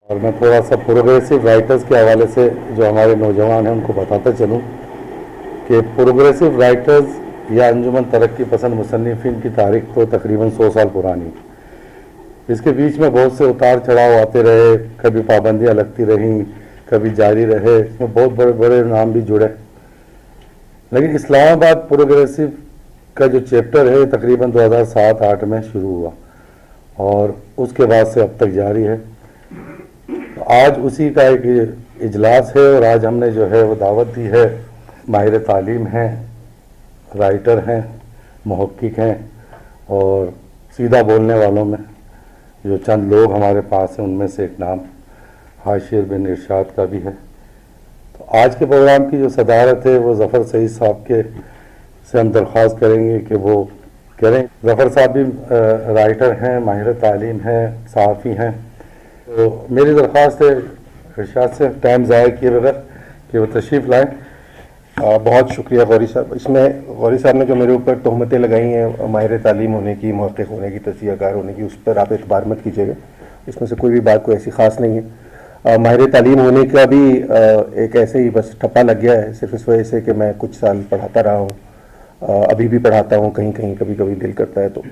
और मैं थोड़ा सा प्रोग्रेसिव राइटर्स के हवाले से जो हमारे नौजवान हैं उनको बताता चलूँ कि प्रोग्रेसिव राइटर्स या अंजुमन तरक्की पसंद मुसन्निफिन की तारीख तो तकरीबन 100 साल पुरानी। इसके बीच में बहुत से उतार चढ़ाव आते रहे, कभी पाबंदियाँ लगती रहीं, कभी जारी रहे, इसमें बहुत बड़े बड़े नाम भी जुड़े। लेकिन इस्लामाबाद प्रोग्रेसिव का जो चैप्टर है तकरीबन 2007-8 में शुरू हुआ और उसके बाद से अब तक जारी है। तो आज उसी का एक इजलास है और आज हमने जो है वो दावत दी है। माहिर तालीम हैं, राइटर हैं, मुहक्किक हैं और सीधा बोलने वालों में जो चंद लोग हमारे पास हैं उनमें से एक नाम हाशिर बिन इरशाद का भी है। तो आज के प्रोग्राम की जो सदारत है वो ज़फ़र सईद साहब के से हम दरख्वास्त करेंगे कि वो करें। ज़फ़र साहब भी राइटर हैं, माहिर तालीम हैं, सहाफ़ी हैं। तो मेरी दरख्वास्त है इरशाद से टाइम ज़ाया किए बगैर कि वो तशरीफ़ लाएँ। बहुत शुक्रिया गौरी साहब। इसमें गौरी साहब ने जो मेरे ऊपर तोहमतें लगाई हैं माहिर तालीम होने की, मुहक़्क़िक़ होने की, तज़कियाकार होने की, उस पर आप एतबार मत कीजिएगा। इसमें से कोई भी बात कोई ऐसी ख़ास नहीं है। माहिर तालीम होने का भी एक ऐसे ही बस ठप्पा लग गया है, सिर्फ इस वजह से कि मैं कुछ साल पढ़ाता रहा हूँ, अभी भी पढ़ाता हूँ, कहीं कहीं कभी कभी दिल करता है। तो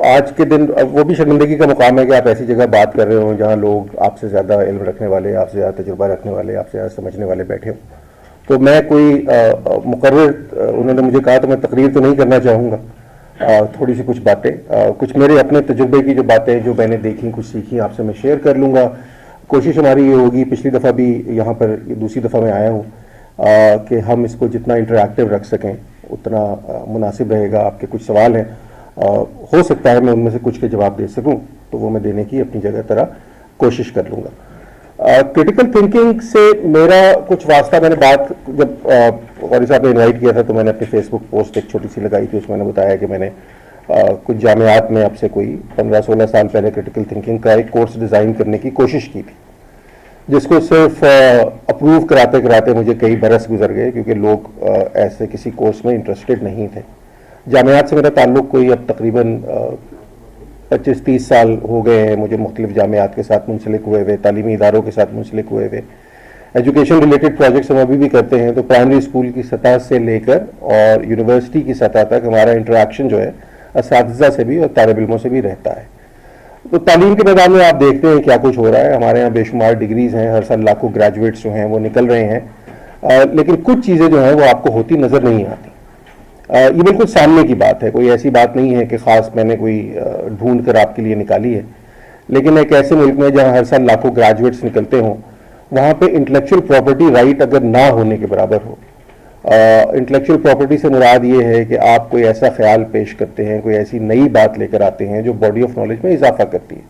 आज के दिन वो भी शर्मिंदगी का मुकाम है कि आप ऐसी जगह बात कर रहे हो जहाँ लोग आपसे ज़्यादा इल्म रखने वाले, आपसे ज़्यादा तजुर्बा रखने वाले, आपसे ज़्यादा समझने वाले बैठे हों। तो मैं कोई मुकर्रर, उन्होंने मुझे कहा तो मैं तकरीर तो नहीं करना चाहूँगा, थोड़ी सी कुछ बातें, कुछ मेरे अपने तजुर्बे की जो बातें जो मैंने देखी, कुछ सीखी, आपसे मैं शेयर कर लूँगा। कोशिश हमारी ये होगी, पिछली दफ़ा भी यहाँ पर दूसरी दफ़ा मैं आया हूँ, कि हम इसको जितना इंटरैक्टिव रख सकें उतना मुनासिब रहेगा। आपके कुछ सवाल हैं, हो सकता है मैं उनमें से कुछ के जवाब दे सकूँ, तो वो मैं देने की अपनी जगह तरह कोशिश कर लूँगा। क्रिटिकल थिंकिंग से मेरा कुछ वास्ता, मैंने बात जब गौरी साहब ने इनवाइट किया था तो मैंने अपनी फेसबुक पोस्ट एक छोटी सी लगाई थी, उसमें मैंने बताया कि मैंने कुछ जामियात में अब से कोई 15-16 साल पहले क्रिटिकल थिंकिंग का एक कोर्स डिज़ाइन करने की कोशिश की थी, जिसको सिर्फ अप्रूव कराते कराते मुझे कई बरस गुजर गए, क्योंकि लोग ऐसे किसी कोर्स में इंटरेस्टेड नहीं थे। जामियात से मेरा ताल्लुक़ कोई अब तकरीबन 25-30 साल हो गए हैं मुझे मुख्तलिफ जामियात के साथ मुंसलिक हुए हुए, तालीमी इदारों के साथ मुंसलिक हुए हुए। एजुकेशन रिलेटेड प्रोजेक्ट्स हम अभी भी करते हैं। तो प्राइमरी स्कूल की सतह से लेकर और यूनिवर्सिटी की सतह तक हमारा इंटरेक्शन जो है असातिज़ा से भी और तालिब इल्मों से भी रहता है। तो तालीम के मैदान में आप देखते हैं क्या कुछ हो रहा है। हमारे यहाँ बेशुमार डिग्रीज़ हैं, हर साल लाखों ग्रेजुएट्स जो हैं वो निकल रहे हैं, लेकिन कुछ चीज़ें जो हैं वो आपको होती नज़र नहीं आती। ये बिल्कुल सामने की बात है, कोई ऐसी बात नहीं है कि ख़ास मैंने कोई ढूंढ कर आपके लिए निकाली है। लेकिन एक ऐसे मुल्क में जहाँ हर साल लाखों ग्रेजुएट्स निकलते हों, वहाँ पे इंटेलेक्चुअल प्रॉपर्टी राइट अगर ना होने के बराबर हो। इंटेलेक्चुअल प्रॉपर्टी से मुराद ये है कि आप कोई ऐसा ख्याल पेश करते हैं, कोई ऐसी नई बात लेकर आते हैं जो बॉडी ऑफ नॉलेज में इजाफा करती है।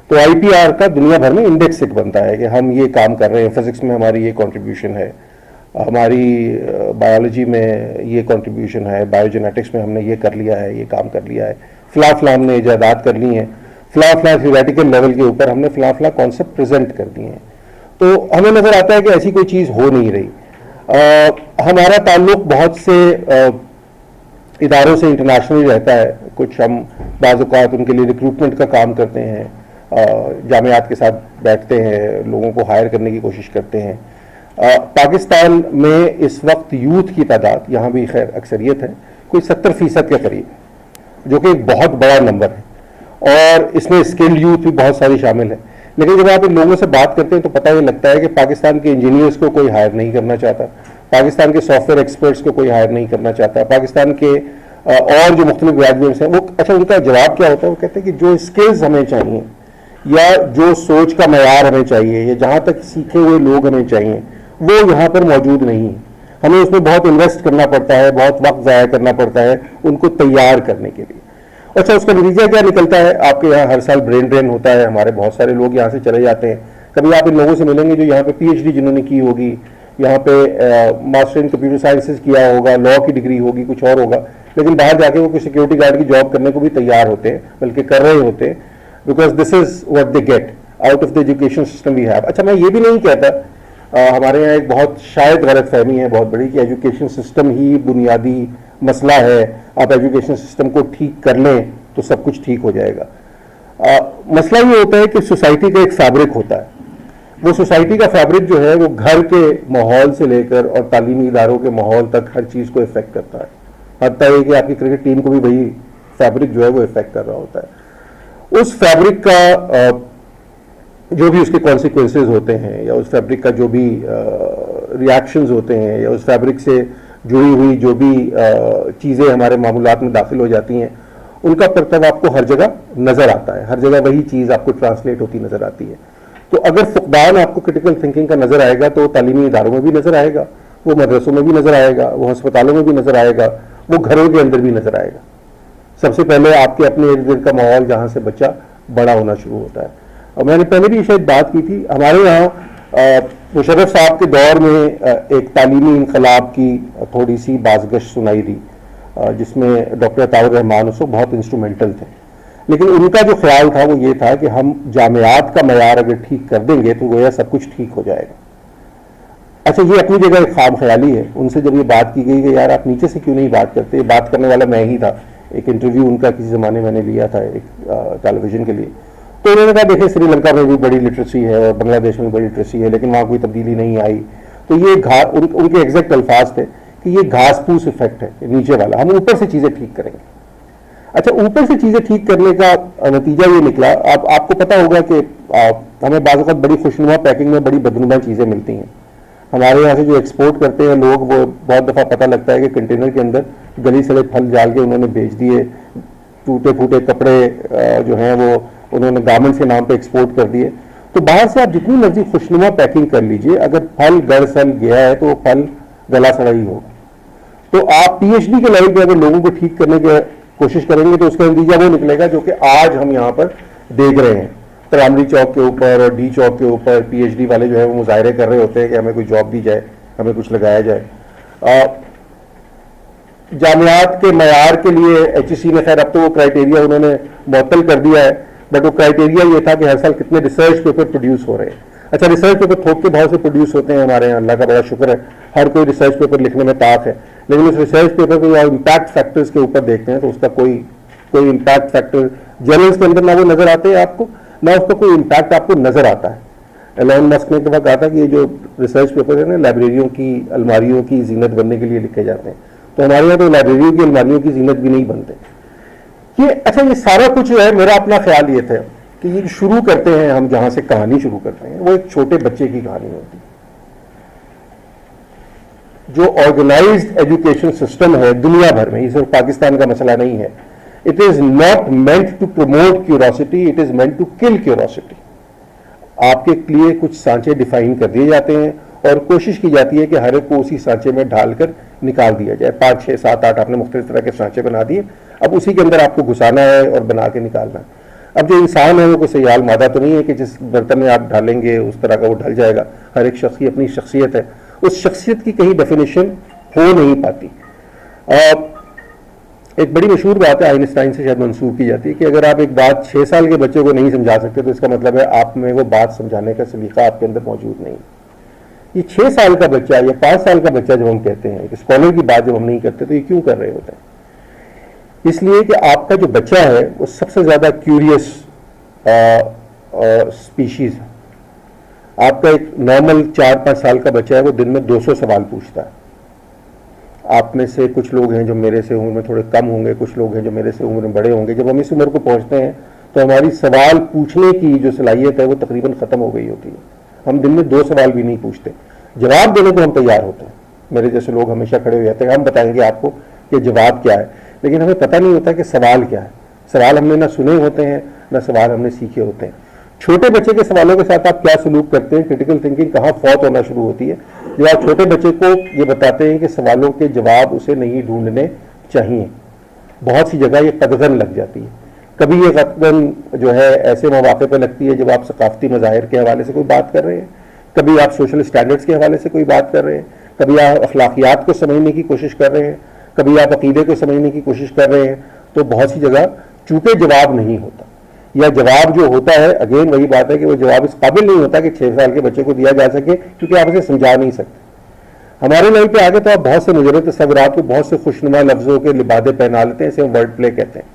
तो IPR का दुनिया भर में इंडेक्स एक बनता है कि हम ये काम कर रहे हैं, फिजिक्स में हमारी ये कॉन्ट्रीब्यूशन है, हमारी बायोलॉजी में ये कंट्रीब्यूशन है, बायोजेनेटिक्स में हमने ये कर लिया है, ये काम कर लिया है, फला हमने इजादात कर ली हैं, फला थ्योरेटिकल लेवल के ऊपर हमने फला कॉन्सेप्ट प्रेजेंट कर दिए हैं। तो हमें नज़र आता है कि ऐसी कोई चीज़ हो नहीं रही। हमारा ताल्लुक़ बहुत से इदारों से इंटरनेशनली रहता है। कुछ हम बाज़ औक़ात उनके लिए रिक्रूटमेंट का काम करते हैं, जामियात के साथ बैठते हैं, लोगों को हायर करने की कोशिश करते हैं। पाकिस्तान में इस वक्त यूथ की तादाद, यहाँ भी खैर अक्सरियत है, कोई 70% के करीब, जो कि एक बहुत बड़ा नंबर है और इसमें स्किल्ड यूथ भी बहुत सारी शामिल है। लेकिन जब आप इन लोगों से बात करते हैं तो पता ये लगता है कि पाकिस्तान के इंजीनियर्स को कोई हायर नहीं करना चाहता, पाकिस्तान के सॉफ्टवेयर एक्सपर्ट्स को कोई हायर नहीं करना चाहता, पाकिस्तान के और जो मुख्तलिफ ग्रेजुएट्स हैं वो, अच्छा उनका जवाब क्या होता है, वो कहते हैं कि जो स्किल्स हमें चाहिए या जो सोच का मयार हमें चाहिए या जहाँ तक सीखे हुए लोग हमें चाहिए वो यहाँ पर मौजूद नहीं है। हमें उसमें बहुत इन्वेस्ट करना पड़ता है, बहुत वक्त ज़ाया करना पड़ता है उनको तैयार करने के लिए। अच्छा, उसका नतीजा क्या निकलता है? आपके यहाँ हर साल ब्रेन ड्रेन होता है, हमारे बहुत सारे लोग यहाँ से चले जाते हैं। कभी आप इन लोगों से मिलेंगे जो यहाँ पे PhD जिन्होंने की होगी, यहाँ पे मास्टर इन कंप्यूटर साइंसेज किया होगा, लॉ की डिग्री होगी, कुछ और होगा, लेकिन बाहर जाके वो कोई सिक्योरिटी गार्ड की जॉब करने को भी तैयार होते हैं, बल्कि कर रहे होते हैं, because this is what they get out of the education system we have. अच्छा, मैं ये भी नहीं कहता, हमारे यहाँ एक बहुत शायद गलत फहमी है बहुत बड़ी कि एजुकेशन सिस्टम ही बुनियादी मसला है, आप एजुकेशन सिस्टम को ठीक कर लें तो सब कुछ ठीक हो जाएगा। मसला ये होता है कि सोसाइटी का एक फैब्रिक होता है, वो सोसाइटी का फैब्रिक जो है वो घर के माहौल से लेकर और तालीमी इदारों के माहौल तक हर चीज़ को इफेक्ट करता है। हत्ता है कि आपकी क्रिकेट टीम को भी वही फैब्रिक जो है वो इफेक्ट कर रहा होता है। उस फैब्रिक का जो भी उसके कॉन्सिक्वेंसेज होते हैं या उस फैब्रिक का जो भी रिएक्शंस होते हैं या उस फैब्रिक से जुड़ी हुई जो भी चीज़ें हमारे मामूलात में दाखिल हो जाती हैं, उनका परतब आपको हर जगह नज़र आता है, हर जगह वही चीज़ आपको ट्रांसलेट होती नज़र आती है। तो अगर फुकदान आपको क्रिटिकल थिंकिंग का नज़र आएगा तो तालीमी इदारों में भी नज़र आएगा, वो मदरसों में भी नज़र आएगा, वो अस्पतालों में भी नज़र आएगा, वो घरों के अंदर भी नज़र आएगा। सबसे पहले आपके अपने इर्द गिर्द का माहौल जहाँ से बच्चा बड़ा होना शुरू होता है। और मैंने पहले भी शायद बात की थी, हमारे यहाँ मुशर्रफ साहब के दौर में एक तालीमी इनकलाब की थोड़ी सी बाज़गश सुनाई दी, जिसमें डॉक्टर अताउर रहमान उसको बहुत इंस्ट्रूमेंटल थे, लेकिन उनका जो ख्याल था वो ये था कि हम जामियात का मयार अगर ठीक कर देंगे तो गोया सब कुछ ठीक हो जाएगा। अच्छा, ये अपनी जगह एक ख्वाब ख्याली है। उनसे जब ये बात की गई कि यार आप नीचे से क्यों नहीं बात करते, बात करने वाला मैं ही था, एक इंटरव्यू उनका किसी ज़माने मैंने लिया था एक टेलीविज़न के लिए, तो उन्होंने कहा देखिए श्रीलंका में भी बड़ी लिटरेसी है और बांग्लादेश में भी बड़ी लिटरेसी है, लेकिन वहाँ कोई तब्दीली नहीं आई। तो ये उनके एग्जैक्ट अल्फाज थे कि ये घास फूस इफेक्ट है नीचे वाला, हम ऊपर से चीज़ें ठीक करेंगे। अच्छा, ऊपर से चीज़ें ठीक करने का नतीजा ये निकला, आपको पता होगा कि हमें बाज़ वक़्त बड़ी खुशनुमा पैकिंग में बड़ी बदनुमा चीज़ें मिलती हैं। हमारे यहाँ से जो एक्सपोर्ट करते हैं लोग, वो बहुत दफ़ा पता लगता है कि कंटेनर के अंदर गली सड़े फल डाल के उन्होंने बेच दिए, टूटे फूटे कपड़े जो हैं वो उन्होंने गारमेंट्स के नाम पे एक्सपोर्ट कर दिए। तो बाहर से आप जितनी मर्जी खुशनुमा पैकिंग कर लीजिए, अगर फल गड़ सल गया है तो वो फल गला सड़ा ही होगा। तो आप पीएचडी के लेवल पे अगर लोगों को ठीक करने की कोशिश करेंगे तो उसका नतीजा वो निकलेगा जो कि आज हम यहाँ पर देख रहे हैं। तरामरी चौक के ऊपर और डी चौक के ऊपर पीएचडी वाले जो है वो मुजाहरे कर रहे होते हैं कि हमें कोई जॉब दी जाए, हमें कुछ लगाया जाए। जामियात के मयार के लिए HEC ने, खैर अब तो वो क्राइटेरिया उन्होंने मुअत्तल कर दिया है, बट वो क्राइटेरिया ये था कि हर साल कितने रिसर्च पेपर प्रोड्यूस हो रहे हैं। अच्छा, रिसर्च पेपर थोक के भाव से प्रोड्यूस होते हैं हमारे यहाँ, अल्लाह का बड़ा शुक्र है, हर कोई रिसर्च पेपर लिखने में ताक है, लेकिन उस रिसर्च पेपर को या इम्पैक्ट फैक्टर्स के ऊपर देखते हैं तो उसका कोई इम्पैक्ट फैक्टर जर्नल्स के अंदर ना वो नजर आते हैं आपको, ना उसका कोई इम्पैक्ट आपको नजर आता है। एलोन मस्क ने एक दफा कहा था कि ये जो रिसर्च पेपर है ना, लाइब्रेरियों की अलमारियों की जीनत बनने के लिए लिखे जाते हैं, तो हमारे यहाँ तो लाइब्रेरियों की अलमारियों की जीनत भी नहीं बनते ये। अच्छा, ये सारा कुछ जो है, मेरा अपना ख्याल ये था कि ये शुरू करते हैं हम जहां से कहानी शुरू करते हैं, वो एक छोटे बच्चे की कहानी होती है। जो ऑर्गेनाइज्ड एजुकेशन सिस्टम है दुनिया भर में, ये सिर्फ पाकिस्तान का मसला नहीं है, it is not meant to promote curiosity, it is meant to kill curiosity. आपके लिए कुछ सांचे डिफाइन कर दिए जाते हैं और कोशिश की जाती है कि हर एक को उसी सांचे में ढालकर निकाल दिया जाए। 5, 6, 7, 8 आपने मुख्तलिफ तरह के सांचे बना दिए, अब उसी के अंदर आपको घुसाना है और बना के निकालना है। अब जो इंसान है वो कोई सयाल मादा तो नहीं है कि जिस बर्तन में आप डालेंगे उस तरह का वो ढल जाएगा। हर एक शख्स की अपनी शख्सियत है, उस शख्सियत की कहीं डेफिनेशन हो नहीं पाती। एक बड़ी मशहूर बात है, आइंस्टाइन से शायद मंसूब की जाती है कि अगर आप एक बात 6 साल के बच्चे को नहीं समझा सकते तो इसका मतलब है आप में वो बात समझाने का सलीका आपके अंदर मौजूद नहीं। ये 6 साल का बच्चा या 5 साल का बच्चा जब हम कहते हैं, एक स्कॉलर की बात जब हम नहीं करते, तो ये क्यों कर रहे होते हैं? इसलिए कि आपका जो बच्चा है वो सबसे ज्यादा क्यूरियस स्पीशीज है। आपका एक नॉर्मल 4-5 साल का बच्चा है, वो दिन में 200 सवाल पूछता है। आप में से कुछ लोग हैं जो मेरे से उम्र में थोड़े कम होंगे, कुछ लोग हैं जो मेरे से उम्र में बड़े होंगे। जब हम इस उम्र को पहुंचते हैं तो हमारी सवाल पूछने की जो सलाहियत है वो तकरीबन खत्म हो गई होती है। हम दिन में 2 सवाल भी नहीं पूछते, जवाब देने को हम तैयार होते हैं। मेरे जैसे लोग हमेशा खड़े हो जाते हैं, हम बताएंगे आपको कि जवाब क्या है, लेकिन हमें पता नहीं होता कि सवाल क्या है। सवाल हमने ना सुने होते हैं, ना सवाल हमने सीखे होते हैं। छोटे बच्चे के सवालों के साथ आप क्या सलूक करते हैं, क्रिटिकल थिंकिंग कहाँ फौत होना शुरू होती है, जब आप छोटे बच्चे को ये बताते हैं कि सवालों के जवाब उसे नहीं ढूंढने चाहिए। बहुत सी जगह ये कदगन लग जाती है। कभी ये कदगन जो है ऐसे मौके पर लगती है जब आप सकाफती मज़ाहिर के हवाले से कोई बात कर रहे हैं, कभी आप सोशल स्टैंडर्ड्स के हवाले से कोई बात कर रहे हैं, कभी आप अखलाकियात को समझने की कोशिश कर रहे हैं, कभी आप अकीदे को समझने की कोशिश कर रहे हैं। तो बहुत सी जगह चूंकि जवाब नहीं होता, या जवाब जो होता है, अगेन वही बात है कि वो जवाब इस काबिल नहीं होता कि 6 साल के बच्चे को दिया जा सके, क्योंकि आप उसे समझा नहीं सकते। हमारे लेवल पे आगे तो आप बहुत से मुजरद तस्वुरात को बहुत से खुशनुमा लफ्जों के लिबादे पहना लेते हैं, इसे हम वर्ड प्ले कहते हैं।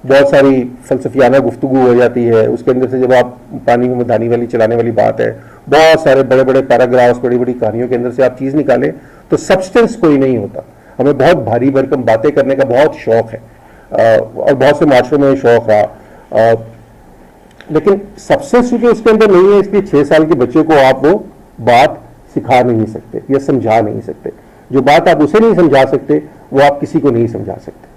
बहुत सारी फलसफियाना गुफ्तगू हो जाती है, उसके अंदर से जब आप पानी में मदानी वाली चलाने वाली बात है, बहुत सारे बड़े बड़े पैराग्राफ्स, बड़ी बड़ी कहानियों के अंदर से आप चीज़ निकालें तो सब्सटेंस कोई नहीं होता। हमें बहुत भारी भरकम बातें करने का बहुत शौक है और बहुत से माशरों में शौक रहा, लेकिन सब्सटेंस क्योंकि उसके अंदर नहीं है, इसलिए 6 साल के बच्चे को आप वो बात सिखा नहीं सकते या समझा नहीं सकते। जो बात आप उसे नहीं समझा सकते वो आप किसी को नहीं समझा सकते।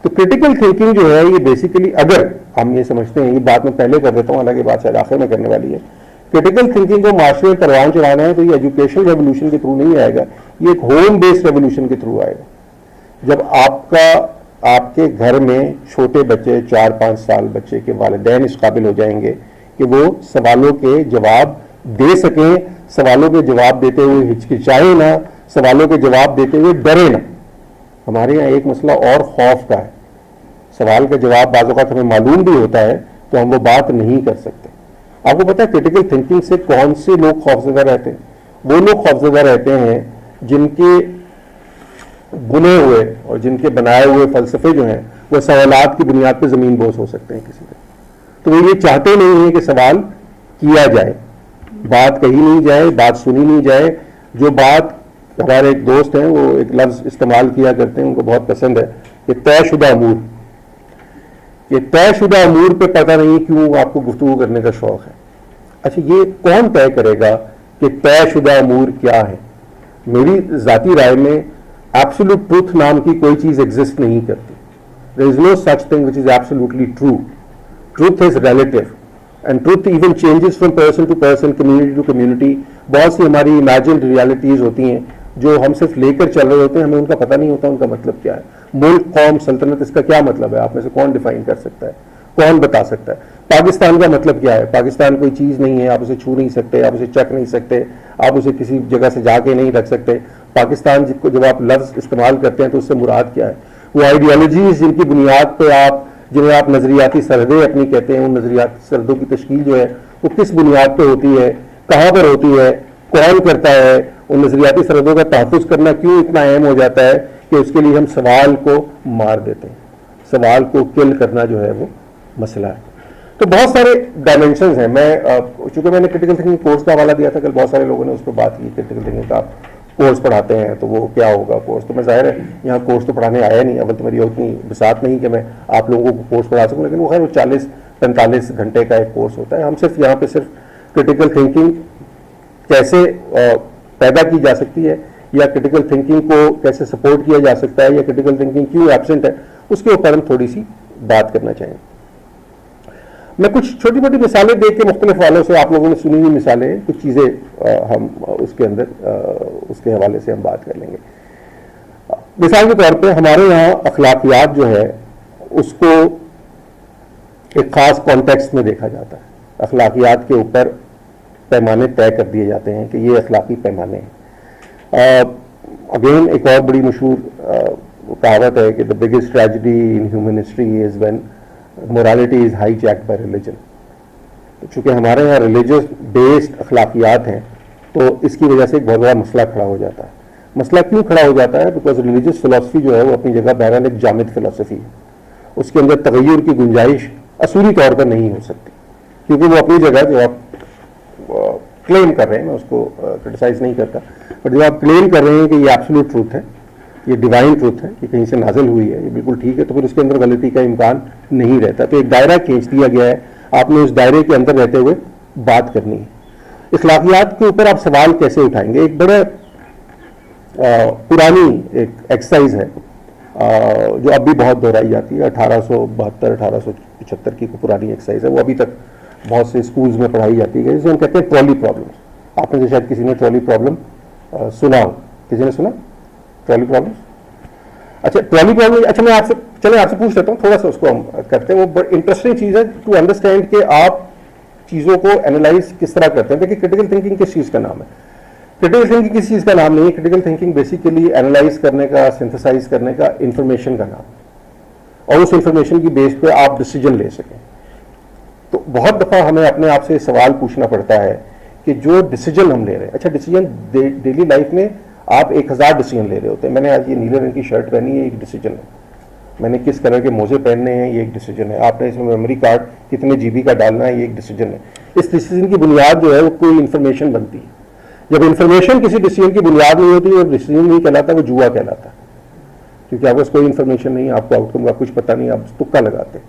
तो क्रिटिकल थिंकिंग जो है ये बेसिकली, अगर हम ये समझते हैं, ये बात मैं पहले कर देता हूँ, हालांकि बात शायद आखिर में करने वाली है, क्रिटिकल थिंकिंग को माशरे में परवान चढ़ाना है तो ये एजुकेशन रेवोल्यूशन के थ्रू नहीं आएगा, ये एक होम बेस्ड रेवोल्यूशन के थ्रू आएगा। जब आपके घर में छोटे बच्चे, 4-5 साल बच्चे के वालिदैन इस काबिल हो जाएंगे कि वो सवालों के जवाब दे सकें, सवालों के जवाब देते हुए हिचकिचाए ना, सवालों के जवाब देते हुए डरे ना। हमारे यहाँ एक मसला और खौफ का है, सवाल का जवाब बाज़ औक़ात हमें मालूम भी होता है तो हम वो बात नहीं कर सकते। आपको पता है क्रिटिकल थिंकिंग से कौन से लोग खौफजदा रहते हैं? वो लोग खौफजदा रहते हैं जिनके बुने हुए और जिनके बनाए हुए फलसफे जो हैं वो सवालात की बुनियाद पर ज़मीन बोस हो सकते हैं किसी का। तो वो ये चाहते नहीं है कि सवाल किया जाए, बात कही नहीं जाए, बात सुनी नहीं जाए। जो बात, हमारे एक दोस्त हैं वो एक लफ्ज़ इस्तेमाल किया करते हैं, उनको बहुत पसंद है कि तयशुदा अमूर। ये तयशुदा अमूर पे पता नहीं क्यों आपको गुफ्तगू करने का शौक है। अच्छा, ये कौन तय करेगा कि तयशुदा अमूर क्या है? मेरी ज़ाती राय में एब्सोल्यूट ट्रूथ नाम की कोई चीज़ एग्जिस्ट नहीं करती। There is no such thing which is absolutely true. Truth is relative and truth even changes from person to person, community to community. बहुत सी हमारी इमेजिन्ड रियलिटीज़ होती हैं जो हम सिर्फ लेकर चल रहे होते हैं, हमें उनका पता नहीं होता उनका मतलब क्या है। मुल्क, कौम, सल्तनत, इसका क्या मतलब है? आप में से कौन डिफाइन कर सकता है? कौन बता सकता है? पाकिस्तान का मतलब क्या है? पाकिस्तान कोई चीज़ नहीं है, आप उसे छू नहीं सकते, आप उसे चख नहीं सकते, आप उसे किसी जगह से जाके नहीं रख सकते। पाकिस्तान जिसको जब आप लफ्ज़ इस्तेमाल करते हैं तो उससे मुराद क्या है? वो आइडियोलॉजीज जिनकी बुनियाद पर जिन्हें आप नज़रियाती सरहदें अपनी कहते हैं, उन नज़रियाती सरहदों की तश्कील जो है वो किस बुनियाद पर होती है, कहाँ पर होती है, कौन करता है? उन नज़रियाती सरहदों का तहफ़्फ़ुज़ करना क्यों इतना अहम हो जाता है कि उसके लिए हम सवाल को मार देते हैं? सवाल को किल करना जो है वो मसला है। तो बहुत सारे डायमेंशंस हैं। चूंकि मैंने क्रिटिकल थिंकिंग कोर्स का हवाला दिया था, कल बहुत सारे लोगों ने उस पर बात की, क्रिटिकल थिंकिंग का कोर्स पढ़ाते हैं तो वो क्या होगा कोर्स? तो मैं ज़ाहिर है यहाँ कोर्स तो पढ़ाने आया नहीं, अवल तो मेरी उतनी बिसात नहीं कि मैं आप लोगों को कोर्स पढ़ा सकूँ, लेकिन वो खैर 40-45 घंटे का एक कोर्स होता है। हम सिर्फ यहाँ पे सिर्फ क्रिटिकल थिंकिंग कैसे पैदा की जा सकती है या क्रिटिकल थिंकिंग को कैसे सपोर्ट किया जा सकता है या क्रिटिकल थिंकिंग क्यों एब्सेंट है, उसके ऊपर हम थोड़ी सी बात करना चाहेंगे। मैं कुछ छोटी मोटी मिसालें देख के मुख्तलिफ वालों से, आप लोगों ने सुनी हुई मिसालें, कुछ चीज़ें हम उसके अंदर उसके हवाले से हम बात कर लेंगे। मिसाल के तौर पे हमारे यहाँ अखलाकियात जो है उसको एक ख़ास कॉन्टेक्स्ट में देखा जाता है। अखलाकियात के ऊपर पैमाने तय कर दिए जाते हैं कि ये अखलाकी पैमाने हैं। अगेन एक और बड़ी मशहूर कहावत है कि the biggest tragedy in human history is when morality is hijacked bye religion. तो चूँकि हमारे यहाँ रिलीजियस बेस्ड अखलाकियात हैं तो इसकी वजह से एक बहुत बड़ा मसला खड़ा हो जाता है। मसला क्यों खड़ा हो जाता है? बिकॉज रिलीजियस फिलासफी जो है वो अपनी जगह बहरहाल एक जामिद फिलासफी है, उसके अंदर तगय्युर की गुंजाइश असूली तौर पर नहीं हो सकती, क्योंकि वो अपनी जगह जो आप क्लेम कर रहे हैं, मैं उसको क्रिटिसाइज नहीं करता, बट जब आप क्लेम कर रहे हैं कि ये एब्सोल्यूट ट्रूथ है, ये डिवाइन ट्रूथ है, ये कहीं से नाजिल हुई है, ये बिल्कुल ठीक है, तो फिर उसके अंदर गलती का इम्कान नहीं रहता। तो एक दायरा खींच दिया गया है, आपने उस दायरे के अंदर रहते हुए बात करनी है। इखलाकियात के ऊपर आप सवाल कैसे उठाएंगे? एक बड़ा पुरानी एक एक्सरसाइज है जो अब भी बहुत दोहराई जाती है, 1872-1875 की पुरानी एक्सरसाइज है, वो अभी तक बहुत से स्कूल्स में पढ़ाई जाती है, जिसे हम कहते हैं ट्रॉली प्रॉब्लम्स। आपने से शायद किसी ने ट्रॉली प्रॉब्लम सुना हो, किसी ने सुना ट्रॉली प्रॉब्लम? अच्छा, ट्रॉली प्रॉब्लम, अच्छा मैं आपसे पूछ लेता हूँ, थोड़ा सा उसको हम करते हैं। वो बड़ी इंटरेस्टिंग चीज़ है टू अंडरस्टैंड कि आप चीज़ों को एनालाइज किस तरह करते हैं। देखिए, क्रिटिकल थिंकिंग किस चीज़ का नाम है? क्रिटिकल थिंकिंग किसी चीज़ का नाम नहीं है। क्रिटिकल थिंकिंग बेसिकली एनालाइज करने का, सिंथेसाइज करने का इंफॉर्मेशन का नाम है, और उस इंफॉर्मेशन की बेस पे आप डिसीजन ले सकें। तो बहुत दफ़ा हमें अपने आप से सवाल पूछना पड़ता है कि जो डिसीजन हम ले रहे हैं, अच्छा डिसीजन डेली लाइफ में आप 1000 डिसीजन ले रहे होते हैं। मैंने आज ये नीले रंग की शर्ट पहनी है, एक डिसीजन है। मैंने किस कलर के मोजे पहनने हैं ये एक डिसीजन है, आपने इसमें मेमोरी कार्ड कितने जीबी का डालना है ये एक डिसीजन है। इस डिसीजन की बुनियाद जो है वो कोई इन्फॉर्मेशन बनती है। जब इन्फॉर्मेशन किसी डिसीजन की बुनियाद नहीं होती वो डिसीजन नहीं कहलाता, वो जुआ कहलाता है, क्योंकि आपके पास कोई इन्फॉर्मेशन नहीं, आपको आउटकम का कुछ पता नहीं, आप तुक्का लगाते।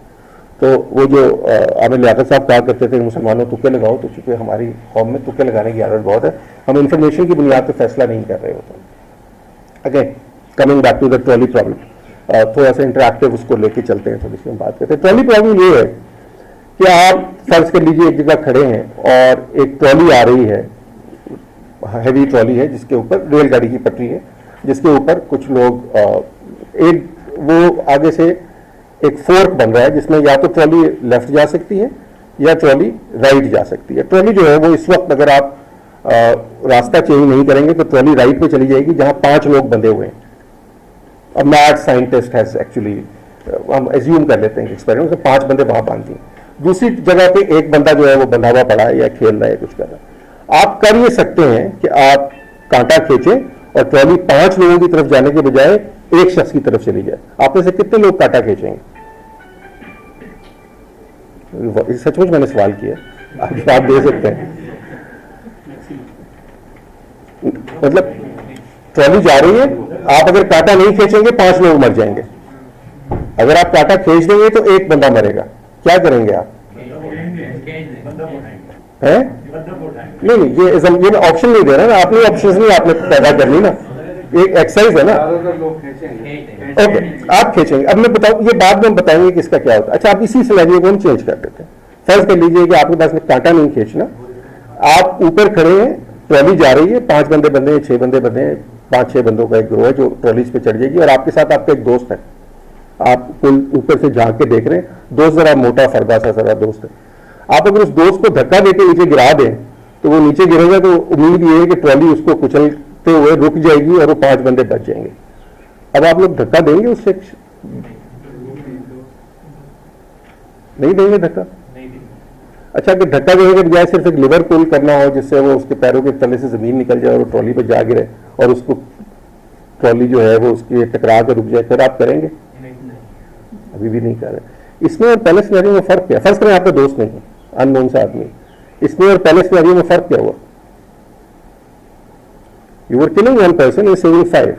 तो वो जो आमिर लियाकत साहब कहा करते थे मुसलमानों तुक्के लगाओ, तो चूंकि हमारी कौम में तुक्के लगाने की आदत बहुत है, हम इन्फॉर्मेशन की बुनियाद पर फैसला नहीं कर रहे होते। Again coming back to the trolley problem, थोड़ा सा इंटरैक्टिव उसको लेके चलते हैं, थोड़ी सी हम बात करते हैं। ट्रॉली प्रॉब्लम ये है कि आप फर्ज कर लीजिए एक जगह खड़े हैं और एक ट्रॉली आ रही है, हैवी ट्रॉली है जिसके ऊपर रेलगाड़ी की पटरी है, जिसके ऊपर कुछ लोग एक वो आगे से एक फोर्क बन रहा है जिसमें या तो ट्रॉली लेफ्ट जा सकती है या ट्रॉली राइट जा सकती है। ट्रॉली जो है वो इस वक्त अगर आप रास्ता चेंज नहीं करेंगे तो ट्रॉली राइट पे चली जाएगी जहां 5 लोग बंधे हुए हैं। अब मैड साइंटिस्ट हैज एक्चुअली, हम एज्यूम कर लेते हैं एक्सपेरिमेंट में 5 बंदे वहां बांधती हैं, दूसरी जगह पे एक बंदा जो है वो बंधा हुआ पड़ा है या खेल रहा है कुछ कर रहा है। आप कर ये सकते हैं कि आप कांटा खींचें और ट्रॉली 5 लोगों की तरफ जाने के बजाय एक शख्स की तरफ चली जाए। आप में से कितने लोग कांटा खींचेंगे? सचमुच मैंने सवाल किया, आप जवाब दे सकते हैं। मतलब ट्रॉली जा रही है, आप अगर कांटा नहीं खींचेंगे 5 लोग मर जाएंगे, अगर आप कांटा खींच देंगे तो एक बंदा मरेगा। क्या करेंगे आप? हैं? नहीं, ये ऑप्शन नहीं दे रहा ना, आपने ऑप्शन नहीं आपने पैदा करनी ना, एक एक्सरसाइज है ना। ओके, आप खींचेंगे। अब मैं बताऊं, ये बाद में हम बताएंगे कि इसका क्या होता है। अच्छा, आप इसी सिनेरियो को हम चेंज कर देते हैं। फर्ज कर लीजिए कि आपके पास में कांटा नहीं खींचना, आप ऊपर खड़े हैं, ट्रॉली जा रही है, 5 बंदे बंधे हैं, 6 बंदे बंधे हैं, 5-6 बंदों का एक ग्रोह है जो ट्रॉली पे चढ़ जाएगी और आपके साथ आपका एक दोस्त है। आप पुल ऊपर से झांक के देख रहे हैं, दोस्त जरा मोटा फरदा सा जरा दोस्त है। आप अगर उस दोस्त को धक्का देके नीचे गिरा दें तो वो नीचे गिरेगा, तो उम्मीद ये है कि ट्रॉली उसको कुचलते हुए रुक जाएगी और वो 5 बंदे बच जाएंगे। अब आप लोग धक्का देंगे उससे? नहीं देंगे धक्का? अच्छा, कि धक्का देने के बजाय सिर्फ एक लिवर पुल करना हो जिससे वो उसके पैरों के तले से जमीन निकल जाए और वो ट्रॉली पर जा गिरे और उसको ट्रॉली जो है वो उसकी टकरा कर रुक जाए, फिर आप करेंगे? अभी भी नहीं कर रहे। इसमें और पहले सिनेरियो में फर्क क्या? फर्स्ट करें आपका दोस्त नहीं है, अननोन सा आदमी, इसमें और पहले सिनेरियो में फर्क क्या हुआ? You were killing 1 person, you saving 5।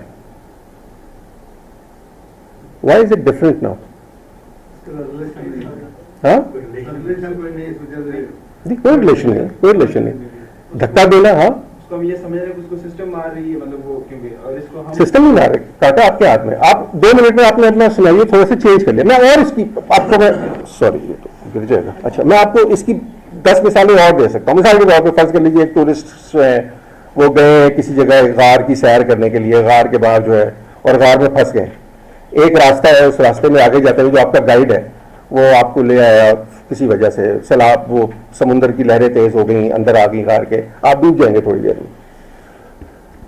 Why is it different now? हाँ, कोई रिलेशन नहीं, कोई रिलेशन नहीं। धक्का देना, हाँ, ये समझ रहे हैं उसको सिस्टम मार रही है, मतलब वो क्योंकि और इसको हम सिस्टम नहीं मार रहे, कांटा आपके हाथ में। आप 2 मिनट में आपने अपना सिनेरियो थोड़ा सा चेंज कर लिया। मैं और इसकी आपको मैं सॉरी ये तो गिर जाएगा। अच्छा, मैं आपको इसकी 10 मिसालें और दे सकता हूँ। मिसाल के तौर पर फर्ज कर लीजिए एक टूरिस्ट हैं, वो गए हैं किसी जगह गार की सैर करने के लिए, गार के बाद जो है और गार में फंस गए। एक रास्ता है, उस रास्ते में आगे जाते हुए जो आपका गाइड है वो आपको ले आया, किसी वजह से सैलाब, वो समुद्र की लहरें तेज हो गई, अंदर आ गई गार के, आप डूब जाएंगे थोड़ी देर में।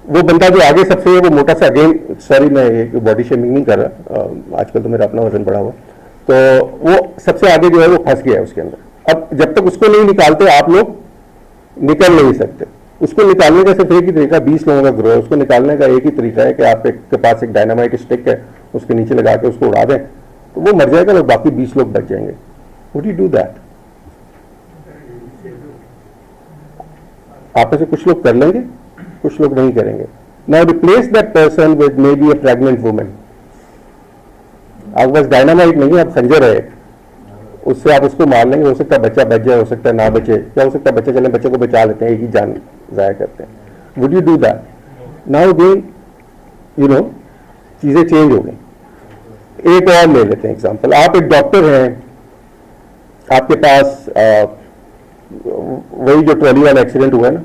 वो बंदा जो आगे सबसे है वो मोटा सा, अगेन सॉरी मैं ये बॉडी शेमिंग नहीं कर रहा, आजकल तो मेरा अपना वजन बढ़ा हुआ, तो वो सबसे आगे जो है वो फंस गया है उसके अंदर। अब जब तक उसको नहीं निकालते आप लोग निकल नहीं सकते। उसको निकालने का सिर्फ एक ही तरीका, 20 लोगों का ग्रोह है, उसको निकालने का एक ही तरीका है कि आपके पास एक डायनामाइट स्टिक है, उसके नीचे लगा के उसको उड़ा दें तो वो मर जाएगा और बाकी 20 लोग बच जाएंगे। Would you do that? आप में से कुछ लोग कर लेंगे, कुछ लोग नहीं करेंगे। Now replace that person with may be a pregnant women. आपके पास डायनामाइट नहीं है, आप खंजर है, उससे आप उसको मार लेंगे, हो सकता है बच्चा बच जाए, हो सकता है ना बचे, क्या हो सकता है बच्चे चले, बच्चे को बचा लेते हैं, एक ही जान जाया करते हैं। Would you do that? Now again you know चीजें चेंज हो गई। एक और ले लेते हैं एग्जांपल। आप एक डॉक्टर हैं, आपके पास वही जो ट्रॉली वाला एक्सीडेंट हुआ है ना,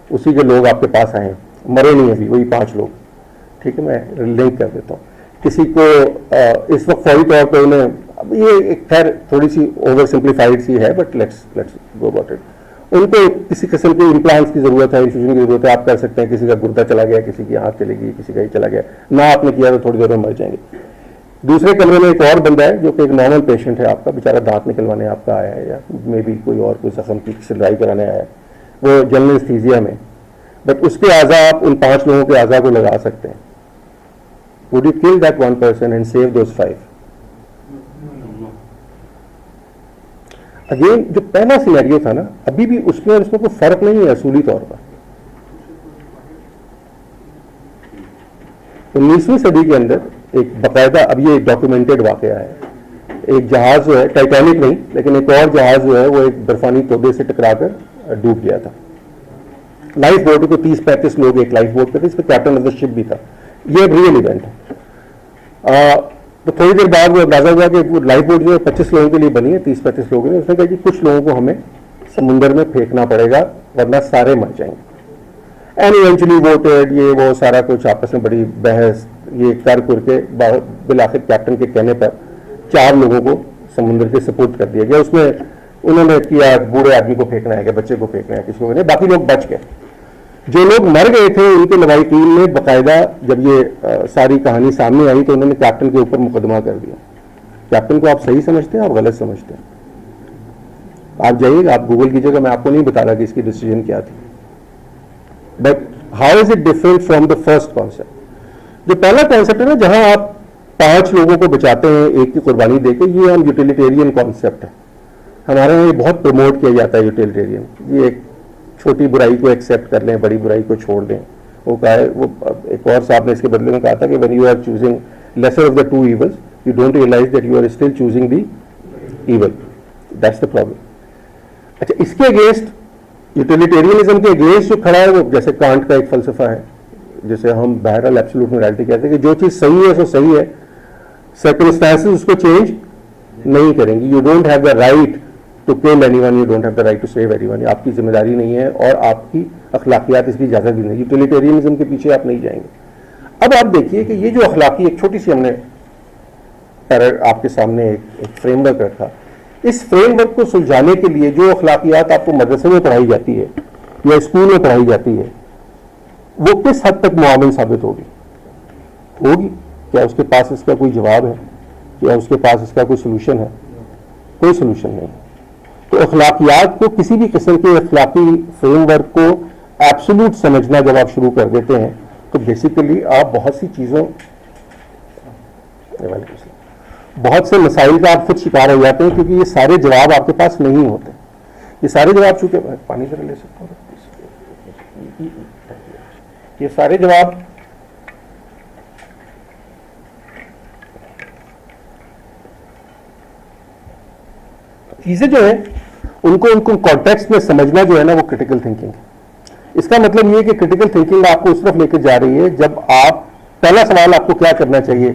उसी के लोग आपके पास आए हैं, मरे नहीं अभी, वही 5 लोग, ठीक है, मैं लिंक कर देता हूँ। किसी को इस वक्त फौरी तौर पे उन्हें, अब ये खैर थोड़ी सी ओवर सिंप्लीफाइड सी है, but let's go about it. उनको किसी किस्म के इम्प्लांट्स की जरूरत है, इंफ्यूजन की जरूरत है, आप कर सकते हैं। किसी का गुर्दा चला गया, किसी की आंख चली गई, किसी का ही चला गया, ना आपने किया तो थोड़ी देर में मर जाएंगे। दूसरे कमरे में एक और बंदा है जो कि एक नॉर्मल पेशेंट है आपका, बेचारा दांत निकलवाने आपका आया है, या मे बी कोई और कोई जख्म की सिलाई कराने आया है, वो जनरल एनेस्थीसिया में, बट उसके आज़ा आप उन 5 लोगों के आज़ा को लगा सकते हैं। Would you kill that 1 person and save those 5? Again जो पहला सिनेरियो था ना, अभी भी उसमें और उसमें कोई फर्क नहीं है असूली तौर पर। 19वीं सदी के अंदर एक बाकायदा, अब ये डॉक्यूमेंटेड वाकया है, एक जहाज जो है, टाइटैनिक नहीं लेकिन एक और जहाज जो है वो एक बर्फानी तोबे से टकराकर डूब गया था। लाइफ बोट को 30-35 लोग एक लाइफ बोट पे थे, इसमें कैप्टन ऑफ द शिप भी था। ये रियल इवेंट है। तो थोड़ी देर बाद वो अंदाजा हुआ कि वो लाइफ बोट जो है 25 लोगों के लिए बनी है, 30-35 लोगों के लिए। उसने कहा कि कुछ लोगों को हमें समुंदर में फेंकना पड़ेगा वरना सारे मर जाएंगे। एंड इवेंचुअली वोटेड, ये वो सारा कुछ आपस में बड़ी बहस ये कर करके बिलाखिर कैप्टन के कहने पर 4 लोगों को समुद्र के सपुर्द कर दिया गया। उसमें उन्होंने किया बूढ़े आदमी को फेंकना है, बच्चे को फेंकना है, किसी को नहीं, बाकी लोग बच गए। जो लोग मर गए थे उनके लड़ाई टीम ने बाकायदा जब ये सारी कहानी सामने आई तो उन्होंने कैप्टन के ऊपर मुकदमा कर दिया। कैप्टन को आप सही समझते हैं, आप गलत समझते हैं? आप जाइएगा, आप गूगल कीजिएगा, मैं आपको नहीं बता रहा कि इसकी डिसीजन क्या थी। But how is it different from the first concept? जो पहला कॉन्सेप्ट है ना, जहां आप 5 लोगों को बचाते हैं एक की कुर्बानी देकर, ये हम यूटिलिटेरियन कॉन्सेप्ट है। हमारे यहाँ ये बहुत प्रमोट किया जाता है यूटिलिटेरियन। ये एक छोटी बुराई को एक्सेप्ट कर लें, बड़ी बुराई को छोड़ दें। वो कहा है, वो एक और साहब ने इसके बदले में कहा था कि when you are choosing lesser of the 2 evils you don't realise that you are still choosing the evil. That's the problem. अच्छा, इसके अगेंस्ट यूटिलिटेरियनिज्म के अगेंस्ट जो खड़ा है वो जैसे कांट का एक फलसफा है, जैसे हम बहरहाल एब्सोल्यूट मोरालिटी कहते हैं कि जो चीज सही है सो सही है, सर्कमस्टेंसेस उसको चेंज नहीं करेंगी। You don't have the right to kill anyone, you don't have the right to save anyone. आपकी जिम्मेदारी नहीं है और आपकी अखलाकियात इसकी इजाजत भी नहीं। यूटिलिटेरियनिज्म के पीछे आप नहीं जाएंगे। अब आप देखिए कि ये जो अखलाकी एक छोटी सी हमने आपके सामने एक फ्रेमवर्क रखा, इस फ्रेमवर्क को सुलझाने के लिए जो अखलाकियात आपको मदरसे में पढ़ाई जाती है या स्कूल में पढ़ाई जाती है वो किस हद तक मुआविन साबित होगी? क्या उसके पास इसका कोई जवाब है? क्या उसके पास इसका कोई सोल्यूशन है? कोई सोल्यूशन नहीं। तो अखलाकियात को, किसी भी किस्म के अखलाकी फ्रेमवर्क को एब्सोल्यूट समझना जब आप शुरू कर देते हैं तो बेसिकली आप बहुत सी चीज़ों, बहुत से मसाइल का आप खुद शिकार हो जाते हैं, क्योंकि ये सारे जवाब आपके पास नहीं होते। ये सारे जवाब, चूंकि पानी जरा ले सकता हूँ, ये सारे जवाब चीजें जो है उनको कॉन्टेक्स्ट में समझना जो है ना, वो क्रिटिकल थिंकिंग है। इसका मतलब ये कि क्रिटिकल थिंकिंग आपको उस तरफ लेकर जा रही है जब आप, पहला सवाल आपको क्या करना चाहिए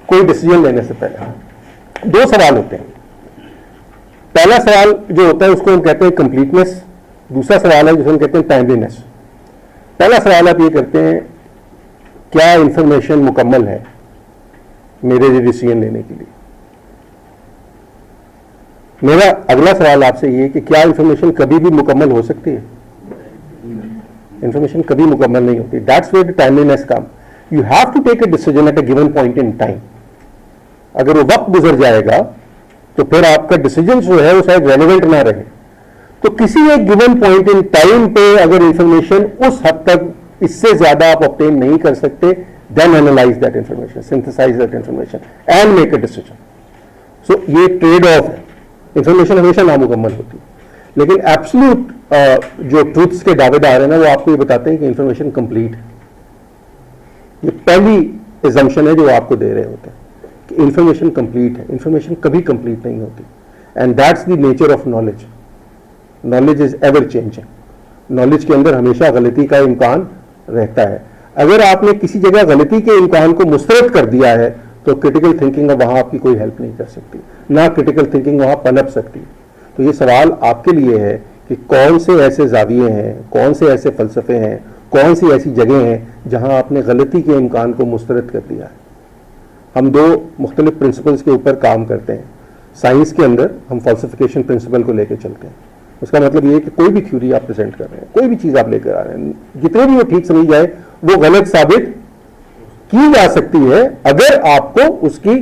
कोई डिसीजन लेने से पहले? 2 सवाल होते हैं। पहला सवाल जो होता है उसको हम कहते हैं कंप्लीटनेस, दूसरा सवाल है जिसे हम कहते हैं टाइमलीनेस। पहला सवाल आप ये करते हैं, क्या इंफॉर्मेशन मुकम्मल है मेरे लिए डिसीजन लेने के लिए? मेरा अगला सवाल आपसे ये कि क्या इंफॉर्मेशन कभी भी मुकम्मल हो सकती है? इंफॉर्मेशन कभी मुकम्मल नहीं होती। That's where the timeliness come. You have to take a decision at a given point in time. अगर वो वक्त गुजर जाएगा तो फिर आपका डिसीजन जो है वो शायद रेलेवेंट ना रहे। तो किसी एक गिवन पॉइंट इन टाइम पे अगर इंफॉर्मेशन उस हद तक, इससे ज्यादा आप ऑब्टेन नहीं कर सकते, then analyse that information, synthesise that information and make a decision. So ये ट्रेड ऑफ है। इंफॉर्मेशन हमेशा नामुकम्मल होती है, लेकिन एब्सोल्यूट जो ट्रूथ्स के दावेदार है ना, वो आपको ये बताते हैं कि इंफॉर्मेशन कंप्लीट है। ये पहली एजम्पशन है जो आपको दे रहे होते हैं कि इंफॉर्मेशन कंप्लीट है। इंफॉर्मेशन कभी कंप्लीट नहीं होती, and that's the nature of knowledge. Knowledge is ever changing. Knowledge के अंदर हमेशा गलती का इम्कान रहता है। अगर आपने किसी जगह गलती के इम्कान को मुस्तरद कर दिया है तो क्रिटिकल थिंकिंग वहां आपकी कोई हेल्प नहीं कर सकती, ना क्रिटिकल थिंकिंग वहां पनप सकती। तो ये सवाल आपके लिए है कि कौन से ऐसे जाविये हैं, कौन से ऐसे फलसफे हैं, कौन सी ऐसी जगह हैं जहां आपने गलती के इम्कान को मुस्तरद कर दिया है। हम 2 मुख्तलिफ प्रिंसिपल्स के ऊपर काम करते हैं। साइंस के अंदर हम फॉल्सिफिकेशन प्रिंसिपल को लेकर चलते हैं। उसका मतलब ये है कि कोई भी थ्योरी आप प्रेजेंट कर रहे हैं, कोई भी चीज आप लेकर आ रहे हैं, जितने भी वो ठीक समझ जाए वो गलत साबित की जा सकती है अगर आपको उसकी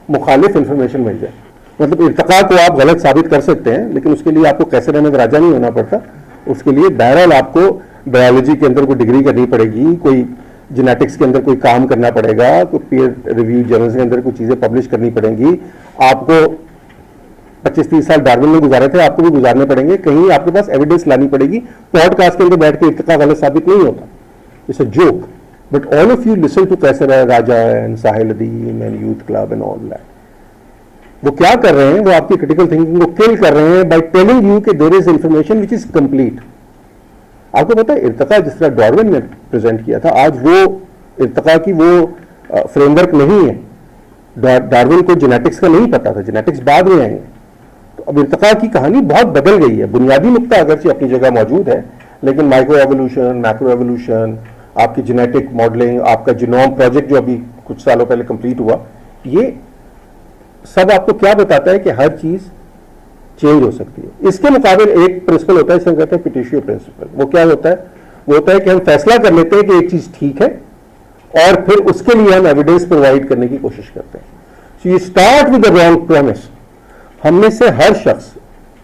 मुखालिफ इंफॉर्मेशन मिल जाए। मतलब इर्तिका को आप गलत साबित कर सकते हैं, लेकिन उसके लिए आपको कैसे रहने का राजा नहीं होना पड़ता। उसके लिए बहरहाल आपको बायोलॉजी के अंदर कोई डिग्री करनी पड़ेगी, कोई जेनेटिक्स के अंदर कोई काम करना पड़ेगा, कोई पीयर रिव्यू जर्नल्स के अंदर कोई चीजें पब्लिश करनी पड़ेंगी, आपको 25-30 साल डार्विन में गुजारे थे, आपको भी गुजारने पड़ेंगे। कहीं आपके पास एविडेंस लानी पड़ेगी। पॉडकास्ट के अंदर बैठ के इर्तिका गलत साबित नहीं होता, it's a joke, but all of you listen to Kaiser Raja and Sahil Adeem and youth club and all that. वो क्या कर रहे हैं, वो आपकी क्रिटिकल थिंकिंग को किल कर रहे हैं बाय टेलिंग यू कि there is information which is complete. आपको पता है इर्तिका जिस तरह डार्विन ने प्रेजेंट किया था, आज वो इर्तिका की वो फ्रेमवर्क नहीं है। डार्विन को जेनेटिक्स का नहीं पता था, जेनेटिक्स बाद में आएंगे। तो अब इर्तिका की कहानी बहुत बदल गई है। बुनियादी नुक्ता अगरचे अपनी जगह मौजूद है, लेकिन माइक्रो एवोल्यूशन, मैक्रो एवोल्यूशन, आपकी जेनेटिक मॉडलिंग, आपका जीनोम प्रोजेक्ट जो अभी कुछ सालों पहले कंप्लीट हुआ, ये सब आपको क्या बताता है कि हर चीज चेंज हो सकती है। इसके मुकाबले एक प्रिंसिपल होता है, इसे हम कहते हैं पिटिशियो प्रिंसिपल। वो क्या होता है? वो होता है कि हम फैसला कर लेते हैं कि एक चीज ठीक है और फिर उसके लिए हम एविडेंस प्रोवाइड करने की कोशिश करते हैं। So you start with the wrong premise. हम में से हर शख्स,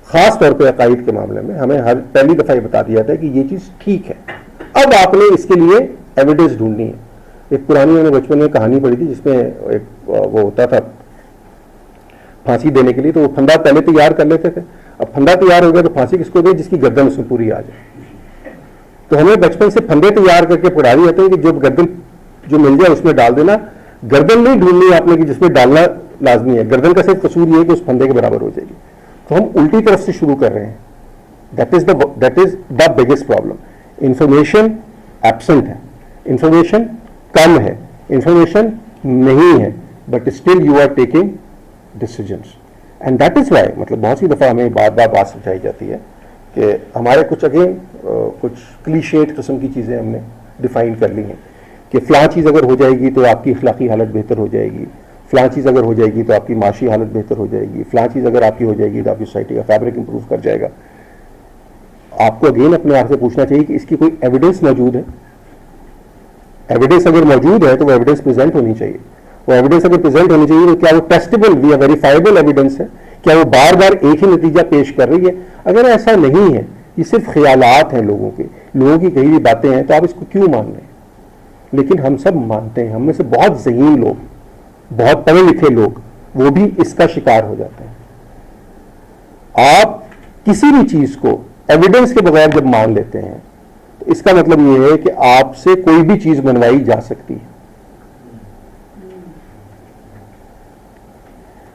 खास तौर पे अकायद के मामले में, हमें हर पहली दफा ये बता दिया था कि ये चीज ठीक है, अब आपने इसके लिए एविडेंस ढूंढनी है। एक पुरानी मैंने बचपन में कहानी पढ़ी थी जिसमें एक वो होता था फांसी देने के लिए, तो वो फंदा पहले तैयार कर लेते थे। अब फंदा तैयार हो गया तो फांसी किसको दे? जिसकी गर्दन उसमें पूरी आ जाए। तो हमें बचपन से फंदे तैयार करके पढ़ा दिए जाते हैं कि जब गर्दन जो मिल जाए उसमें डाल देना। गर्दन नहीं ढूंढनी आपने कि जिसमें डालना लाजमी है, गर्दन का सिर्फ कसूर ये है कि उस फंदे के बराबर हो जाएगी। तो हम उल्टी तरफ से शुरू कर रहे हैं। That is the biggest problem. Information absent है, इंफॉर्मेशन कम है, इंफॉर्मेशन नहीं है, but still you are taking decisions. And that is why, मतलब बहुत सी दफा हमें बात समझाई जाती है कि हमारे कुछ कुछ क्लीशेड किस्म की चीजें हमने डिफाइन कर ली हैं कि फलां चीज अगर हो जाएगी तो आपकी अखलाकी हालत बेहतर हो जाएगी, फलां चीज अगर हो जाएगी तो आपकी माशी हालत बेहतर हो जाएगी, फलां चीज अगर आपकी हो जाएगी तो आपकी सोसाइटी का फैब्रिक इंप्रूव कर जाएगा। आपको अगेन अपने आप से पूछना चाहिए कि इसकी कोई एविडेंस मौजूद है? एविडेंस अगर मौजूद है तो वो एविडेंस प्रेजेंट होनी चाहिए। वो एविडेंस अगर प्रेजेंट होनी चाहिए तो क्या वो टेस्टेबल या वेरीफाइबल एविडेंस है? क्या वो बार बार एक ही नतीजा पेश कर रही है? अगर ऐसा नहीं है, ये सिर्फ ख्यालात हैं लोगों के, लोगों की कही हुई बातें हैं, तो आप इसको क्यों मान रहे हैं? लेकिन हम सब मानते हैं। हम में से बहुत ज़हीन लोग, बहुत पढ़े लिखे लोग, वो भी इसका शिकार हो जाते हैं। आप किसी भी चीज को एविडेंस के बगैर जब मान लेते हैं तो इसका मतलब ये है कि आपसे कोई भी चीज बनवाई जा सकती है।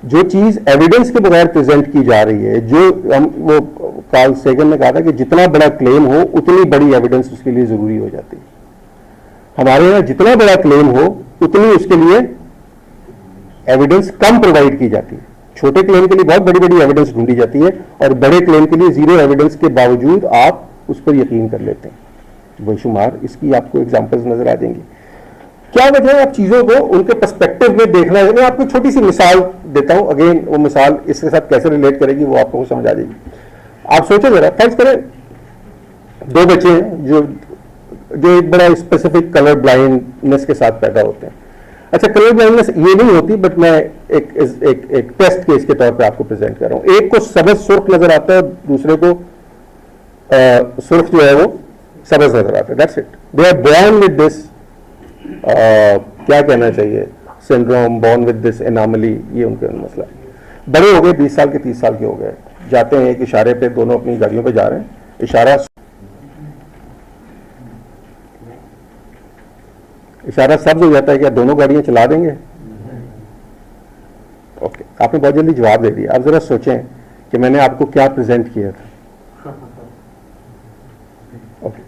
जो चीज एविडेंस के बगैर प्रेजेंट की जा रही है, जो हम वो कार्ल सेगन ने कहा था कि जितना बड़ा क्लेम हो उतनी बड़ी एविडेंस उसके लिए जरूरी हो जाती है। हमारे यहां जितना बड़ा क्लेम हो उतनी उसके लिए एविडेंस कम प्रोवाइड की जाती है। छोटे क्लेम के लिए बहुत बड़ी बड़ी एविडेंस ढूंढी जाती है और बड़े क्लेम के लिए जीरो एविडेंस के बावजूद आप उस पर यकीन कर लेते हैं। बेशुमार इसकी आपको एग्जांपल्स नजर आ जाएंगी। क्या वजह है? आप चीजों को उनके पर्सपेक्टिव में देखना है। मैं आपको छोटी सी मिसाल देता हूं, अगेन वो मिसाल इसके साथ कैसे रिलेट करेगी वो आपको समझ आ जाएगी। आप सोचो जरा, फर्ज करें दो बच्चे हैं जो एक बड़ा स्पेसिफिक कलर ब्लाइंडनेस के साथ पैदा होते हैं। अच्छा, कलर ब्लाइंडनेस ये नहीं होती, बट मैं एक टेस्ट केस के तौर पे आपको प्रेजेंट कर रहा हूं। एक को सबज सुर्ख नजर आता है, दूसरे को सुर्ख जो है वो सबज नजर आता है। That's it. They are born with this, क्या कहना चाहिए, syndrome, born with this anomaly, ये उनका मसला है। बड़े हो गए, 20 साल के 30 साल के हो गए, जाते हैं एक इशारे पे, दोनों अपनी गाड़ियों पे जा रहे हैं, इशारा सब्ज हो जाता है, क्या दोनों गाड़ियां चला देंगे? ओके, आपने बहुत जल्दी जवाब दे दिया। आप जरा सोचें कि मैंने आपको क्या प्रेजेंट किया था। ओके,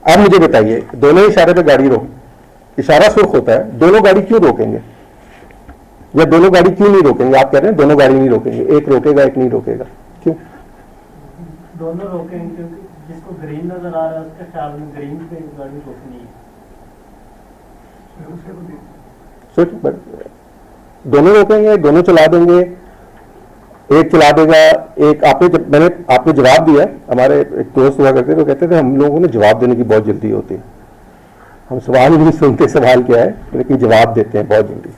अब मुझे बताइए, दोनों इशारे पे गाड़ी रोक, इशारा सुर्ख होता है, दोनों गाड़ी क्यों रोकेंगे? या दोनों गाड़ी क्यों नहीं रोकेंगे? आप कह रहे हैं दोनों गाड़ी नहीं रोकेंगे, एक रोकेगा एक नहीं रोकेगा, क्यों? दोनों रोकेंगे क्योंकि जिसको ग्रीन नजर आ रहा है उसके ख्याल में ग्रीन पे गाड़ी रोकनी है। सोच, दोनों रोकेंगे, दोनों चला देंगे, एक चला देगा, एक मैंने आपको जवाब दिया। हमारे एक दोस्त हुआ करते थे, तो कहते थे हम लोगों ने जवाब देने की बहुत जल्दी होती है, हम सवाल नहीं सुनते सवाल क्या है, लेकिन जवाब देते हैं बहुत जल्दी।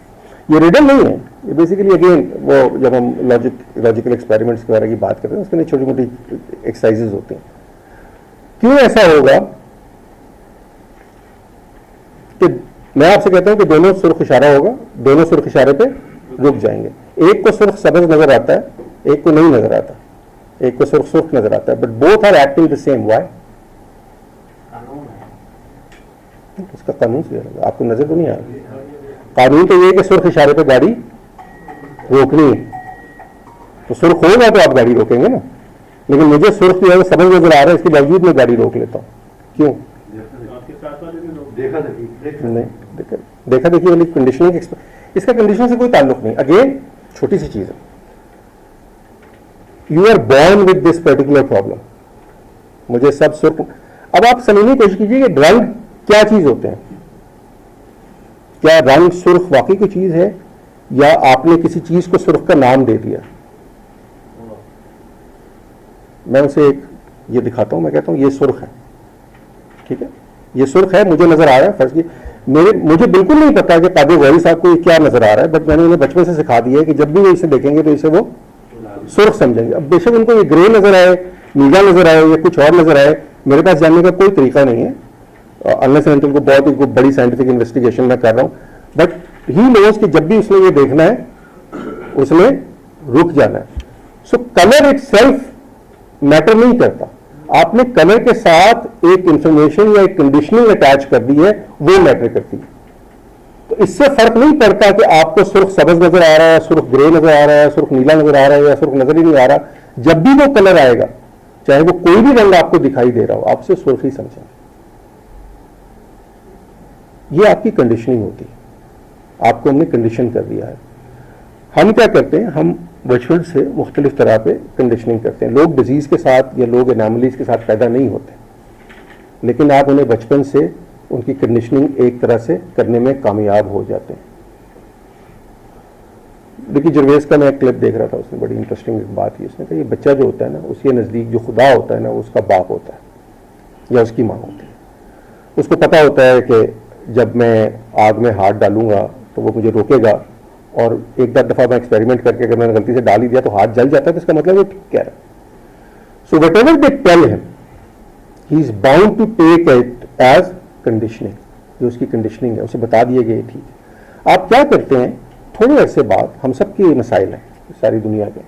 ये रिडल नहीं है, ये बेसिकली अगेन वो जब हम लॉजिकल एक्सपेरिमेंट्स वगैरह की बात करते हैं उसके लिए छोटी मोटी एक्सरसाइजेज होते हैं। क्यों ऐसा होगा कि मैं आपसे कहता हूं कि दोनों सुर्ख इशारा होगा, दोनों सुर्ख इशारे पे रुक जाएंगे। एक को सुर्ख सबज नजर आता है, एक को नहीं नजर आता, एक को सुर्ख सुर्ख नजर आता है, but both are acting the same. Why? उसका कानून से आपको नजर तो नहीं आ रहा। कानून तो ये है कि सुर्ख इशारे पे गाड़ी रोकनी है, तो सुर्ख होगा तो आप गाड़ी रोकेंगे ना। लेकिन मुझे सुर्ख जो है समझ नजर आ रहा है, इसके बावजूद मैं गाड़ी रोक लेता हूँ। क्यों? नहीं, देखा देखी वाली कंडीशनिंग, इसका कंडीशन से कोई ताल्लुक नहीं। अगेन छोटी सी चीज है, you are born with this particular problem. मुझे सब सुर्ख, अब आप समझने की कोशिश कीजिए कि रंग क्या चीज होते हैं। क्या रंग सुर्ख वाकई कोई चीज है, या आपने किसी चीज को सुर्ख का नाम दे दिया? मैं उसे एक ये दिखाता हूं, मैं कहता हूं ये सुर्ख है, ठीक है, ये सुर्ख है, मुझे नजर आ रहा है। फर्ज की मुझे बिल्कुल नहीं पता कि कादिर गौरी साहब को ये क्या नजर आ रहा है, बट मैंने उन्हें बचपन से सिखा दिया है कि जब भी वो इसे देखेंगे तो इसे वो सुर्ख समझेंगे। अब बेशक उनको ये ग्रे नजर आए, नीला नजर आए या कुछ और नजर आए, मेरे पास जानने का कोई तरीका नहीं है, अनलेस एंड अनटिल को बहुत ही बड़ी साइंटिफिक इन्वेस्टिगेशन मैं कर रहा हूं। बट ही नोज कि जब भी उसने ये देखना है उसने रुक जाना है। सो कलर इटसेल्फ मैटर नहीं करता, आपने कलर के साथ एक इंफॉर्मेशन या एक कंडीशनिंग अटैच कर दी है, वो मैटर करती है। तो इससे फर्क नहीं पड़ता कि आपको सुर्ख सब्ज नजर आ रहा है, सुर्ख ग्रे नजर आ रहा है, सुर्ख नीला नजर आ रहा है, या सुर्ख नजर ही नहीं आ रहा। जब भी वो कलर आएगा, चाहे वो कोई भी रंग आपको दिखाई दे रहा हो, आप उसे सुर्ख ही समझें। ये आपकी कंडीशनिंग होती है, आपको हमने कंडीशन कर दिया है। हम क्या करते हैं, हम बचपन से मुख्तलिफ तरह पे कंडीशनिंग करते हैं। लोग डिजीज के साथ या लोग एनामलीज के साथ पैदा नहीं होते, लेकिन आप उन्हें बचपन से उनकी कंडीशनिंग एक तरह से करने में कामयाब हो जाते हैं। देखिए जरवेज का मैं एक क्लिप देख रहा था, उसने बड़ी इंटरेस्टिंग बात की। उसने कहा ये बच्चा जो होता है ना, उसके नज़दीक जो खुदा होता है ना, वो उसका बाप होता है या उसकी माँ होती है। उसको पता होता है कि जब मैं आग में हाथ डालूंगा तो वो मुझे रोकेगा, और एक दफा मैं एक्सपेरिमेंट करके अगर मैंने गलती से डाल ही दिया तो हाथ जल जाता है, तो इसका मतलब वो ठीक कह रहा है। So whatever they tell him, he is bound to take it as conditioning. जो उसकी कंडीशनिंग है उसे बता दिए गए ठीक है। आप क्या करते हैं, थोड़े अरसे बाद, हम सबके मसाइल हैं सारी दुनिया के,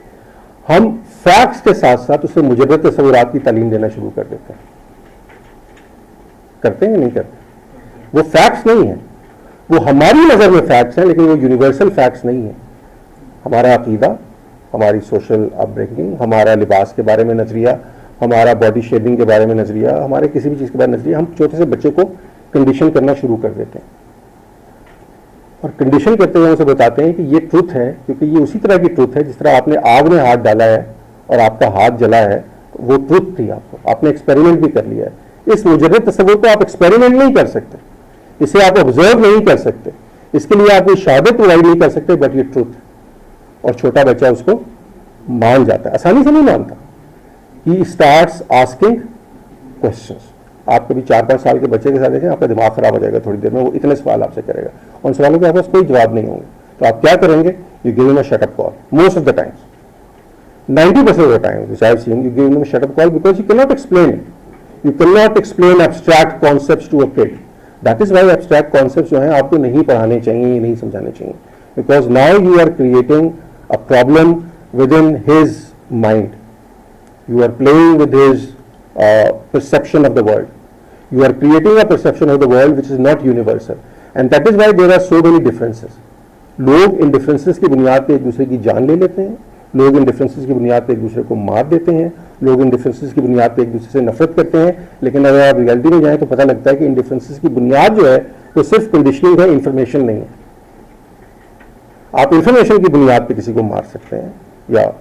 हम फैक्ट्स के साथ साथ उसे मुजर्रद तस्वुरात की तालीम देना शुरू कर देते हैं। करते हैं या नहीं करते? वो फैक्ट्स नहीं है, वो हमारी नजर में फैक्ट्स हैं, लेकिन वो यूनिवर्सल फैक्ट्स नहीं है। हमारा अकीदा, हमारी सोशल अपब्रिंगिंग, हमारा लिबास के बारे में नजरिया, हमारा बॉडी शेडिंग के बारे में नजरिया, हमारे किसी भी चीज के बारे में नजरिया, हम छोटे से बच्चे को कंडीशन करना शुरू कर देते हैं। और कंडीशन करते हुए उसे बताते हैं कि ये ट्रुथ है, क्योंकि ये उसी तरह की ट्रुथ है जिस तरह आपने आग में हाथ डाला है और आपका हाथ जला है, तो वो ट्रुथ थी। आपने एक्सपेरिमेंट भी कर लिया है। इस मुजर्रद तस्वुर को आप एक्सपेरिमेंट नहीं कर सकते, इसे आप ऑब्जर्व नहीं कर सकते, इसके लिए आप कोई शहादत प्रोवाइड नहीं कर सकते, बट ये ट्रुथ है। और छोटा बच्चा उसको मान जाता है, आसानी से नहीं मानता। He starts asking questions. आप कभी 4-5 साल के बच्चे के साथ देखें, आपका दिमाग खराब हो जाएगा थोड़ी देर में, वो इतने सवाल आपसे करेगा, उन सवालों के आपके पास कोई जवाब नहीं होंगे। तो आप क्या करेंगे, you give him a shut up call. Most of the times, 90% of the times which I have seen, you give him a shut up call because you can not explain it. You can not explain abstract concepts to a kid. That is why abstract concepts जो हैं आपको नहीं पढ़ाने चाहिए, नहीं समझाने चाहिए, because now you are creating a problem within his mind. You are playing with his perception of the world. You are creating a perception of the world which is not universal, and that is why there are so many differences. लोग इन differences की बुनियाद पे एक दूसरे की जान ले लेते हैं, लोग इन डिफरेंसेस की बुनियाद पे एक दूसरे को मार देते हैं, लोग इन डिफरेंसेस की बुनियाद पे एक दूसरे से नफरत करते हैं। लेकिन अगर आप रियलिटी में जाएं तो पता लगता है कि इन डिफरेंसेस की बुनियाद जो है वो सिर्फ कंडीशनिंग है, इंफॉर्मेशन नहीं है। आप इंफॉर्मेशन की बुनियाद पे किसी को मार सकते हैं, या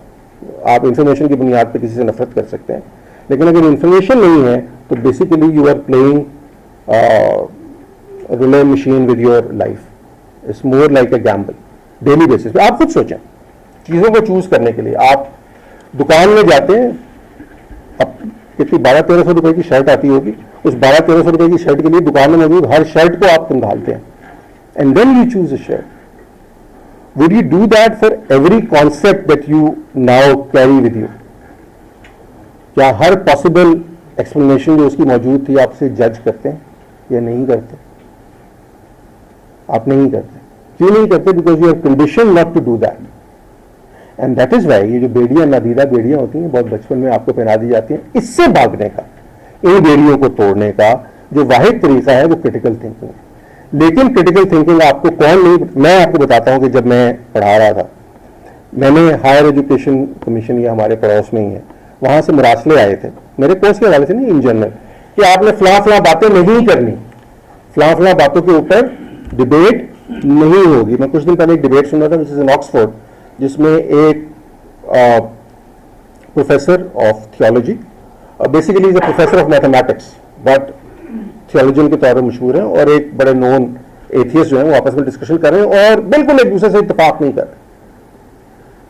आप इंफॉर्मेशन की बुनियाद पे किसी से नफरत कर सकते हैं, लेकिन अगर इंफॉर्मेशन नहीं है तो basically you are playing relay machine with your life. It's more like a gamble daily basis पे। आप खुद सोचें, चीज़ों को चूज करने के लिए आप दुकान में जाते हैं, अब कितनी 1200-1300 रुपए की शर्ट आती होगी, उस 1200-1300 रुपए की शर्ट के लिए दुकान में मौजूद हर शर्ट को आप संभालते हैं, and then you choose a shirt. Would you do that for every concept that you now carry with you? क्या हर पॉसिबल एक्सप्लेनेशन जो उसकी मौजूद थी आपसे जज करते हैं या नहीं करते? आप नहीं करते। क्यों नहीं करते? Because you are condition not to do that. And that is why ये जो बेड़ियां नादीदा बेड़ियां होती हैं बहुत बचपन में आपको पहना दी जाती हैं, इससे भागने का, इन बेड़ियों को तोड़ने का जो वाहिद तरीका है वो क्रिटिकल थिंकिंग है। लेकिन क्रिटिकल थिंकिंग आपको कौन नहीं, मैं आपको बताता हूं कि जब मैं पढ़ा रहा था, मैंने हायर एजुकेशन कमीशन, ये हमारे पड़ोस में ही है, वहां से मुरासले आए थे मेरे कोर्स के हवाले से नहीं, इन जनरल, कि आपने फला फला बातें नहीं करनी, फला फला बातों के ऊपर डिबेट नहीं होगी। मैं कुछ दिन पहले एक डिबेट सुन रहा था विच इज इन ऑक्सफोर्ड, जिसमें एक professor of theology, basically is a professor of mathematics but theologian के तौर पर मशहूर हैं, और एक बड़े नोन एथियस्ट जो है वो आपस में डिस्कशन कर रहे हैं और बिल्कुल एक दूसरे से इत्तेफाक नहीं कर रहे,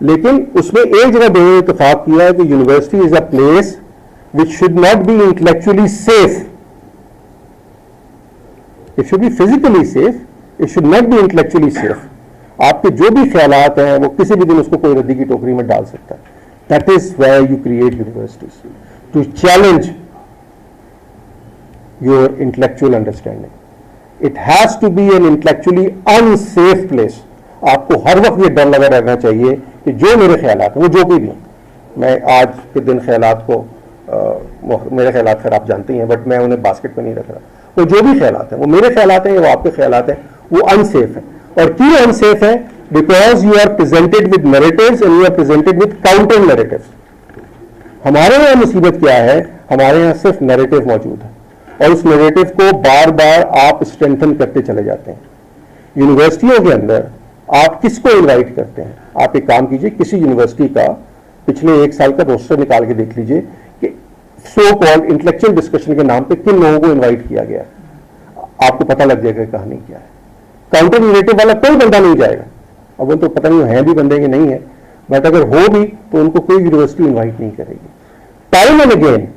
लेकिन उसमें एक जगह दोनों इत्तेफाक किया है कि university is a place which should not be intellectually safe, it should be physically safe, it should not be intellectually safe. आपके जो भी ख्यालात हैं वो किसी भी दिन उसको कोई रद्दी की टोकरी में डाल सकता है। That is why you create universities, to challenge your intellectual understanding. It has to be an intellectually unsafe place. आपको हर वक्त ये डर लगा रहना चाहिए कि जो मेरे ख्यालात हैं वो जो भी हों, मैं आज के दिन ख्यालात को मेरे ख्यालात खैर आप जानते ही हैं, बट मैं उन्हें बास्केट में नहीं रख रहा, वो जो भी ख्यालात हैं वो मेरे ख्यालात हैं या वो आपके ख्यालात हैं, वो अनसेफ है। और क्यों अनसेफ है? Because you are presented with narratives and you are presented with counter narratives. हमारे यहाँ मुसीबत क्या है, हमारे यहाँ सिर्फ नैरेटिव मौजूद है और उस नैरेटिव को बार बार आप स्ट्रेंथन करते चले जाते हैं। यूनिवर्सिटियों के अंदर आप किसको इनवाइट करते हैं? आप एक काम कीजिए, किसी यूनिवर्सिटी का पिछले 1 साल का रोस्टर निकाल के देख लीजिए कि सो कॉल्ड इंटेलेक्चुअल डिस्कशन के नाम पे किन लोगों को इनवाइट किया गया है, आपको पता लग जाएगा कहानी क्या है। काउंटर नैरेटिव वाला कोई बंदा नहीं जाएगा, अब वो तो पता नहीं है भी बंदे के नहीं है, बट अगर हो भी तो उनको कोई यूनिवर्सिटी इनवाइट नहीं करेगी टाइम एंड अगेन।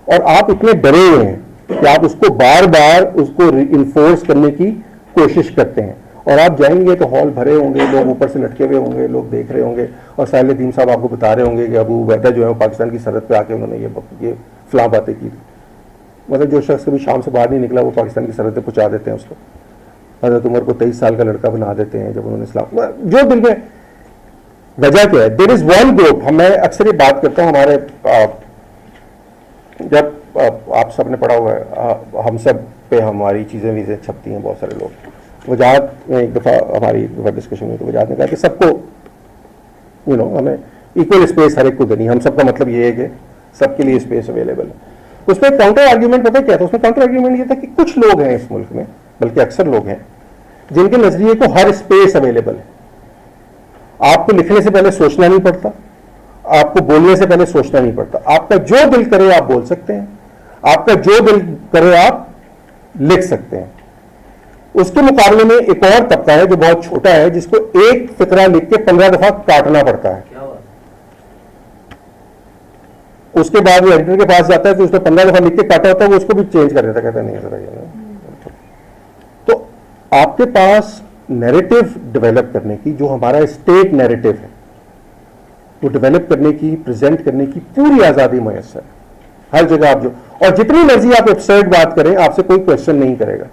और आप इतने डरे हुए हैं कि आप उसको बार बार उसको इन्फोर्स करने की कोशिश करते हैं, और आप जाएंगे तो हॉल भरे होंगे, लोग ऊपर से लटके हुए होंगे, लोग देख रहे होंगे, और साहिल नदीम साहब आपको बता रहे होंगे कि अबू उबैदा जो है वो पाकिस्तान की सरहद पे आके उन्होंने ये फलां बातें की। मतलब जो शख्स कभी शाम से बाहर नहीं निकला वो पाकिस्तान की सरहद पे पहुंचा देते हैं उसको। हजरत उमर को 23 साल का लड़का बना देते हैं जब उन्होंने इस्लाम, जो दिल में वजह क्या है? देयर इज वन ग्रुप, मैं अक्सर ये बात करता हूँ, हमारे जब आप सब ने पढ़ा हुआ है, हम सब पे हमारी चीज़ें भी छपती हैं, बहुत सारे लोग। वजाहत में एक दफ़ा हमारी डिस्कशन हुई तो वजाहत ने कहा कि सबको हमें इक्वल स्पेस हर एक को देनी, हम सबका मतलब ये है कि सबके लिए स्पेस अवेलेबल है। उसमें काउंटर आर्ग्यूमेंट पता क्या था? उसमें काउंटर आर्ग्यूमेंट ये था कि कुछ लोग हैं इस मुल्क में, बल्कि अक्सर लोग हैं, जिनके नजरिए को हर स्पेस अवेलेबल है। आपको लिखने से पहले सोचना नहीं पड़ता, आपको बोलने से पहले सोचना नहीं पड़ता, आपका जो दिल करे आप बोल सकते हैं, आपका जो दिल करे आप लिख सकते हैं। उसके मुकाबले में एक और तबका है जो बहुत छोटा है, जिसको एक फिक्रा लिख के 15 दफा काटना पड़ता है। उसके बाद वो एडिटर के पास जाता है तो उसने 15 दफा लिख के काटा होता है, वो उसको भी चेंज कर देता, कहता नहीं जरा। तो आपके पास नैरेटिव डेवलप करने की, जो हमारा स्टेट नैरेटिव है, वो डेवलप करने की, प्रेजेंट करने की पूरी आजादी मुयस्सर है हर जगह। आप जो और जितनी मर्जी आप एब्सर्ड बात करें, आपसे कोई क्वेश्चन नहीं करेगा।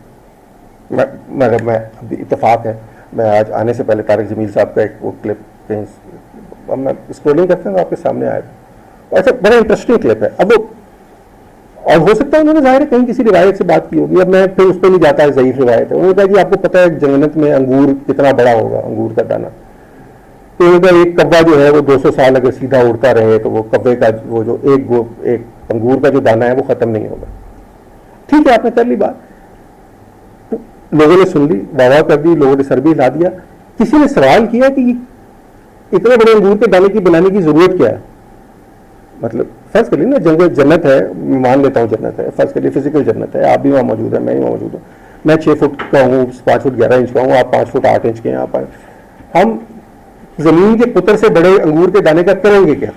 मैं इत्तेफाक है, मैं आज आने से पहले तारिक जमील साहब का एक वो क्लिप कहीं मैं स्क्रोलिंग करते हैं तो आपके सामने आया, ऐसा बड़ा इंटरेस्टिंग क्लिप है। अब वो और हो सकता है उन्होंने जाहिर है कहीं किसी रिवायत से बात की होगी, अब मैं फिर उस पर नहीं जाता है, ज़ईफ रिवायत है। उन्होंने कहा कि आपको पता है जन्नत में अंगूर कितना बड़ा होगा, अंगूर का दाना, तो उनका एक कब्बा जो है वो 200 साल अगर सीधा उड़ता रहे तो वो कब्बे का वो जो एक अंगूर का जो दाना है वो खत्म नहीं होगा। ठीक है, आपने कर ली बात, लोगों ने सुन ली, वाह कर दी, लोगों ने सर भी हिला दिया। किसी ने सवाल किया कि इतने बड़े अंगूर के दाने की बनाने की जरूरत क्या है? मतलब फर्ज कर ली ना, जन्नत है, मान लेता हूँ जन्नत है, फर्ज कर ली फिजिकल जन्नत है, आप भी वहाँ मौजूद है, मैं भी वहाँ मौजूद हूँ, मैं 6 फुट का हूँ, 5 फुट 11 इंच का हूँ, आप 5 फुट 8 इंच के हैं, आप हम जमीन के पुत्र से बड़े अंगूर के दाने का करेंगे क्या?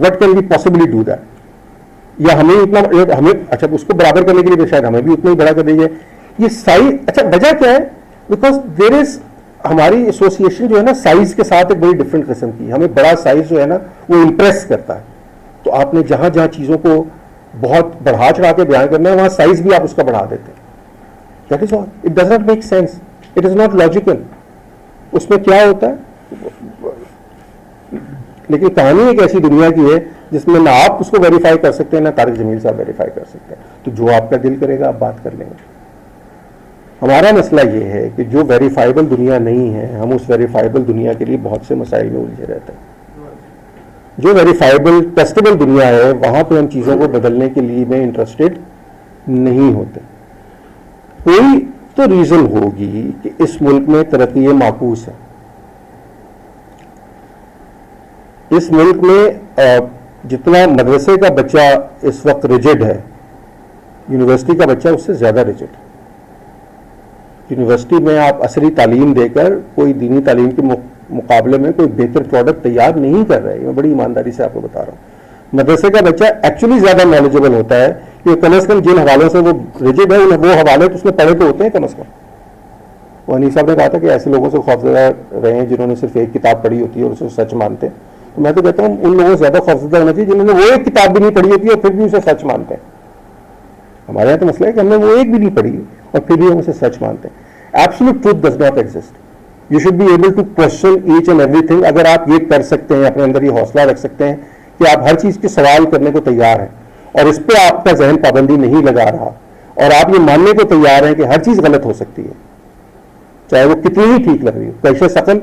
What can be possibly do that? या हमें इतना हमें अच्छा उसको बराबर करने के लिए शायद हमें भी उतना ही बड़ा कर दीजिए। ये साइज, अच्छा वजह क्या है? बिकॉज देयर इज, हमारी एसोसिएशन जो है ना साइज के साथ एक बड़ी डिफरेंट किस्म की, हमें बड़ा साइज जो है ना वो इंप्रेस करता है। तो आपने जहां जहां चीजों को बहुत बढ़ा चढ़ा के बयान करना है वहां साइज भी आप उसका बढ़ा देते हैं। That is all, it does not make sense, it is not logical. उसमें क्या होता है, लेकिन कहानी एक ऐसी दुनिया की है जिसमें ना आप उसको वेरीफाई कर सकते हैं ना तारिक जमील साहब वेरीफाई कर सकते हैं। तो जो आपका दिल करेगा आप बात कर लेंगे। हमारा मसला ये है कि जो वेरीफाइबल दुनिया नहीं है, हम उस वेरीफाइबल दुनिया के लिए बहुत से मसाइल में उलझे रहते हैं। जो वेरीफाइबल टेस्टेबल दुनिया है वहां पे हम चीज़ों को बदलने के लिए में इंटरेस्टेड नहीं होते। कोई तो रीज़न होगी कि इस मुल्क में तरक्की माकूस है, इस मुल्क में जितना मदरसे का बच्चा इस वक्त रिजिड है, यूनिवर्सिटी का बच्चा उससे ज़्यादा रिजिड है। यूनिवर्सिटी में आप असरी तालीम देकर कोई दीनी तालीम के मुकाबले में कोई बेहतर प्रोडक्ट तैयार नहीं कर रहे हैं। मैं बड़ी ईमानदारी से आपको बता रहा हूँ। मदरसे का बच्चा एक्चुअली ज़्यादा नॉलेजेबल होता है कि कम अज़ कम जिन हवालों से वो रिजिड है वो हवाले तो उसने पढ़े तो होते हैं कम अज़ कम। वो हनीफ साहब ने कहा था कि ऐसे लोगों से खौफजदा रहे हैं जिन्होंने सिर्फ एक किताब पढ़ी होती है और उसे सच मानते हैं। तो मैं तो कहता हूँ उन लोगों से ज़्यादा खौफजदा होना चाहिए जिन्होंने वो एक किताब भी नहीं पढ़ी होती है और फिर भी उसे सच मानते हैं। हमारे यहाँ तो मसला है कि हमने वो एक भी नहीं पढ़ी और फिर भी हम उसे सच मानते हैं। Absolute truth does not exist. You should be able to question each and everything. अगर आप ये कर सकते हैं, अपने अंदर ये हौसला रख सकते हैं कि आप हर चीज़ के सवाल करने को तैयार हैं और इस पर आपका जहन पाबंदी नहीं लगा रहा और आप ये मानने को तैयार हैं कि हर चीज़ गलत हो सकती है, चाहे वो कितनी ही ठीक लग रही हो। कैशे शकल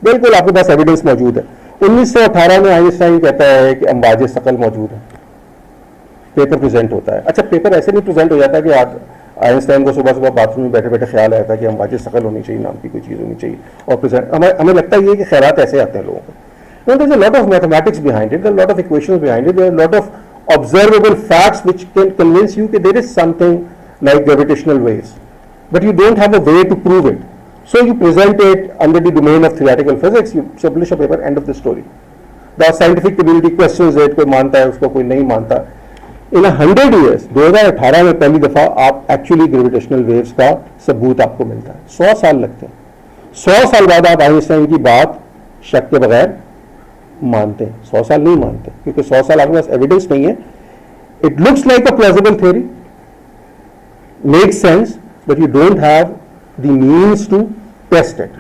बिल्कुल आपके पास एविडेंस मौजूद है। 1918 में आइंस्टाइन कहता है कि अंबाजे शकल मौजूद है, पेपर प्रेजेंट होता है। अच्छा, पेपर ऐसे नहीं प्रेजेंट हो जाता कि आइंस्टाइन को सुबह सुबह बाथरूम में बैठे बैठे ख्याल आया था कि अंबाजे शकल होनी चाहिए नाम की कोई चीज़ होनी चाहिए और प्रेजेंट हमें लगता ही है कि खैरात ऐसे आते हैं लोगों को। There is a lot of mathematics behind it, there are a lot of equations behind it, there are a lot of observable facts which can convince you that there is something like gravitational waves, but you don't have a way to prove it. So you present it under the domain of theoretical physics, you publish a paper, end of the story. The scientific community questions it, कोई मानता है उसको, कोई नहीं मानता। In 100 years, 2018 में पहली दफा आप एक्चुअली ग्रेविटेशनल वेव्स का सबूत आपको मिलता है। 100 साल लगते हैं। 100 साल बाद आप आइंस्टाइन की बात शक के बगैर मानते हैं। 100 साल नहीं मानते क्योंकि 100 साल आपके पास एविडेंस नहीं है। It looks like a plausible theory, make sense, but you don't have the means to test it.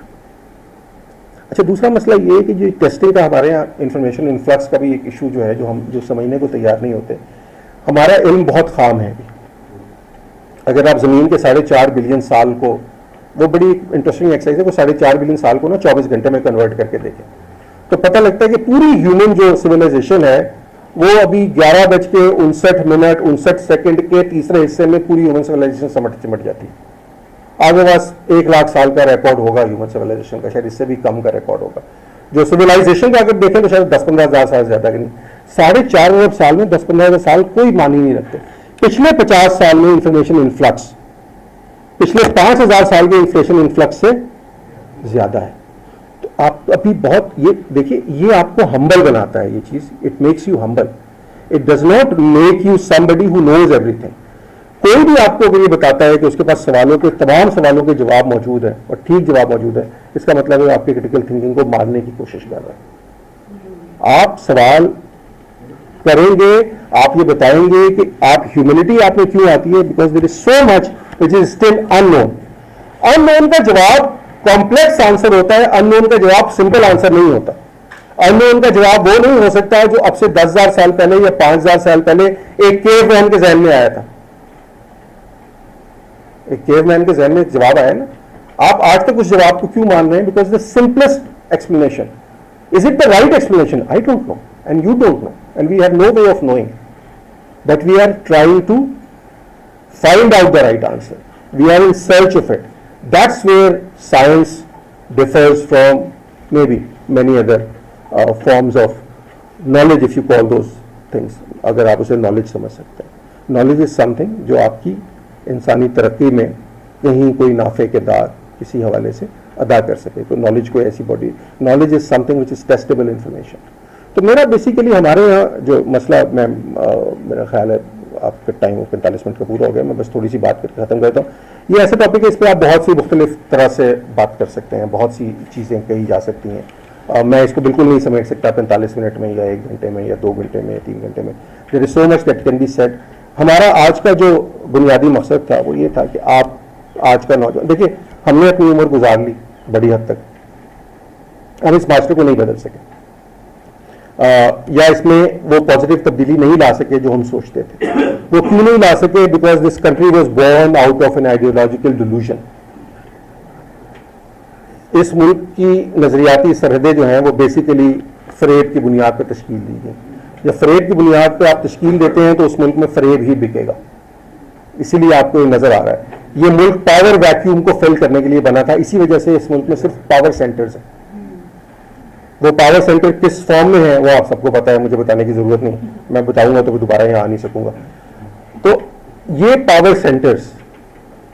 अच्छा, दूसरा मसला ये है कि जो टेस्टिंग का हमारे यहाँ इंफॉर्मेशन इन्फ्लक्स का भी एक इशू जो है, जो हम समझने को तैयार नहीं होते। हमारा इल्म बहुत खाम है अभी। अगर आप ज़मीन के 4.5 बिलियन साल को, वो बड़ी इंटरेस्टिंग एक्सरसाइज है, वो 4.5 बिलियन साल को ना 24 घंटे में कन्वर्ट करके देखें तो पता लगता है कि पूरी ह्यूमन जो सिविलाइजेशन है वो अभी 11:59 के तीसरे हिस्से में पूरी ह्यूमन सिविलाइजेशन सिमट जाती है। आगे बस 1 लाख साल का रिकॉर्ड होगा ह्यूमन सिविलाइजेशन का, शायद इससे भी कम का रिकॉर्ड होगा। जो सिविलाइजेशन का अगर देखें तो शायद 10-15 हज़ार साल ज्यादा कि नहीं। 4.5 अरब साल में 10-15 हज़ार साल कोई मान ही नहीं रखते। पिछले 50 साल में इंफॉर्मेशन इन्फ्लक्स पिछले 5,000 साल के इंफॉर्मेशन इन्फ्लक्स से ज्यादा है। तो आप अभी बहुत, ये देखिए, ये आपको हम्बल बनाता है ये चीज। It makes you humble, it does not make you somebody who knows everything. कोई भी आपको अगर ये बताता है कि उसके पास तमाम सवालों के जवाब मौजूद है और ठीक जवाब मौजूद है, इसका मतलब है आपकी क्रिटिकल थिंकिंग को मारने की कोशिश कर रहा है। आप सवाल करेंगे, आप ये बताएंगे कि आप ह्यूमैनिटी आप में क्यों आती है, because there is so much which is still unknown. Unknown का जवाब कॉम्प्लेक्स आंसर होता है, अननोन का जवाब सिंपल आंसर नहीं होता। अननोन का जवाब वो नहीं हो सकता जो अब से 10,000 साल पहले या 5,000 साल पहले एक केवमैन के जहन में आया था। एक केवमैन के जहन में जवाब आया ना। आप आज तक उस जवाब को क्यों मान रहे हैं? Because the simplest explanation. Is it the right explanation? I don't know and you don't know and we have no way of knowing, but we are trying to find out the right answer. We are in search of it. That's where science differs from maybe many other forms of knowledge, if you call those things. अगर आप उसे knowledge समझ सकते हैं। Knowledge is something जो आपकी इंसानी तरक्की में कहीं कोई नाफे किरदार किसी हवाले से अदा कर सके। तो knowledge कोई ऐसी body, knowledge is something which is testable information. तो मेरा बेसिकली हमारे यहाँ जो मसला, मेरा ख्याल है आपका टाइम 45 मिनट का पूरा हो गया, मैं बस थोड़ी सी बात करके ख़त्म करता हूँ। ये ऐसा टॉपिक है, इस पर आप बहुत सी मुख्तलिफ तरह से बात कर सकते हैं, बहुत सी चीज़ें कही जा सकती हैं। मैं इसको बिल्कुल नहीं समेट सकता 45 मिनट में या 1 घंटे में या 2 घंटे में या 3 घंटे में। There is so much that can be said. हमारा आज का जो बुनियादी मकसद था वो ये था कि आप आज का नौजवान, देखिए हमने अपनी उम्र गुजार ली बड़ी हद तक, हम इस मास्टर को नहीं बदल सके। या इसमें वो पॉजिटिव तब्दीली नहीं ला सके जो हम सोचते थे। वो क्यों नहीं ला सके? Because this country was born out of an ideological delusion. इस मुल्क की नजरियाती सरहदें जो हैं वो बेसिकली फरेब की बुनियाद पर तश्कील दी गई। जब फरेब की बुनियाद पर आप तश्कील देते हैं तो उस मुल्क में फरेब ही बिकेगा, इसीलिए आपको नजर आ रहा है। ये मुल्क पावर वैक्यूम को फिल करने के लिए बना था, इसी वजह से इस मुल्क में सिर्फ पावर सेंटर्स हैं। वो पावर सेंटर किस फॉर्म में है वो आप सबको पता है, मुझे बताने की जरूरत नहीं, मैं बताऊंगा तो दोबारा यहाँ आ नहीं सकूंगा। तो ये पावर सेंटर्स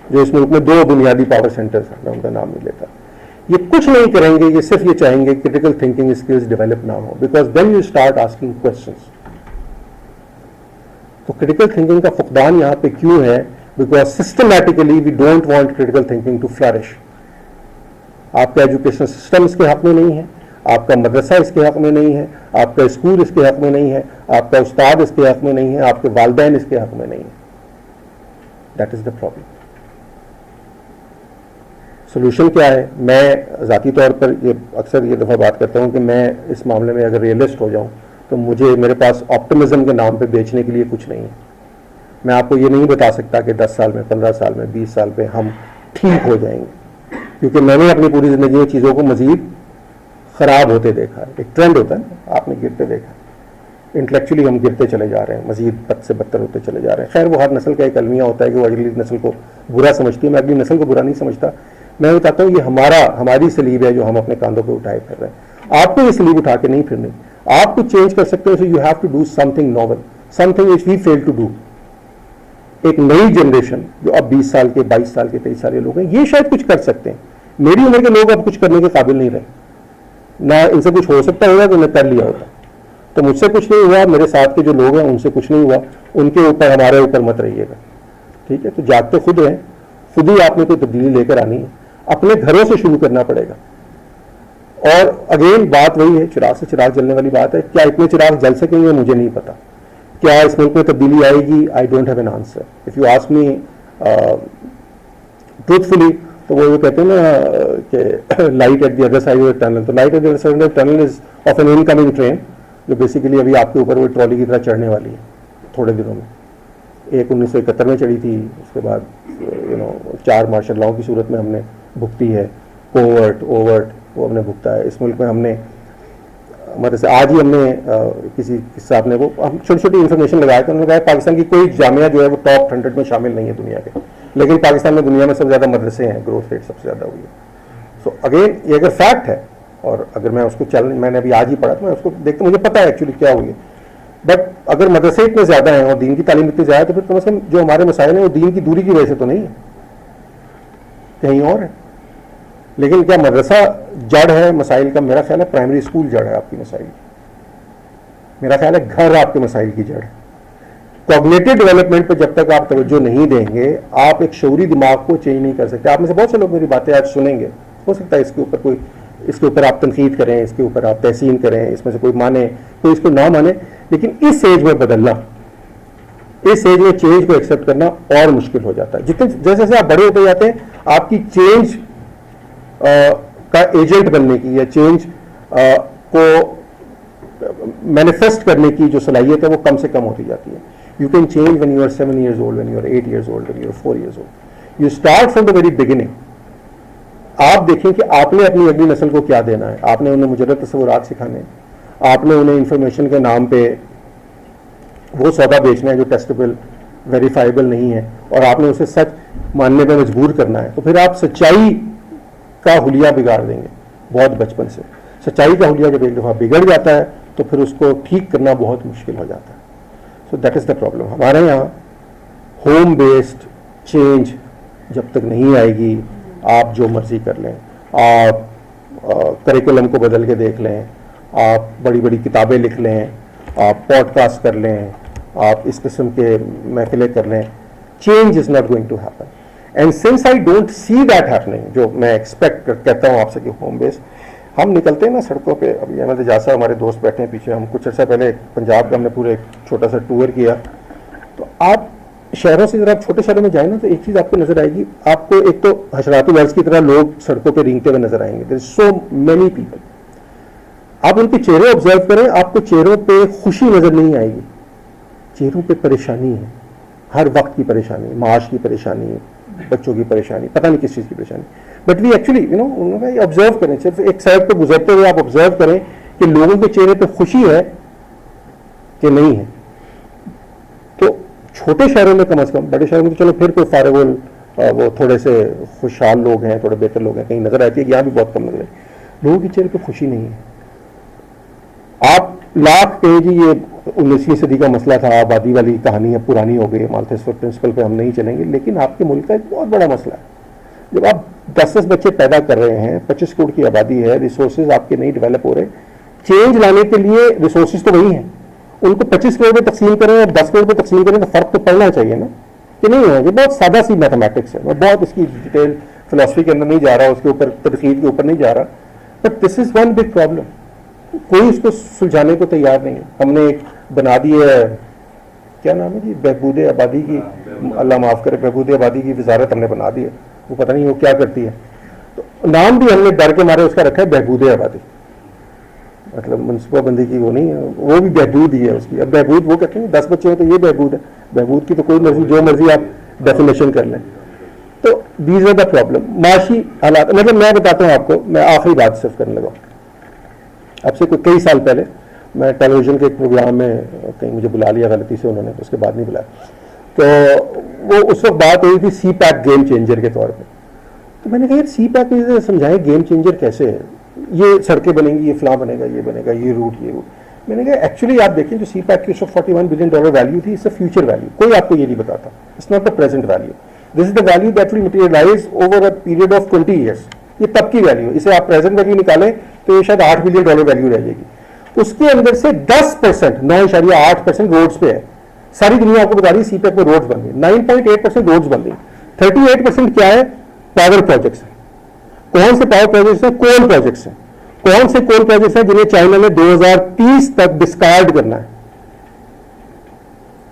जो इस मुल्क में 2 बुनियादी पावर सेंटर्स हैं, मैं उनका नाम नहीं लेता, ये कुछ नहीं करेंगे, ये सिर्फ ये चाहेंगे क्रिटिकल थिंकिंग स्किल्स डेवलप ना हो, because then you start asking questions. तो क्रिटिकल थिंकिंग का फुकदान यहाँ पे क्यों है? Because systematically we don't want critical thinking to flourish. आपका एजुकेशन सिस्टम इसके हक में नहीं है, आपका मदरसा इसके हक में नहीं है, आपका स्कूल इसके हक में नहीं है, आपका उस्ताद इसके हक में नहीं है, आपके वालिदैन इसके हक में नहीं है। That is the problem. Solution क्या है? मैं ज़ाती तौर पर ये अक्सर ये दफ़ा बात करता हूँ कि मैं इस मामले में अगर रियलिस्ट हो जाऊँ तो मेरे पास ऑप्टिमिज्म के नाम पे बेचने के लिए कुछ नहीं है। मैं आपको ये नहीं बता सकता कि 10 साल में, 15 साल में, 20 साल में हम ठीक हो जाएंगे, क्योंकि मैंने अपनी पूरी ज़िंदगी में चीज़ों को मज़ीद ख़राब होते देखा है। एक ट्रेंड होता है ना, आपने गिरते देखा, इंटेलेक्चुअली हम गिरते चले जा रहे हैं, मज़ीद बद से बदतर होते चले जा रहे हैं। खैर वो हर नस्ल का एक अलमिया होता है कि वो अगली नस्ल को बुरा समझती है, मैं अगली नस्ल को बुरा नहीं समझता। मैं बताता हूँ ये हमारी सलीब है जो हम अपने कांधों पे उठाए फिर रहे हैं। आपको ये सलीब उठा के नहीं फिरनी, आप कुछ चेंज कर सकते हो। So you have to do something novel, something which we fail to do. एक नई जनरेशन जो अब 20 साल के, 22 साल के, 23 साल के लोग हैं, ये शायद कुछ कर सकते हैं। मेरी उम्र के लोग अब कुछ करने के काबिल नहीं रहे, ना इनसे कुछ हो सकता होगा तो मैं कर लिया होता। तो मुझसे कुछ नहीं हुआ, मेरे साथ के जो लोग हैं उनसे कुछ नहीं हुआ, उनके ऊपर हमारे ऊपर मत रहिएगा, ठीक है? तो जागते खुद हैं, खुद ही आपने कोई तब्दीली लेकर आनी है, अपने घरों से शुरू करना पड़ेगा। और अगेन बात वही है, चिराग से चिराग जलने वाली बात है। क्या इतने चिराग जल सकेंगे? मुझे नहीं पता। क्या इस मुल्क में तब्दीली आएगी? I don't have an answer. If you ask me truthfully, तो वो कहते हैं ना कि light at the other side of the tunnel. तो light at the other side of the tunnel is of an incoming train, जो basically अभी आपके ऊपर वो ट्रॉली की तरह चढ़ने वाली है थोड़े दिनों में। एक 1971 में चढ़ी थी, उसके बाद 4 मार्शल लॉ की सूरत में हमने भुगती है, कोवर्ट ओवर्ट वो हमने भुगता है। इस मुल्क में हमने मतलब से आज ही हमने किसी साहब ने वो हम छोटी छोटी इन्फॉर्मेशन लगाया था, उन्होंने कहा पाकिस्तान की कोई जामिया जो है वो टॉप 100 में शामिल नहीं है दुनिया के, लेकिन पाकिस्तान में दुनिया में सबसे ज़्यादा मदरसे हैं, ग्रोथ रेट सबसे ज़्यादा हुई है। सो अगेन ये अगर फैक्ट है, और अगर मैं उसको चैलेंज, मैंने अभी आज ही पढ़ा तो मैं उसको देखता, मुझे पता है एक्चुअली क्या हुई है। बट अगर मदरसे इतने ज़्यादा हैं और दीन की तालीम इतनी ज़्यादा, तो फिर कम से कम जो हमारे मसाइल हैं वो दीन की दूरी की वजह से तो नहीं है, कहीं और है। लेकिन क्या मदरसा जड़ है मसाइल का? मेरा ख्याल है प्राइमरी स्कूल जड़ है आपकी मसाइल की। मेरा ख्याल है घर आपके मसाइल की जड़ है। कॉग्निटिव डेवलपमेंट पर जब तक आप तवज्जो नहीं देंगे, आप एक शऊरी दिमाग को चेंज नहीं कर सकते। आप में से बहुत से लोग मेरी बातें आज सुनेंगे, हो सकता है इसके ऊपर आप तनकीद करें, इसके ऊपर आप तहसीन करें, इसमें से कोई माने कोई इसको ना माने, लेकिन इस एज में बदलना, इस एज में चेंज को एक्सेप्ट करना और मुश्किल हो जाता है। जितने जैसे जैसे आप बड़े होते जाते हैं, आपकी चेंज का एजेंट बनने की या चेंज को मैनिफेस्ट करने की जो सलाहियत है वो कम से कम होती जाती है। You can change when you are 7 years old, when you are 8 years old, when you are 4 years old। You start from the very beginning. आप देखें कि आपने अपनी अगली नस्ल को क्या देना है। आपने उन्हें मुजर्रद तस्वुरात सिखाने, आपने उन्हें इंफॉर्मेशन के नाम पे वो सौदा बेचना है जो टेस्टेबल वेरीफाइबल नहीं है, और आपने उसे सच मानने पर मजबूर करना है। तो फिर आप सच्चाई का हुलिया बिगाड़ देंगे बहुत बचपन से। सच्चाई का हुलिया जब एक दफ़ा बिगड़ जाता है तो फिर उसको ठीक करना बहुत मुश्किल हो जाता है। So that is the problem. हमारे यहाँ होम बेस्ड चेंज जब तक नहीं आएगी, आप जो मर्जी कर लें, आप करिकुलम को बदल के देख लें, आप बड़ी बड़ी किताबें लिख लें, आप पॉडकास्ट कर लें, आप इस किस्म के महफिलें कर लें, change is not going to happen. And since I don't see that happening, जो मैं एक्सपेक्ट कहता हूँ आपसे कि होम बेस, हम निकलते हैं ना सड़कों पे। अभी अहमद एजाज साहब हमारे दोस्त बैठे हैं पीछे, हम कुछ अर्सा पहले पंजाब का हमने पूरे एक छोटा सा टूर किया। तो आप शहरों से जरा छोटे शहरों में जाए ना, तो एक चीज़ आपको नजर आएगी, आपको एक तो हशरात वर्ज की तरह लोग सड़कों पे रेंगते हुए नजर आएंगे। There is so many people. आप उनके चेहरे ऑब्जर्व करें, आपको चेहरों पे खुशी नजर नहीं आएगी, चेहरों पे परेशानी है, हर वक्त की परेशानी, माश की परेशानी, बच्चों की परेशानी, पता नहीं किस चीज़ की परेशानी। बट वी एक्चुअली उन्होंने ऑब्जर्व करें, सिर्फ एक साइड पे गुजरते हुए आप ऑब्जर्व करें कि लोगों के चेहरे पे खुशी है कि नहीं है। तो छोटे शहरों में कम से कम, बड़े शहरों में तो चलो फिर कोई फारगुल वो थोड़े से खुशहाल लोग हैं, थोड़े बेहतर लोग हैं, कहीं नजर आती है, यहाँ भी बहुत कम नजर है। लोगों के चेहरे पे खुशी नहीं है। आप लाख कहें जी ये 19वीं सदी का मसला था, आबादी वाली कहानी है, पुरानी हो गई, माल्थस प्रिंसिपल पे हम नहीं चलेंगे, लेकिन आपके मुल्क का एक बहुत बड़ा मसला है। जब आप 10-10 बच्चे पैदा कर रहे हैं, 25 करोड़ की आबादी है, रिसोर्सेज आपके नहीं डेवलप हो रहे, चेंज लाने के लिए रिसोर्सेज तो वही हैं, उनको 25 करोड़ में तकसीम करें और 10 करोड़ में तकसीम करें तो फर्क तो पड़ना चाहिए ना, कि नहीं है। ये बहुत सादा सी मैथमेटिक्स है, मैं बहुत इसकी डिटेल फिलॉसफी के अंदर नहीं जा रहा, उसके ऊपर तनकीद के ऊपर नहीं जा रहा, but this is one big problem. कोई इसको सुलझाने को तैयार नहीं है। हमने एक बना दी है, क्या नाम है जी, बहबूद आबादी की, अल्लाह माफ करे, बहबूद आबादी की वजारत हमने बना दी है, वो पता नहीं वो क्या करती है। तो नाम भी हमने डर के मारे उसका रखा है बहबूद आबादी, मतलब मनसूबाबंदी की वो नहीं है, वो भी बहबूद ही है उसकी। अब बहबूद वो कहते हैं 10 बच्चे हैं तो ये बहबूद है, बहबूद की तो कोई मर्जी, जो मर्जी आप डेफिनेशन कर लें। तो दीज आर द प्रॉब्लम, माशी हालात। मतलब मैं बताता हूँ आपको, मैं आखिरी बात सिर्फ करने लगा। अब से कई साल पहले मैं टेलीविजन के एक प्रोग्राम में, कहीं मुझे बुला लिया गलती से उन्होंने, उसके बाद नहीं बुलाया, तो वो उस वक्त बात हुई थी सी पैक गेम चेंजर के तौर पे। तो मैंने कहा यार सी पैक में समझाएं गेम चेंजर कैसे है, ये सड़कें बनेंगी, ये फलां बनेगा, ये बनेगा, ये रूट, ये रूट। मैंने कहा एक्चुअली आप देखें जो सी पैक की उसको $41 बिलियन वैल्यू थी, इससे फ्यूचर वैल्यू कोई आपको ये नहीं बताता, it's not the present value, this is the value that will materialise over a period of 20 years. ये तब की वैल्यू, इसे आप प्रेजेंट वैल्यू निकालें तो ये शायद $8 बिलियन वैल्यू रह जाएगी। उसके अंदर से 10%, 9.8% रोड्स पे है। सारी दुनिया आपको बता रही है सीपैक में रोड्स बन गई, 9.8% रोड्स बन गई, 38% क्या है, पावर प्रोजेक्ट्स है। कौन से पावर प्रोजेक्ट्स हैं, कोल प्रोजेक्ट्स हैं। कौन से कोल प्रोजेक्ट्स हैं जिन्हें चाइना ने 2030 तक डिस्कार्ड करना है।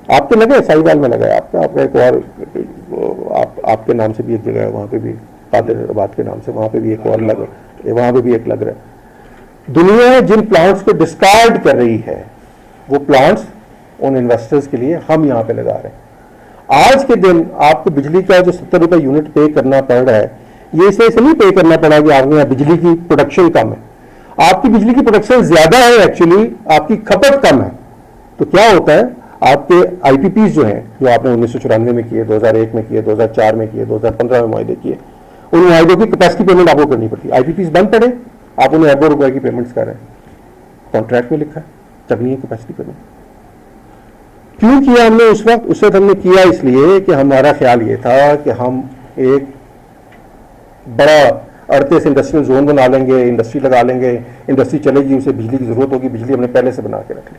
आपके लगे, साहिवाल में लगा है आपका एक और आपके नाम से भी एक जगह है, वहां पे भी कादिराबाद के नाम से, वहां पे भी एक और लग रहा है, वहां पे भी एक लग रहा है। दुनिया जिन प्लांट्स को डिस्कार्ड कर रही है वो प्लांट्स उन इन्वेस्टर्स के लिए हम यहां पे लगा रहे हैं। आज के दिन आपको बिजली का जो ₹70 यूनिट पे करना पड़ रहा है, ये इसे नहीं पे करना पड़ा कि आपके यहाँ बिजली की प्रोडक्शन कम है, आपकी बिजली की प्रोडक्शन ज्यादा है, एक्चुअली आपकी खपत कम है। तो क्या होता है, आपके आईपीपीज जो हैं, जो आपने 1994 में किए, 2001 में किए, 2004 में किए, 2015 में मुआहदे किए, उन मुआहदों की कैपेसिटी पेमेंट आपको करनी पड़ती है। आईपीपीज बंद पड़े, आप उन्हें अरबों रुपए की पेमेंट्स कर रहे हैं, कॉन्ट्रैक्ट में लिखा है, करनी है कैपेसिटी पेमेंट। क्यों किया हमने उस वक्त हमने किया इसलिए कि हमारा ख्याल ये था कि हम एक बड़ा अड़तीस इंडस्ट्रियल जोन बना लेंगे, इंडस्ट्री लगा लेंगे, इंडस्ट्री चलेगी, उसे बिजली की जरूरत होगी, बिजली हमने पहले से बना के रख ली।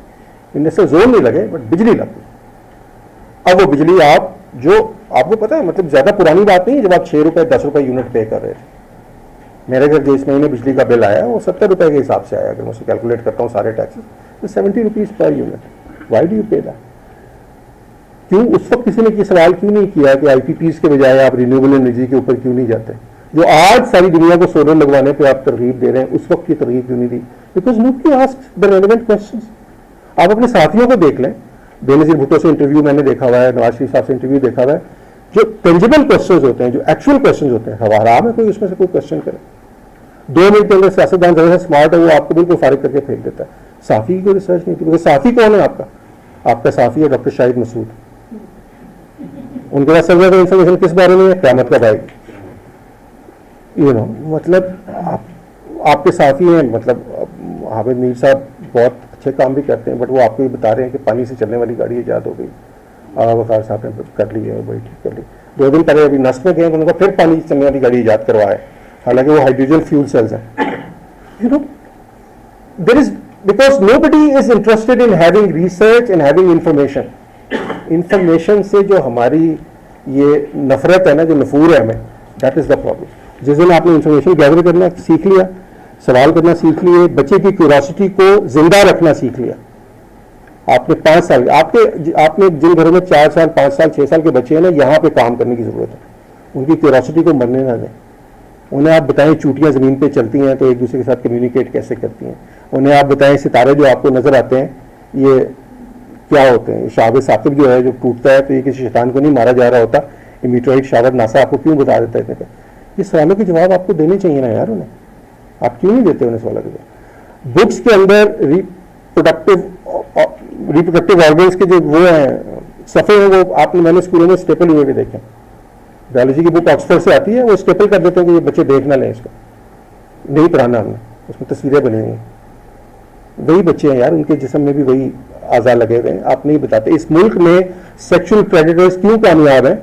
इंडस्ट्रियल जोन नहीं लगे बट बिजली लग गई। अब वो बिजली आप जो आपको पता है, मतलब ज्यादा पुरानी बात नहीं है, जब आप ₹6 ₹10 यूनिट पे कर रहे थे। मेरे घर जो इस महीने बिजली का बिल आया वो ₹70 के हिसाब से आया, अगर मैं उसे कैलकुलेट करता हूँ सारे टैक्सेस, तो ₹70 per unit. Why do you पे दैट? क्यों उस वक्त किसी ने ये सवाल क्यों नहीं किया कि आईपीपीज के बजाय आप रिन्यूएबल एनर्जी के ऊपर क्यों नहीं जाते? जो आज सारी दुनिया को सोलर लगवाने पे आप तरगीब दे रहे हैं, उस वक्त की तरगीब क्यों नहीं दी? Because nobody asked the relevant questions. आप अपने साथियों को देख लें, बेनजीर भुट्टो से इंटरव्यू मैंने देखा हुआ है, नवाज शरीफ साहब से इंटरव्यू देखा हुआ है, जो टेंजिबल क्वेश्चंस होते हैं, जो एक्चुअल क्वेश्चंस होते हैं, हराम है कोई उसमें से कोई क्वेश्चन करे। 2 मिनट के अंदर सियासतदान ज्यादा स्मार्ट है, वो आपको बिल्कुल फारिग करके फेंक देता है। साफी की कोई रिसर्च नहीं थी। साफी कौन है आपका साफी है डॉक्टर शाहिद मसूद। उनके पास सर्वे इंफॉर्मेशन किस बारे में है? क़यामत कब आएगी। मतलब आपके साथी हैं, मतलब हामिद मीर साहब बहुत अच्छे काम भी करते हैं, बट वो आपको ये बता रहे हैं कि पानी से चलने वाली गाड़ी ईजाद हो गई, आगा वकार साहब ने कर ली है, बड़ी ठीक कर ली। 2 दिन पहले अभी नस्क में गए, उन्होंने फिर पानी से चलने वाली गाड़ी ईजाद करवाए, हालांकि वो हाइड्रोजन फ्यूल सेल्स हैं। There is, because nobody is interested in having research and having information. Information से जो हमारी ये नफरत है ना, जो नफूर है हमें, दैट इज द प्रॉब्लम। जिस दिन आपने इंफॉर्मेशन गैदर करना सीख लिया, सवाल करना सीख लिए, बच्चे की क्यूरियोसिटी को जिंदा रखना सीख लिया, आपने 5 साल आपने जिन घरों में 4 साल 5 साल 6 साल के बच्चे हैं ना, यहाँ पे काम करने की जरूरत है। उनकी क्यूरियोसिटी को मरने ना दें। उन्हें आप बताएं चूटियां जमीन पे चलती हैं तो एक दूसरे के साथ कम्युनिकेट कैसे करती हैं। उन्हें आप बताएं सितारे जो आपको नजर आते हैं ये क्या होते हैं। शाहब साकिब जो है जो टूटता है तो ये किसी शैतान को नहीं मारा जा रहा होता, ये मीटरॉइड शावर नासा आपको क्यों बता देता है इतने? ये सवालों के जवाब आपको देने चाहिए ना यार उन्हें, आप क्यों नहीं देते उन्हें सवालों के जवाब? बुक्स के अंदर रिप्रोडक्टिव ऑर्गन्स के जो वो हैं सफ़े हैं वो आपने मैंने स्कूलों में स्टेपल हुए भी देखे। बायोलॉजी की बुक ऑक्सफोर्ड से आती है, वो स्टेपल कर देते हैं कि ये बच्चे देख ना लें, इसको नहीं पढ़ाना हमने, उसमें तस्वीरें बनी हुई हैं। वही बच्चे हैं यार, उनके जिस्म में भी वही आज़ा लगे हुए हैं, आप नहीं बताते। इस मुल्क में सेक्सुअल प्रेडेटर्स क्यों कामयाब हैं?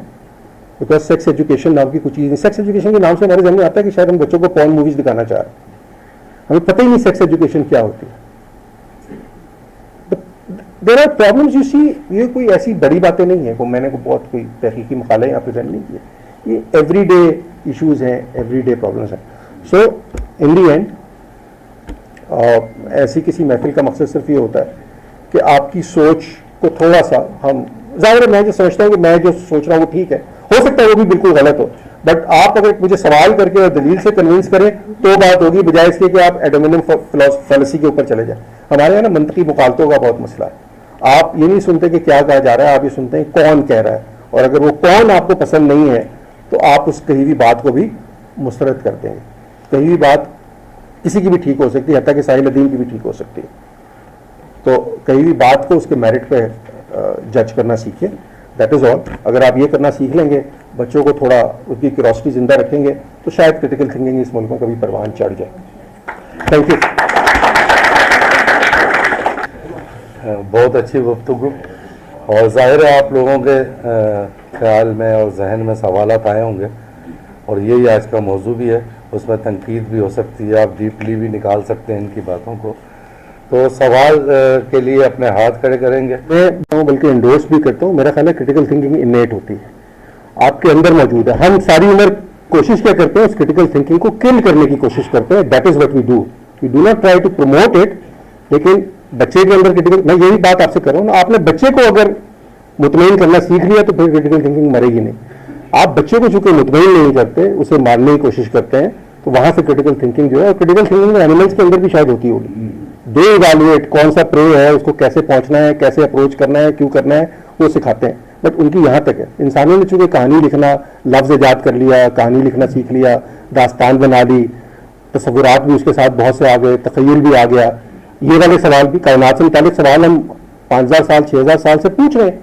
बिकॉज सेक्स एजुकेशन नाम की कुछ चीज़ नहीं। सेक्स एजुकेशन के नाम से हमारे जहन में आता है कि शायद हम बच्चों को पॉर्न मूवीज दिखाना चाह रहे हैं, हमें पता ही नहीं सेक्स एजुकेशन क्या होती है। There are problems you see, ये कोई ऐसी बड़ी बातें नहीं है, मैंने को बहुत कोई तहकीकी मकाले यहाँ प्रेजेंट नहीं किए, ये एवरीडे इश्यूज हैं, एवरीडे प्रॉब्लम्स हैं। सो इन दी एंड ऐसी किसी महफिल का मकसद सिर्फ ये होता है कि आपकी सोच को थोड़ा सा हम, ज़ाहिर है मैं जो समझता हूँ कि मैं जो सोच रहा हूँ वो ठीक है, हो सकता है वो भी बिल्कुल गलत हो, बट आप अगर मुझे सवाल करके और दलील से कन्विंस करें तो बात होगी, बजाय इसके कि आप एडोमिनियम फैलेसी के ऊपर चले जाएं। हमारे यहाँ ना मंतकी मुखालतों का बहुत मसला है, आप ये नहीं सुनते कि क्या कहा जा रहा है, आप ये सुनते हैं कौन कह रहा है, और अगर वो कौन आपको पसंद नहीं है तो आप उस कही हुई बात को भी मुस्तरद कर देंगे। कही हुई बात किसी की भी ठीक हो सकती है, हत्ता कि साहिल अदीम की भी ठीक हो सकती है, तो कही हुई बात को उसके मेरिट पे जज करना सीखिए, दैट इज ऑल। अगर आप ये करना सीख लेंगे, बच्चों को थोड़ा उसकी क्यूरोसिटी जिंदा रखेंगे, तो शायद क्रिटिकल थिंकिंग इस मुल्क में कभी परवान चढ़ जाए। Thank you. बहुत अच्छी गुफ्तगू, और जाहिर है आप लोगों के ख्याल में और जहन में सवालात आए होंगे, और यही आज का मौजू भी है, उसमें तनकीद भी हो सकती है, आप डीपली भी निकाल सकते हैं इनकी बातों को। तो सवाल के लिए अपने हाथ खड़े करेंगे। मैं बल्कि इंडोर्स भी करता हूँ, मेरा ख्याल है क्रिटिकल थिंकिंग इनेट होती है, आपके अंदर मौजूद है। हम सारी उम्र कोशिश क्या करते हैं, उस क्रिटिकल थिंकिंग को किल करने की कोशिश करते हैं, that is what we do not try to promote it. लेकिन बच्चे के अंदर क्रिटिकल, मैं यही बात आपसे कर रहा हूँ ना, आपने बच्चे को अगर मुतमईन करना सीख लिया तो फिर क्रिटिकल थिंकिंग मरेगी नहीं। आप बच्चे को चूंकि मुतमईन नहीं करते, उसे मारने की कोशिश करते हैं, तो वहां से क्रिटिकल थिंकिंग जो है, और क्रिटिकल थिंकिंग एनिमल्स के अंदर भी शायद होती होगी। दे इवैल्यूएट कौन सा प्रे है, उसको कैसे पहुंचना है, कैसे अप्रोच करना है, क्यों करना है, वो सिखाते हैं, बट उनकी यहाँ तक है। इंसानों ने चूंकि कहानी लिखना, लफ्ज ईजाद कर लिया, कहानी लिखना सीख लिया, दास्तान बना ली, तस्वुरात भी उसके साथ बहुत से आ गए, तखय्युल भी आ गया। ये वाले सवाल भी, कायनात से मुतालिक सवाल हम 5000 साल 6000 साल से पूछ रहे हैं,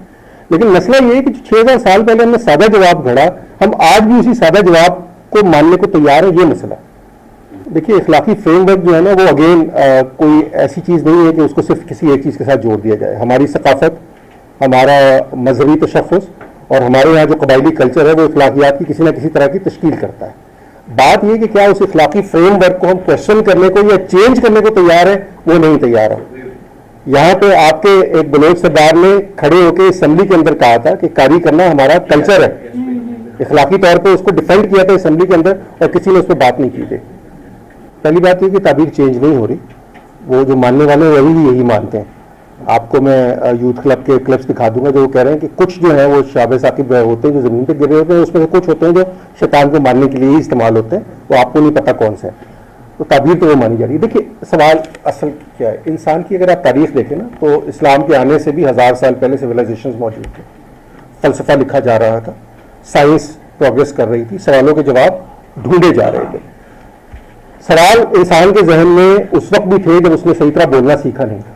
लेकिन मसला ये है कि 6000 साल पहले हमने सादा जवाब घड़ा, हम आज भी उसी सादा जवाब को मानने को तैयार है, ये मसला। देखिए इखलाकी फ्रेमवर्क जो है ना, वो अगेन कोई ऐसी चीज़ नहीं है कि उसको सिर्फ किसी एक चीज़ के साथ जोड़ दिया जाए। हमारी सकाफत, हमारा मजहबी तशख़्ख़ुस और हमारे यहाँ जो कबायली कल्चर है, वो इखलाकियात की किसी न किसी तरह की तश्कील करता है। बात यह कि क्या उस इखलाकी फ्रेमवर्क को हम क्वेश्चन करने को या चेंज करने को तैयार है, वो नहीं तैयार है। यहाँ पे आपके एक बलोच सरदार ने खड़े होकर असम्बली के अंदर कहा था कि कारी करना हमारा कल्चर है, इखलाकी तौर पे उसको डिफेंड किया था असम्बली के अंदर, और किसी ने उस पर बात नहीं की थी। पहली बात यह कि ताबीर चेंज नहीं हो रही, वो जो मानने वाले हैं वही यही मानते हैं। आपको मैं यूथ क्लब के क्लिप्स दिखा दूंगा जो वो कह रहे हैं कि कुछ जो है वो शाहब साकिब होते हैं जो ज़मीन पर गिरे होते हैं, उसमें से कुछ होते हैं जो शैतान को मारने के लिए ही इस्तेमाल होते हैं, वो आपको नहीं पता कौन सा है, तो ताबीर तो वो मानी जा रही है। देखिए सवाल असल क्या है, इंसान की अगर आप तारीख देखें ना, तो इस्लाम के आने से भी 1000 साल पहले सिविलाइजेशन मौजूद थे, फलसफा लिखा जा रहा था, साइंस प्रोग्रेस कर रही थी, सवालों के जवाब ढूंढे जा रहे थे। सवाल इंसान के जहन में उस वक्त भी थे जब उसने सही तरह बोलना सीखा नहीं था।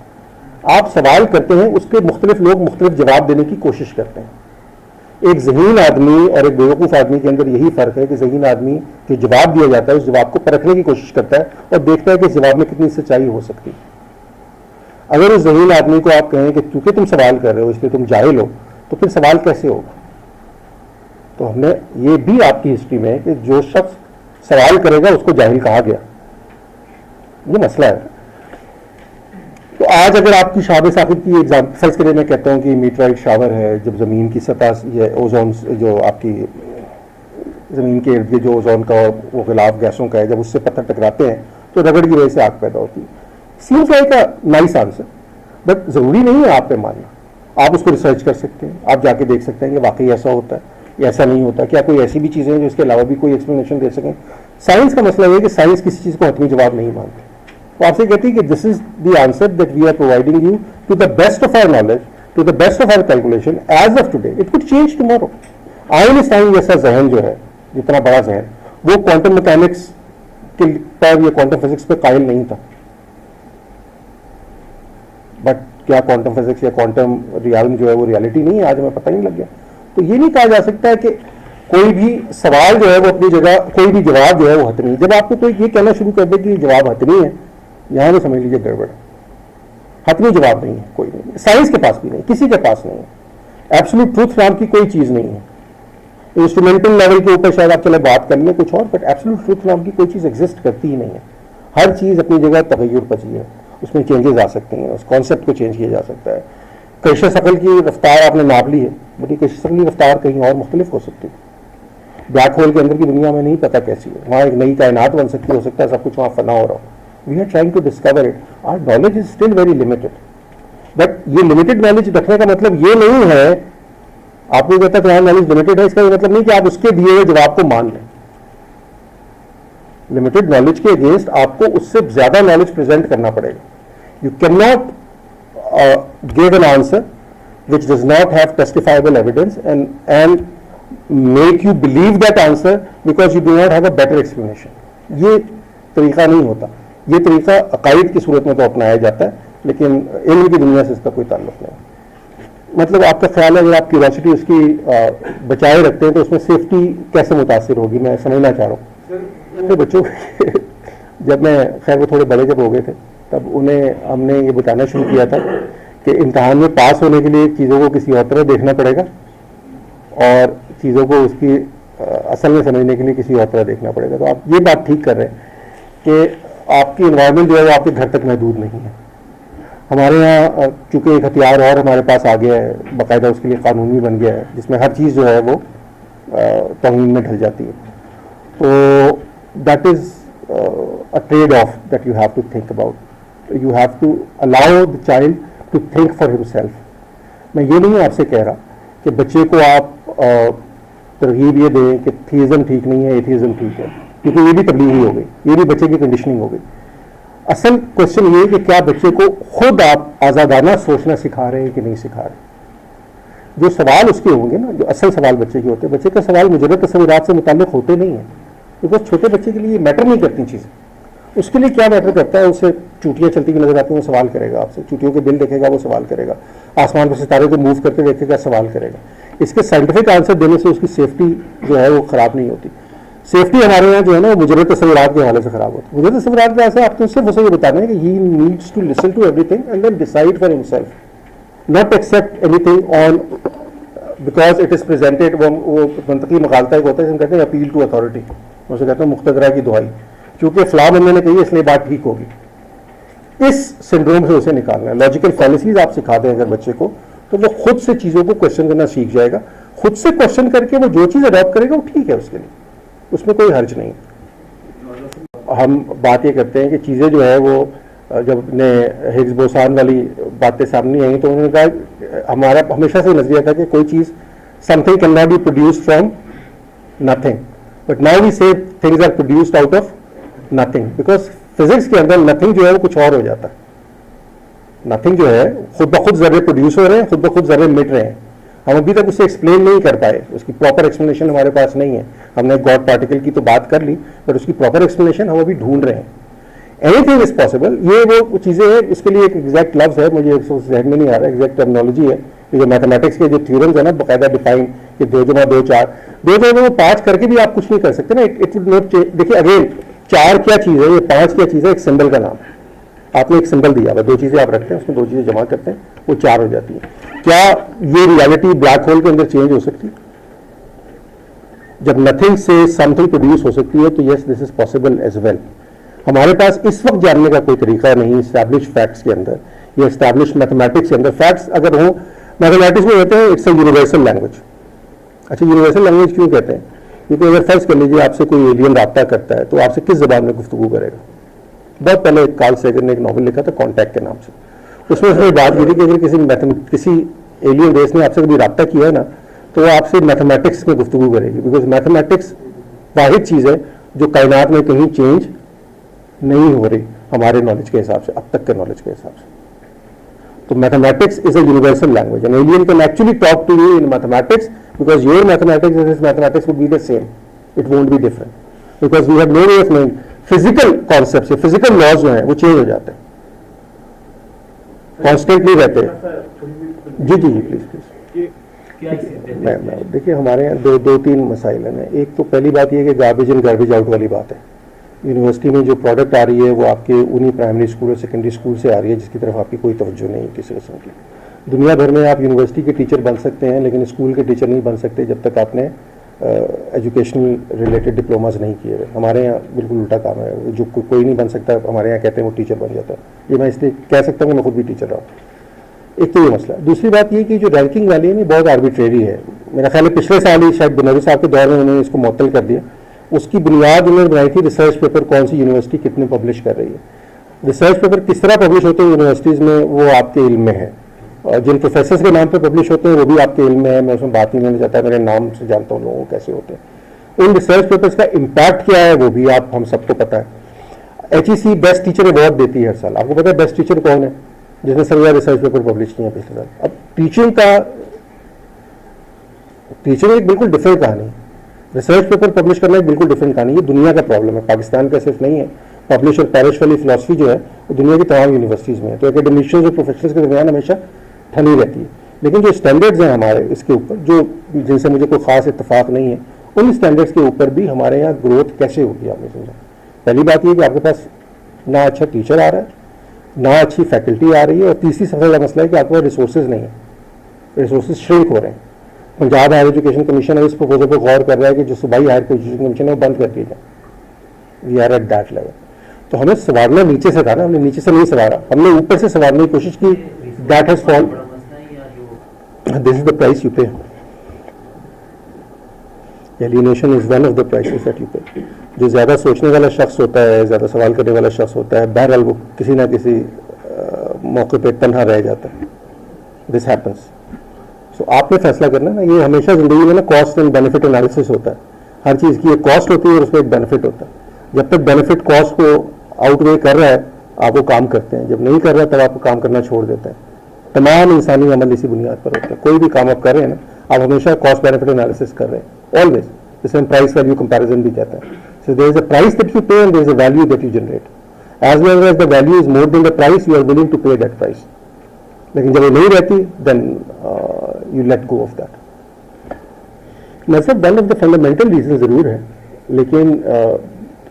आप सवाल करते हैं, उसके मुख्तलिफ लोग मुख्तलिफ जवाब देने की कोशिश करते हैं। एक ज़हीन आदमी और एक बेवकूफ़ आदमी के अंदर यही फ़र्क है कि ज़हीन आदमी जो जवाब दिया जाता है उस जवाब को परखने की कोशिश करता है और देखता है कि इस जवाब में कितनी सच्चाई हो सकती है। अगर उस ज़हीन आदमी को आप कहें कि चूंकि तुम सवाल कर रहे हो इसलिए तुम जाहिल हो, तो फिर सवाल कैसे होगा? तो हमने ये भी आपकी हिस्ट्री में है कि जो शख्स सवाल करेगा उसको जाहिल कहा गया, ये मसला है। तो आज अगर आपकी शाहब साकिब की एग्जाम फर्ज करें, मैं कहता हूँ कि मीटराइट शावर है, जब ज़मीन की सतह ये ओजोन जो आपकी ज़मीन के इर्द गिर्द जो ओजोन का और वो गिलाफ गैसों का है, जब उससे पत्थर टकराते हैं तो रगड़ की वजह से आग पैदा होती है। Seems like a nice answer, but ज़रूरी नहीं है आप पे मानना। आप उसको रिसर्च कर सकते हैं, आप जाके देख सकते हैं कि वाकई ऐसा होता है या ऐसा नहीं होता, क्या कोई ऐसी भी चीज़ें हैं जो इसके अलावा भी कोई एक्सप्लेनेशन दे सकें। साइंस का मसला ये है कि साइंस किसी चीज़ को हतमी जवाब नहीं मानती। वो आपसे कहती है कि this is the answer that we are providing you to the best of our knowledge, to the best of our calculation as of today, it could change tomorrow. Einstein जैसा जहन जो है, जितना बड़ा जहन, वो क्वांटम मैकेनिक्स के पर या क्वांटम फिजिक्स पे कायल नहीं था, बट क्या क्वांटम फिजिक्स या क्वांटम रियलिटी जो है वो रियलिटी नहीं है, आज हमें पता ही नहीं लग गया। तो ये नहीं कहा जा सकता है कि कोई भी सवाल जो है वो अपनी जगह, कोई भी जवाब जो है वो हतमी। जब आपको कोई ये कहना शुरू कर दे कि जवाब हतमी है, यहां तो समझ लीजिए गड़बड़। हतमी जवाब नहीं है, कोई नहीं, साइंस के पास भी नहीं, किसी के पास नहीं है। एब्सोल्यूट ट्रूथ नाम की कोई चीज नहीं है। इंस्ट्रूमेंटल लेवल के ऊपर शायद आप चले बात कर लें कुछ और, बट एब्सोल्यूट ट्रूथ नाम की कोई चीज एग्जिस्ट करती ही नहीं है। हर चीज अपनी जगह तगय्युर पची है, उसमें चेंजेस आ सकते हैं, उस कॉन्सेप्ट को चेंज किया जा सकता है। कशिश अकल की रफ्तार आपने नाप ली है, बट कशिश अकल की रफ्तार कहीं और मुख्तलिफ हो सकती है। ब्लैक होल के अंदर की दुनिया में नहीं पता कैसी है, वहाँ एक नई कायनात बन सकती, हो सकता है सब कुछ वहाँ फना हो रहा हो। We are trying to discover it, our knowledge is still very limited. But ये लिमिटेड नॉलेज रखने का मतलब ये नहीं है, आपको कहता है तुम्हारा नॉलेज लिमिटेड है, इसका ये मतलब नहीं कि आप उसके दिए हुए जवाब को मान लें। लिमिटेड नॉलेज के अगेंस्ट आपको उससे ज्यादा नॉलेज प्रेजेंट करना पड़ेगा। You can not give an answer which does not have testifiable evidence and make you believe that answer because you do not have a better explanation. ये तरीका नहीं होता। ये तरीका अकायद की सूरत में तो अपनाया जाता है, लेकिन इल्म की दुनिया से इसका कोई ताल्लुक नहीं। मतलब आपका ख्याल है, अगर आप क्यूरियोसिटी उसकी बचाए रखते हैं तो उसमें सेफ्टी कैसे मुतासिर होगी, मैं समझना चाह रहा हूँ। तो बच्चों जब मैं, खैर वो थोड़े बड़े जब हो गए थे, तब उन्हें हमने ये बताना शुरू किया था कि इम्तहान में पास होने के लिए चीज़ों को किसी और तरह देखना पड़ेगा और चीज़ों को उसकी असल में समझने के लिए किसी और तरह देखना पड़ेगा। तो आप ये बात ठीक कर रहे हैं कि आपकी इन्वायरमेंट जो है वो आपके घर तक महदूद नहीं है। हमारे यहाँ चूँकि एक हथियार और हमारे पास आ गया है, बाकायदा उसके लिए कानून भी बन गया है, जिसमें हर चीज़ जो है वो तौहीन में ढल जाती है। तो that is a trade off that you have to think about. You have to allow the child to think for himself. मैं ये नहीं आपसे कह रहा कि बच्चे को आप तरगीब ये दें कि थीज़म ठीक नहीं है, एथीज़म ठीक है, क्योंकि ये भी तब्लीग हो गई, ये भी बच्चे की कंडीशनिंग हो गई। असल क्वेश्चन ये है कि क्या बच्चे को खुद आप आज़ादाना सोचना सिखा रहे हैं कि नहीं सिखा रहे। जो सवाल उसके होंगे ना, जो असल सवाल बच्चे के होते हैं, बच्चे का सवाल मुजर्रद तस्वीरात से मुताल्लिक होते नहीं है, बिकॉज छोटे बच्चे के लिए मैटर नहीं करती चीज़ें। उसके लिए क्या मैटर करता है, उसे चूटियाँ चलती हुई नजर आती हैं, वो सवाल करेगा आपसे, चूटियों के बिल देखेगा वो सवाल करेगा, आसमान पर सितारे को मूव करके देखेगा सवाल करेगा। इसके साइंटिफिक आंसर देने से उसकी सेफ्टी जो है वो खराब नहीं होती। सेफ्टी हमारे यहाँ जो है ना वो मुजर्रद तस्वीरात के हवाले से खराब होती है। मुजर्रद तस्वीरात के ऐसे आपको सिर्फ उसे ये बताना है कि he needs to listen to everything and then decide for himself, not accept anything on because it is presented. वो मंतकी मकालता एक होता है जिसमें कहते हैं अपील टू अथॉरिटी, उसे कहते हैं मुख्तदरा की दुआई, क्योंकि फलां बंदे ने कही इसलिए बात ठीक होगी। इस सिंड्रोम से उसे निकालना है। लॉजिकल फैलेसीज आप सिखा दें अगर बच्चे को, तो वो खुद से चीज़ों को क्वेश्चन करना सीख जाएगा। खुद से क्वेश्चन करके वो जो चीज़ अडॉप्ट करेगा वो ठीक है उसके लिए, उसमें कोई हर्ज नहीं। हम बात ये करते हैं कि चीज़ें जो है वो जब ने हिग्स बोसान वाली बातें सामने आई तो उन्होंने कहा, हमारा हमेशा से नजरिया था कि कोई चीज़ something can not be produced from nothing, but now we see things are produced out of nothing, because physics के अंदर नथिंग जो है वो कुछ और हो जाता है। नथिंग जो है खुद ब खुद जर्रे प्रोड्यूस हो रहे हैं, खुद ब खुद जर्रे मिट रहे हैं। हम अभी तक उसे एक्सप्लेन नहीं कर पाए, उसकी प्रॉपर एक्सप्लेनेशन हमारे पास नहीं है। हमने गॉड पार्टिकल की तो बात कर ली, बट उसकी प्रॉपर एक्सप्लेनेशन हम अभी ढूंढ रहे हैं। एनीथिंग इज पॉसिबल, ये वो चीज़ें हैं। इसके लिए एक एग्जैक्ट लफ्ज है, मुझे जहन में नहीं आ रहा, एग्जैक्ट टर्मिनोलॉजी है। ये जो मैथमेटिक्स के जो थ्योरम्स है ना बाकायदा डिफाइन कि 2 जमा 2 4, 2 जमा 5 करके भी आप कुछ नहीं कर सकते ना। It would not change. देखिए अगेन 4 क्या चीज़ है, ये 5 क्या चीज़ है, एक सिंबल का नाम। आपने एक सिंबल दिया हुआ, 2 चीज़ें आप रखते हैं, उसमें 2 चीज़ें जमा करते हैं, वो 4 हो जाती है। क्या ये रियलिटी ब्लैक होल के अंदर चेंज हो सकती है? जब नथिंग से समथिंग प्रोड्यूस हो सकती है तो yes this is possible as well. हमारे पास इस वक्त जानने का कोई तरीका नहीं एस्टैब्लिश फैक्ट्स के अंदर या एस्टैब्लिश मैथमेटिक्स के अंदर। फैक्ट्स अगर हो, मैथमेटिक्स में कहते हैं इट्स अ यूनिवर्सल लैंग्वेज। अच्छा, यूनिवर्सल लैंग्वेज क्यों कहते हैं? क्योंकि अगर फर्ज कर लीजिए आपसे कोई एलियन राब्ता करता है तो आपसे किस जबान में गुफ्तगू करेगा? बहुत पहले कार्ल सेगन ने एक नॉवल लिखा था कॉन्टैक्ट के नाम से, उसमें उसने बात की थी कि अगर किसी एलियन रेस ने आपसे कभी राब्ता किया है ना तो वो आपसे मैथमेटिक्स में गुफ्तगू करेगी, बिकॉज मैथमेटिक्स वाहिद चीज़ है जो कायनात में कहीं चेंज नहीं हो रही। हमारे नॉलेज के हिसाब से, अब तक के नॉलेज के हिसाब से। तो mathematics is a universal language and alien can actually talk to you in mathematics because your mathematics and his mathematics would be the same, it won't be different because we have no way of knowing physical concepts, physical laws जो हैं वो change हो जाते हैं, constantly रहते हैं। जी जी जी please please. देखिए हमारे यहाँ दो तीन मसाइल हैं। एक तो पहली बात यह कि गार्बेज इन गार्बेज आउट वाली बात है। यूनिवर्सिटी में जो प्रोडक्ट आ रही है वो आपके उन्हीं प्राइमरी स्कूल और सेकेंडरी स्कूल से आ रही है जिसकी तरफ आपकी कोई तवज्जो नहीं है किसी किस्म की। दुनिया भर में आप यूनिवर्सिटी के टीचर बन सकते हैं लेकिन स्कूल के टीचर नहीं बन सकते जब तक आपने एजुकेशनल रिलेटेड डिप्लोमाज नहीं किए हुए। हमारे यहाँ बिल्कुल उल्टा काम है, जो कोई नहीं बन सकता हमारे यहाँ कहते हैं वो टीचर बन जाता है। ये मैं इसलिए कह सकता हूँ कि मैं खुद भी टीचर रहा हूँ। एक तो ये मसला। दूसरी बात ये कि जो रैंकिंग वाली है ना बहुत आर्बिट्रेरी है। मेरा ख्याल है पिछले साल ही शायद बनर्जी साहब के दौर में उन्होंने इसको मुअत्तल कर दिया। उसकी बुनियाद उन्होंने बनाई थी रिसर्च पेपर कौन सी यूनिवर्सिटी कितने पब्लिश कर रही है। रिसर्च पेपर किस तरह पब्लिश होते हैं यूनिवर्सिटीज़ में वो आपके इल्म में है, और जिन प्रोफेसर्स के नाम पे पब्लिश होते हैं वो भी आपके इल्म में है। मैं उसमें बात नहीं लेना चाहता, मेरे नाम से जानता हूँ लोगों कैसे होते हैं। उन रिसर्च पेपर्स का इम्पैक्ट क्या है वो भी आप हम सबको पता है। HEC बेस्ट टीचर अवार्ड देती है हर साल। आपको पता है बेस्ट टीचर कौन है? जिसने सबसे ज़्यादा रिसर्च पेपर पब्लिश किए हैं पिछले साल। अब टीचिंग एक बिल्कुल डिफरेंट कहानी है। रिसर्च पेपर पब्लिश करना एक बिल्कुल डिफरेंट कहानी है। ये दुनिया का प्रॉब्लम है, पाकिस्तान का सिर्फ नहीं है। पब्लिश और पैरिश वाली फिलॉसफी जो है वो दुनिया की तमाम यूनिवर्सिटीज़ में है। तो एकेडमिशियंस और प्रोफेशनल्स के दरमियान हमेशा ठनी रहती है। लेकिन जो स्टैंडर्ड्स हैं हमारे इसके ऊपर, जो जिनसे मुझे कोई ख़ास इत्तेफाक नहीं है, उन स्टैंडर्ड्स के ऊपर भी हमारे यहाँ ग्रोथ कैसे होगी आपने समझा। पहली बात ये कि आपके पास ना अच्छा टीचर आ रहा है, ना अच्छी फैकल्टी आ रही है, और तीसरी सबसे बड़ा मसला है कि आपके पास रिसोर्सेज नहीं है, रिसोर्सेज श्रिंक हो रहे हैं। पंजाब हायर एजुकेशन कमीशन इस प्रपोजल पर गौर कर रहा है कि जो सूबाई हायर एजुकेशन कमीशन है वो बंद कर दिया जाए। We are at that level. तो हमें संवारना नीचे से था ना, हमने नीचे से नहीं संवारा, हमने ऊपर से संवारने की कोशिश की। That has fall, this is the price you pay. Alienation is one of the prices that you pay. जो ज़्यादा सोचने वाला शख्स होता है, ज़्यादा सवाल करने वाला शख्स होता है, बहरहाल वो किसी ना किसी मौके पे तन्हा रह जाता है। This happens. सो आपने फैसला करना ना, ये हमेशा ज़िंदगी में ना कॉस्ट एंड बेनिफिट एनालिसिस होता है। हर चीज़ की एक कॉस्ट होती है और उसमें एक बेनिफिट होता है। जब तक बेनिफिट कॉस्ट को आउटवे कर रहा है आप वो काम करते हैं, जब नहीं कर रहा तब आप काम करना छोड़ देते हैं। तमाम इंसानी अमल इसी बुनियाद पर होता है। कोई भी काम आप कर रहे हैं ना, आप हमेशा कॉस्ट बेनिफिट एनालिसिस कर रहे हैं ऑलवेज, जिसे हम प्राइस वैल्यू कंपैरिजन भी कहते हैं। So there is a price that you pay and there is a value that you generate. As long as the value is more than the price you are willing to pay that price. लेकिन जब वो नहीं रहती then you let go of that. मतलब one of the fundamental reason जरूर है, लेकिन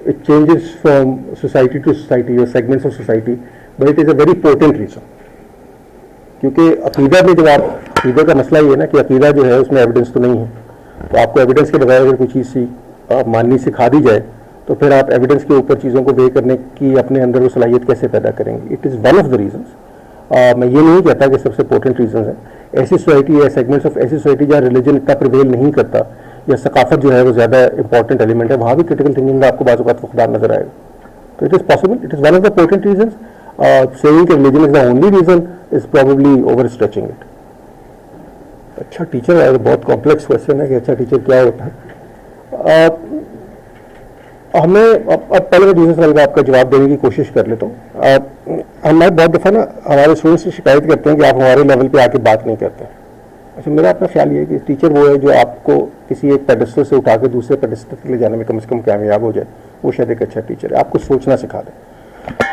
it changes from society to society और segments of society, but it is a very important reason. क्योंकि अकीदा में जब आप, अकीदा का मसला ये है ना कि अकीदा जो है उसमें एविडेंस तो नहीं है, तो आपको एविडेंस के बगैर अगर कोई चीज़ माननी सिखा दी जाए तो फिर आप एविडेंस के ऊपर चीज़ों को वे करने की अपने अंदर वो सलाहियत कैसे पैदा करेंगे। It is one of the reasons. मैं ये नहीं कहता कि सबसे इंपॉर्टेंट रीजन है। ऐसी सोसाइटी है, सेगमेंट्स ऑफ ऐसी सोसाइटी जहाँ रिलीजन इतना प्रिवेल नहीं करता या सकाफत जो है वो ज़्यादा इंपॉर्टेंट एलिमेंट है, वहाँ भी क्रिटिकल थिंकिंग का आपको बाज़ औक़ात खुदार नजर आएगा। तो it is possible, it is one of the important reason. Saying कि religion is the only reason is probably over stretching it. अच्छा टीचर है, बहुत कॉम्प्लेक्स क्वेश्चन है कि अच्छा टीचर क्या होता है। हमें अब पहले मैं दूसरे सवाल का आपका जवाब देने की कोशिश कर लेता हूँ। हमें बहुत दफ़ा ना हमारे स्टूडेंट्स से शिकायत करते हैं कि आप हमारे लेवल पे आके बात नहीं करते। अच्छा मेरा अपना ख्याल ये है कि टीचर वो है जो आपको किसी एक पेडेस्टल से उठा के दूसरे पेडेस्टल तक ले जाने में कम से कम कामयाब हो जाए, वो शायद एक अच्छा टीचर है। आपको सोचना सिखा दे।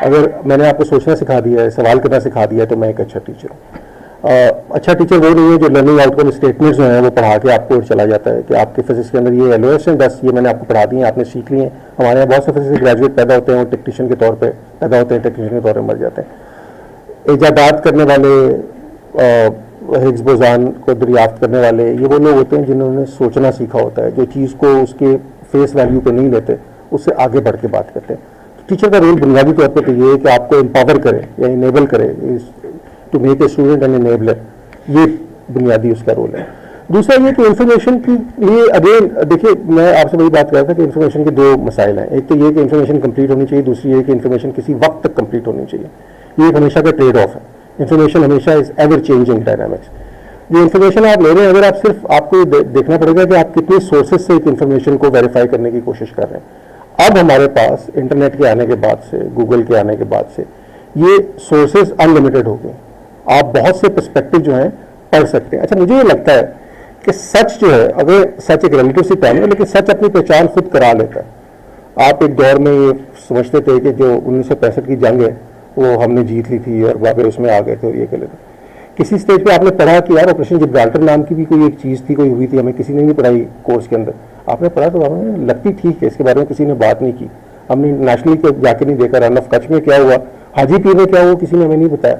अगर मैंने आपको सोचना सिखा दिया है, सवाल करना सिखा दिया है, तो मैं एक अच्छा टीचर हूँ। अच्छा टीचर वो नहीं है जो लर्निंग आउटकम स्टेटमेंट्स जो हैं वो पढ़ा के आपको चला जाता है कि आपके फिजिक्स के अंदर ये LOS है, बस ये मैंने आपको पढ़ा दी है, आपने सीख ली है। हमारे यहाँ बहुत से फिजिक्स ग्रेजुएट पैदा होते हैं और टेक्नीशियन के तौर पे पैदा होते हैं, टेक्नीशियन के तौर पर मर जाते हैं। इजादात करने वाले, हिग्स बोजान को दरियाफ्त करने वाले, ये वो लोग होते हैं जिन्होंने सोचना सीखा होता है, जो चीज़ को उसके फेस वैल्यू को नहीं लेते, उससे आगे बढ़ के बात करते हैं। टीचर का रोल बुनियादी तौर पर तो ये है कि आपको एम्पावर करे या इनेबल करे, to make a student and enabler. ये बुनियादी उसका रोल है। दूसरा ये कि इन्फॉर्मेशन के लिए अगेन देखिए, मैं आपसे वही बात कर रहा था कि इन्फॉर्मेशन के दो मसाइल हैं। एक तो ये कि इन्फॉर्मेशन कंप्लीट होनी चाहिए, दूसरी ये कि इन्फॉर्मेशन किसी वक्त तक कंप्लीट होनी चाहिए। ये एक हमेशा का ट्रेड ऑफ है। इन्फॉर्मेशन हमेशा इज एवर चेंजिंग डायनामिक्स। जो इन्फॉर्मेशन आप ले रहे हैं, अगर आप सिर्फ आपको देखना पड़ेगा कि आप कितने सोर्सेज से एक इन्फॉर्मेशन को वेरीफाई करने की कोशिश कर रहे हैं। अब हमारे पास इंटरनेट के आने के बाद से, गूगल के आने के बाद से ये सोर्सेज अनलिमिटेड हो गए। आप बहुत से पर्सपेक्टिव जो हैं पढ़ सकते हैं। अच्छा, मुझे ये लगता है कि सच जो है, अगर सच एक रिलेटिव सी टर्म है, लेकिन सच अपनी पहचान खुद करा लेता है। आप एक दौर में ये समझते थे कि जो 1965 की जंग है वो हमने जीत ली थी और वाकई उसमें आ गए थे और ये कर लेते। किसी स्टेज पे आपने पढ़ा कि यार ऑपरेशन जिब्राल्टर नाम की भी कोई एक चीज़ थी, कोई हुई थी, हमें किसी ने नहीं पढ़ाई कोर्स के अंदर। आपने पढ़ा तो हमें लगती ठीक है, इसके बारे में किसी ने बात नहीं की। हमने नेशनली को जाके नहीं देखा, रन ऑफ कच्छ में क्या हुआ, हाजीपीर में क्या हुआ, किसी ने हमें नहीं बताया।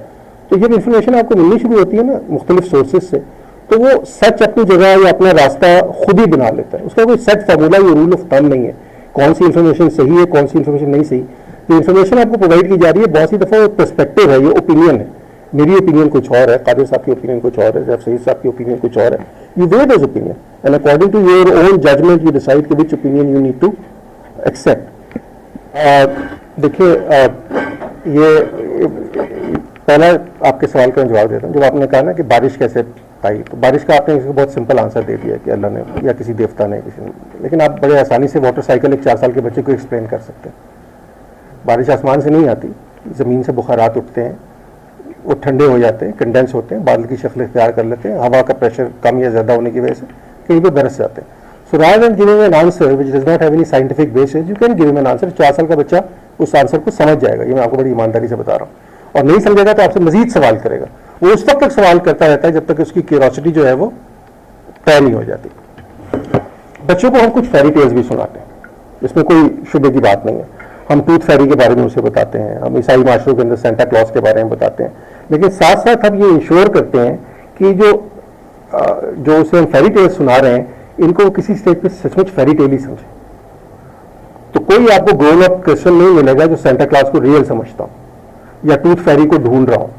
तो जब इन्फॉर्मेशन आपको मिलनी शुरू होती है ना मुख्तलिफ सोर्सेज से, तो वो सच अपनी जगह या अपना रास्ता खुद ही बना लेता है। उसका कोई सेट फार्मूला या रूल ऑफ थंब नहीं है, कौन सी इन्फॉर्मेशन सही है, कौन सी इन्फॉर्मेशन नहीं सही। जो इन्फॉर्मेशन आपको प्रोवाइड की जा रही है बहुत सी दफ़ा पर्सपेक्टिव है, ये ओपिनियन है। मेरी ओपिनियन कुछ और है, कादिर साहब की ओपिनियन कुछ और है, जैफ सईद साहब की ओपिनियन कुछ और है। You weigh this opinion and according to your own judgement you decide कि which opinion you need to accept. देखिए, ये पहला आपके सवाल का जवाब देता हूँ। जब आपने कहा ना कि बारिश कैसे आई, तो बारिश का आपने इसको बहुत सिंपल आंसर दे दिया कि अल्लाह ने या किसी देवता ने, किसी ने। लेकिन आप बड़े आसानी से मोटरसाइकिल एक 4 साल के बच्चे को एक्सप्लेन कर सकते हैं। बारिश आसमान से नहीं आती, ज़मीन से बुखारात उठते हैं, वो ठंडे हो जाते हैं, कंडेंस होते हैं, बादल की शक्ल इख्तियार कर लेते हैं, हवा का प्रेशर कम या ज़्यादा होने की वजह से कहीं पर बरस जाते हैं। So rather than giving an answer which does not have any scientific basis, you can give him an answer. 4 साल का बच्चा उस आंसर को समझ जाएगा, ये मैं आपको बड़ी ईमानदारी से बता रहा हूँ। और नहीं समझेगा तो आपसे मजीद सवाल करेगा। वो उस वक्त तक सवाल करता रहता है जब तक उसकी क्यूरियोसिटी जो है वो तय नहीं हो जाती। बच्चों को हम कुछ फेरी टेल्स भी सुनाते हैं, इसमें कोई शुबे की बात नहीं है। हम टूथ फेरी के बारे में उसे बताते हैं, हम ईसाई माशरों के अंदर सेंटा क्लॉज के बारे में बताते हैं, लेकिन साथ साथ हम ये इंश्योर करते हैं कि जो उसे हम फेरी टेल्स सुना रहे हैं, इनको किसी स्टेज पे सचमुच फेरी टेल ही समझे। तो कोई आपको ग्रोन अप क्रिश्चियन नहीं मिलेगा जो सेंटा क्लॉज को रियल समझता हो या टूथ फेरी को ढूंढ रहा हो,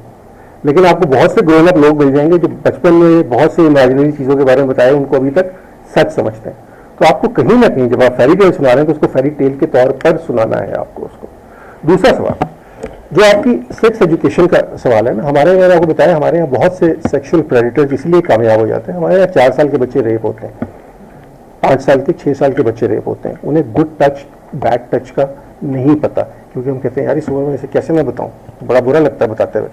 लेकिन आपको बहुत से ग्रोन अप लोग मिल जाएंगे जो बचपन में बहुत से इमेजिनरी चीज़ों के बारे में बताया, उनको अभी तक सच समझते हैं। तो आपको कहीं ना कहीं जब आप फेरी टेल सुना रहे हैं तो उसको फेरी टेल के तौर पर सुनाना है आपको उसको। दूसरा सवाल जो आपकी सेक्स एजुकेशन का सवाल है ना, हमारे यहाँ आपको बताया, हमारे यहाँ बहुत से सेक्सुअल प्रेडेटर्स इसलिए कामयाब हो जाते हैं। हमारे यहाँ 4 साल के बच्चे रेप होते हैं, 5 साल के 6 साल के बच्चे रेप होते हैं। उन्हें गुड टच बैड टच का नहीं पता, क्योंकि हम कहते हैं यार इस उम्र में इसे कैसे मैं बताऊं, बड़ा बुरा लगता है बताते हुए।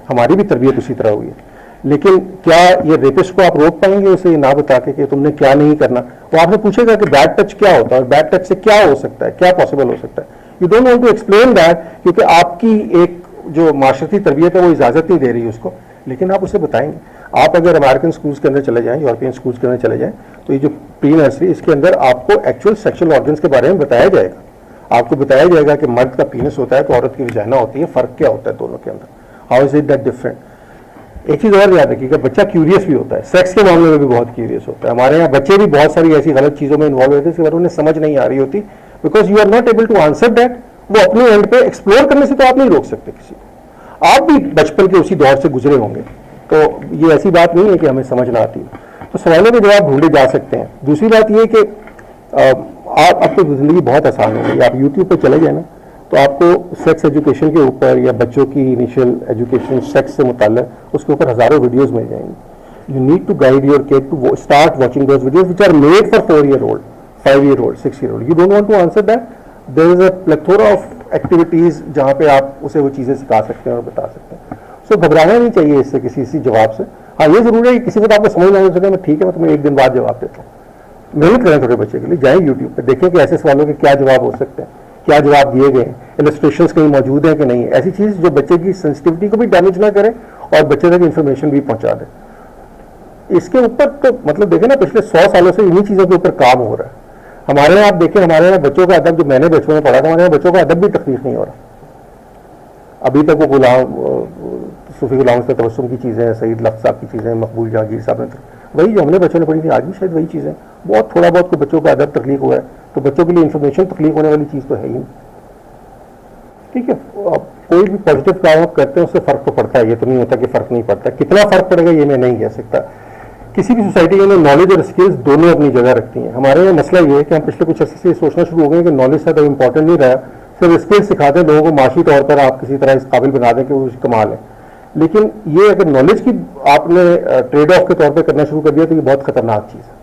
हमारी भी तरबियत उसी तरह हुई है। लेकिन क्या ये रेपिस्ट को आप रोक पाएंगे उसे ना बता के कि तुमने क्या नहीं करना? वो आपसे पूछेगा कि बैड टच क्या होता है और बैड टच से क्या हो सकता है, क्या पॉसिबल हो सकता है। You don't want to explain that, क्योंकि आपकी एक जो माशरती तरबियत है वो इजाजत नहीं दे रही उसको, लेकिन आप उसे बताएंगे। आप अगर अमेरिकन स्कूल्स के अंदर चले जाएं, यूरोपियन स्कूल्स के अंदर चले जाएं, तो ये जो प्री नर्सरी, इसके अंदर आपको एक्चुअल सेक्सुअल ऑर्गन्स के बारे में बताया जाएगा। आपको बताया जाएगा कि मर्द का पीनस होता है तो औरत की वजाइना होती है, फर्क क्या होता है दोनों के अंदर, how is it that different. एक चीज और याद रखिएगा, बच्चा क्यूरियस भी होता है, सेक्स के मामले में भी बहुत क्यूरियस होता है। हमारे यहाँ बच्चे भी बहुत सारी ऐसी गलत चीजों में इन्वॉल्व होते हैं जिसके बारे में उन्हें समझ नहीं आ रही होती, because you are not able to answer that. वो अपने एंड पे एक्सप्लोर करने से तो आप नहीं रोक सकते किसी को। आप भी बचपन के उसी दौर से गुजरे होंगे, तो ये ऐसी बात नहीं है कि हमें समझ ना आती। तो सवालों के जवाब ढूंढे जा सकते हैं। दूसरी बात यह कि आप अब तो जिंदगी बहुत आसान हो गई। आप यूट्यूब पर चले जाए ना, तो आपको सेक्स एजुकेशन के ऊपर या बच्चों की इनिशियल एजुकेशन सेक्स से मुताल्लिक उसके ऊपर हजारों वीडियोस मिल जाएंगी। You need to guide your kid to start watching those videos which are made for 4 year old, 5 year old, 6 year old. You don't want to answer that. There is a plethora of activities जहाँ पे आप उसे वो चीज़ें सिखा सकते हैं और बता सकते हैं। सो घबराना नहीं चाहिए इससे किसी जवाब से। हाँ, ये जरूर है कि किसी वक्त आपको समझ ना आ सके, मैं ठीक है मैं तुम्हें 1 दिन बाद जवाब देता हूँ। मेहनत करें थोड़े बच्चे के लिए, जाएं यूट्यूब पे, देखें कि ऐसे सवालों के क्या जवाब हो सकते हैं, क्या जवाब दिए गए, इलस्ट्रेशंस कहीं मौजूद हैं कि नहीं। ऐसी चीज़ जो बच्चे की सेंसिटिविटी को भी डैमेज ना करे और बच्चे तक इंफॉर्मेशन भी पहुंचा दे। इसके ऊपर तो मतलब देखें ना, पिछले 100 सालों से इन्हीं चीज़ों के ऊपर काम हो रहा है। हमारे यहाँ आप देखें, हमारे यहाँ बच्चों का अदब, जो मैंने बचपन में पढ़ा था, हमारे यहाँ बच्चों का अदब भी तकलीफ नहीं हो रहा अभी तक। वो सूफी गुलाम से तबस्सुम की चीज़ें, सईद लफ्ज़ साहब की चीज़ें, मकबूल जहांगीर साहब ने, वही जो हमने बच्चों ने पढ़ी थी, आज भी शायद वही चीज़ें। बहुत थोड़ा बहुत को बच्चों का अदब तकलीफ हुआ है, तो बच्चों के लिए इंफॉर्मेशन तकलीफ होने वाली चीज़ तो है ही नहीं। ठीक है, कोई भी पॉजिटिव काम आप करते हैं उससे फ़र्क तो पड़ता है, ये तो नहीं होता कि फ़र्क नहीं पड़ता। कितना फ़र्क पड़ेगा ये मैं नहीं कह सकता। किसी भी सोसाइटी में नॉलेज और स्किल्स दोनों अपनी जगह रखती हैं। हमारे यहाँ मसला ये है कि हम पिछले कुछ अर्से से सोचना शुरू हो गए कि नॉलेज ज़्यादा इंपॉर्टेंट नहीं रहा, सिर्फ स्किल्स सिखाते हैं लोगों को, माशी तौर पर आप किसी तरह इस काबिल बना दें कि वो कमाल है। लेकिन ये अगर नॉलेज की आपने ट्रेड ऑफ के तौर पर करना शुरू कर दिया तो ये बहुत खतरनाक चीज़ है।